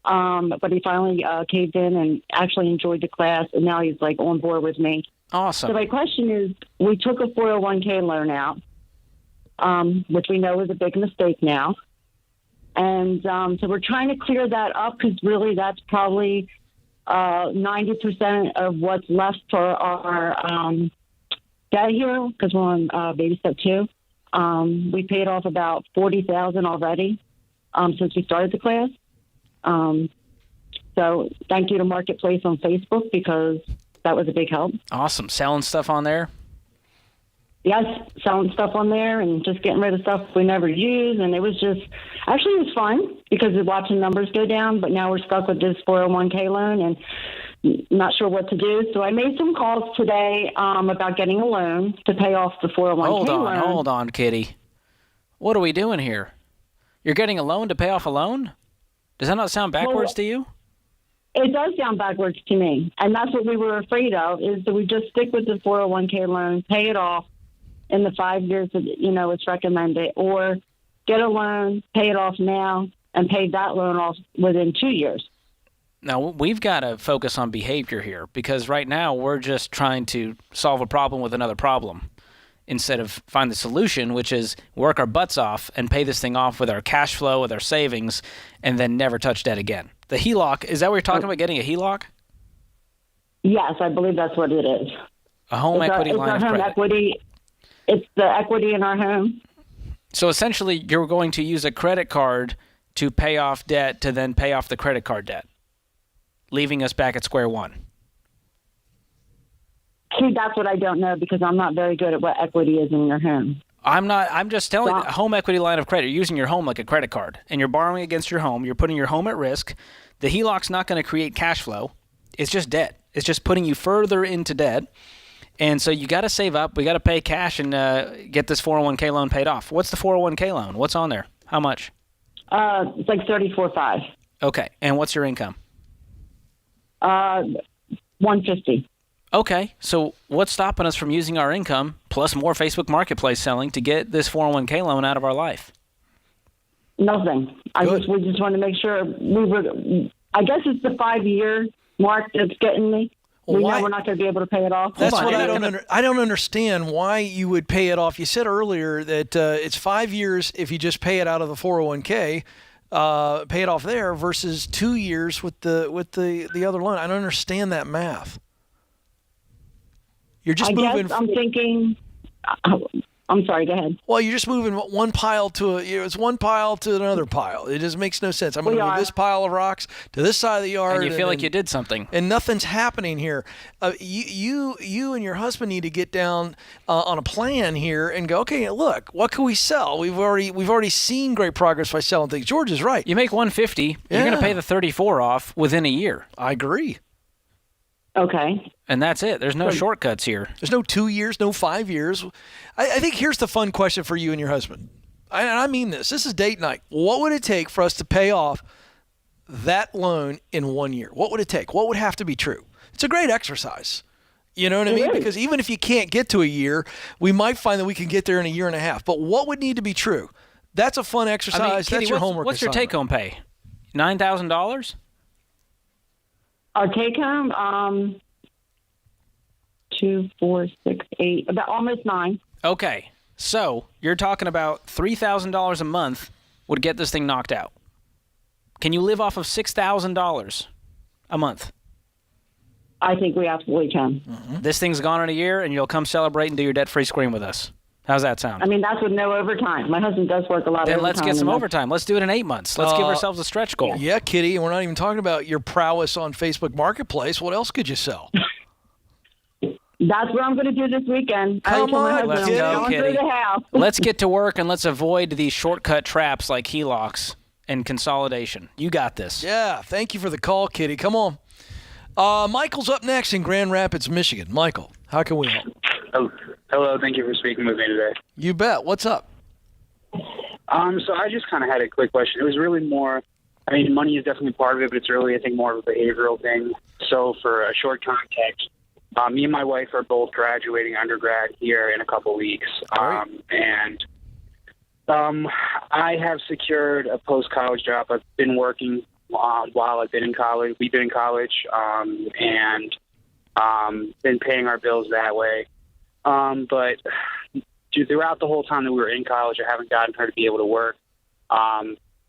But he finally caved in and actually enjoyed the class, and now he's like on board with me. Awesome. So my question is, we took a 401k loan out, which we know is a big mistake now. And so we're trying to clear that up because really that's probably 90% of what's left for our debt here because we're on baby step 2. We paid off about $40,000 already since we started the class. So thank you to Marketplace on Facebook because that was a big help. Awesome. Selling stuff on there? Yes, selling stuff on there and just getting rid of stuff we never use. And it was fun because we're watching numbers go down, but now we're stuck with this 401k loan and not sure what to do. So I made some calls today about getting a loan to pay off the 401k loan. Hold on, Kitty. What are we doing here? You're getting a loan to pay off a loan? Does that not sound backwards to you? It does sound backwards to me. And that's what we were afraid of, is that we just stick with the 401k loan, pay it off in the 5 years that, it's recommended, or get a loan, pay it off now, and pay that loan off within 2 years. Now, we've got to focus on behavior here because right now we're just trying to solve a problem with another problem instead of find the solution, which is work our butts off and pay this thing off with our cash flow, with our savings, and then never touch debt again. The HELOC, is that what you're talking about, getting a HELOC? Yes, I believe that's what it is. A home equity line of credit. Equity. It's the equity in our home. So essentially, you're going to use a credit card to pay off debt to then pay off the credit card debt, leaving us back at square one. See, that's what I don't know because I'm not very good at what equity is in your home. I'm just telling you, a home equity line of credit. You're using your home like a credit card, and you're borrowing against your home. You're putting your home at risk. The HELOC's not going to create cash flow. It's just debt. It's just putting you further into debt. And so you got to save up. We got to pay cash and get this 401k loan paid off. What's the 401k loan? What's on there? How much? It's like $34,500. Okay. And what's your income? $150. Okay, so what's stopping us from using our income plus more Facebook Marketplace selling to get this 401k loan out of our life? Nothing. We just want to make sure I guess it's the 5-year mark that's getting me. We know we're not going to be able to pay it off. That's what I don't understand why you would pay it off. You said earlier that it's 5 years if you just pay it out of the 401k, pay it off there versus 2 years with the other loan. I don't understand that math. You're just moving. I'm thinking. I'm sorry. Go ahead. Well, you're just moving one pile to it's one pile to another pile. It just makes no sense. I'm going to move this pile of rocks to this side of the yard, and you feel like you did something, and nothing's happening here. You and your husband need to get down on a plan here and go. Okay, look, what can we sell? We've already seen great progress by selling things. George is right. You make $150. You're going to pay the $34 off within a year. I agree. Okay. And that's it. There's no shortcuts here. There's no 2 years, no 5 years. I think here's the fun question for you and your husband. And I mean this. This is date night. What would it take for us to pay off that loan in 1 year? What would it take? What would have to be true? It's a great exercise. You know what I mean? Because even if you can't get to a year, we might find that we can get there in a year and a half. But what would need to be true? That's a fun exercise. I mean, Kitty, that's your homework what's your assignment. take-home pay? $9,000? Our take home, 2, 4, 6, 8, about almost 9. Okay, so you're talking about $3,000 a month would get this thing knocked out. Can you live off of $6,000 a month? I think we absolutely can. This thing's gone in a year, and you'll come celebrate and do your debt-free scream with us. How's that sound? I mean, that's with no overtime. My husband does work a lot of Then overtime. let's get some and overtime. Let's do it in 8 months. Let's give ourselves a stretch goal. Yeah, Kitty, and we're not even talking about your prowess on Facebook Marketplace. What else could you sell? That's what I'm going to do this weekend. Come on, Let's I'm go, going Kitty. through the house. Let's get to work, and let's avoid these shortcut traps like HELOCs and consolidation. You got this. Yeah, thank you for the call, Kitty. Come on. Michael's up next in Grand Rapids, Michigan. Michael, how can we help? Hello, thank you for speaking with me today. You bet. What's up? So I just kind of had a quick question. It was really more, I mean, money is definitely part of it, but it's really, I think, more of a behavioral thing. So for a short context, me and my wife are both graduating undergrad here in a couple weeks. And I have secured a post-college job. I've been working while I've been in college. We've been in college and been paying our bills that way. But throughout the whole time that we were in college, I haven't gotten her to be able to work.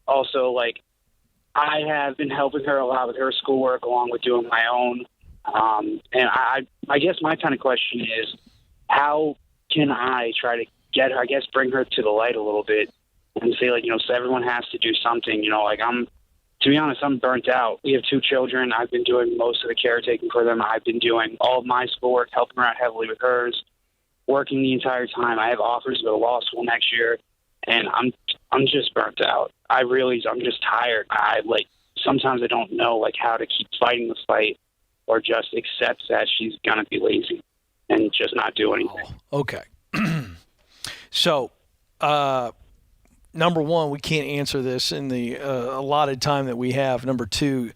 Also, like, I have been helping her a lot with her schoolwork along with doing my own. And I guess my kind of question is, how can I try to get her, I guess, bring her to the light a little bit and say, like, so everyone has to do something, like to be honest, I'm burnt out. We have 2 children. I've been doing most of the caretaking for them. I've been doing all of my schoolwork, helping her out heavily with hers, working the entire time. I have offers to go to law school next year, and I'm just burnt out. I'm just tired. Sometimes I don't know, how to keep fighting the fight or just accept that she's going to be lazy and just not do anything. Okay. So, number one, we can't answer this in the allotted time that we have. Number two,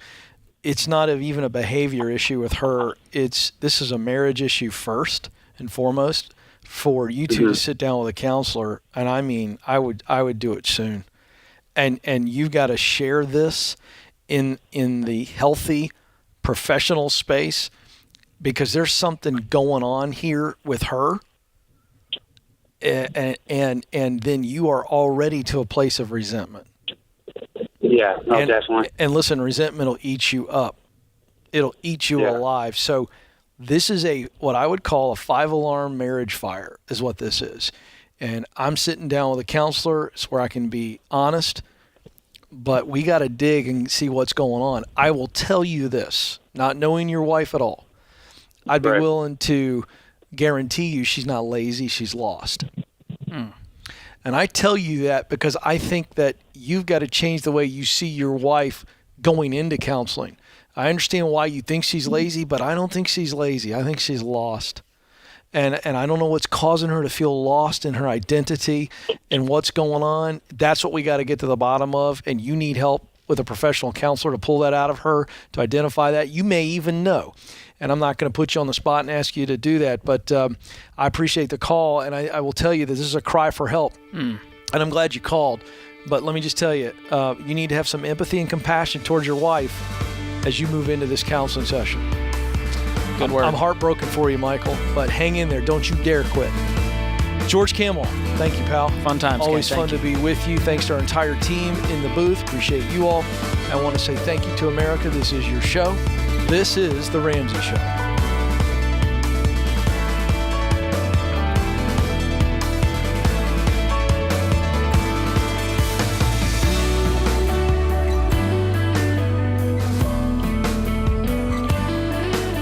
it's not even a behavior issue with her. This is a marriage issue first and foremost for you two to sit down with a counselor. And I mean, I would do it soon. And you've got to share this in the healthy professional space, because there's something going on here with her. And then you are already to a place of resentment. Yeah, definitely. And listen, resentment will eat you up. It'll eat you alive. So this is what I would call a 5-alarm marriage fire is what this is. And I'm sitting down with a counselor where I can be honest, but we got to dig and see what's going on. I will tell you this, not knowing your wife at all, I'd be willing to guarantee you she's not lazy, she's lost. And I tell you that because I think that you've got to change the way you see your wife going into counseling. I understand why you think she's lazy, but I don't think she's lazy. I think she's lost. And I don't know what's causing her to feel lost in her identity and what's going on. That's what we got to get to the bottom of, and you need help with a professional counselor to pull that out of her, to identify that. You may even know. And I'm not going to put you on the spot and ask you to do that, but I appreciate the call, and I will tell you that this is a cry for help. And I'm glad you called. But let me just tell you, you need to have some empathy and compassion towards your wife as you move into this counseling session. Good work. I'm heartbroken for you, Michael, but hang in there. Don't you dare quit. George Camel, thank you, pal. Fun times. Always fun to be with you. Thanks to our entire team in the booth. Appreciate you all. I want to say thank you to America. This is your show. This is The Ramsey Show.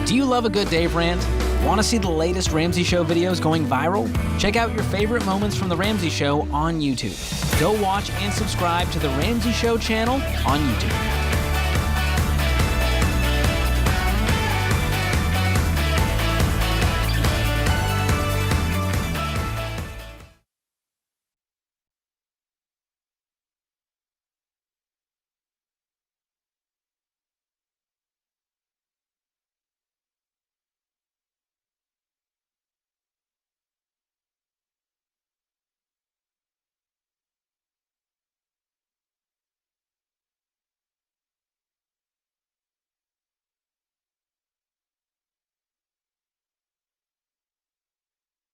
Do you love a good Dave rant? Want to see the latest Ramsey Show videos going viral? Check out your favorite moments from The Ramsey Show on YouTube. Go watch and subscribe to The Ramsey Show channel on YouTube.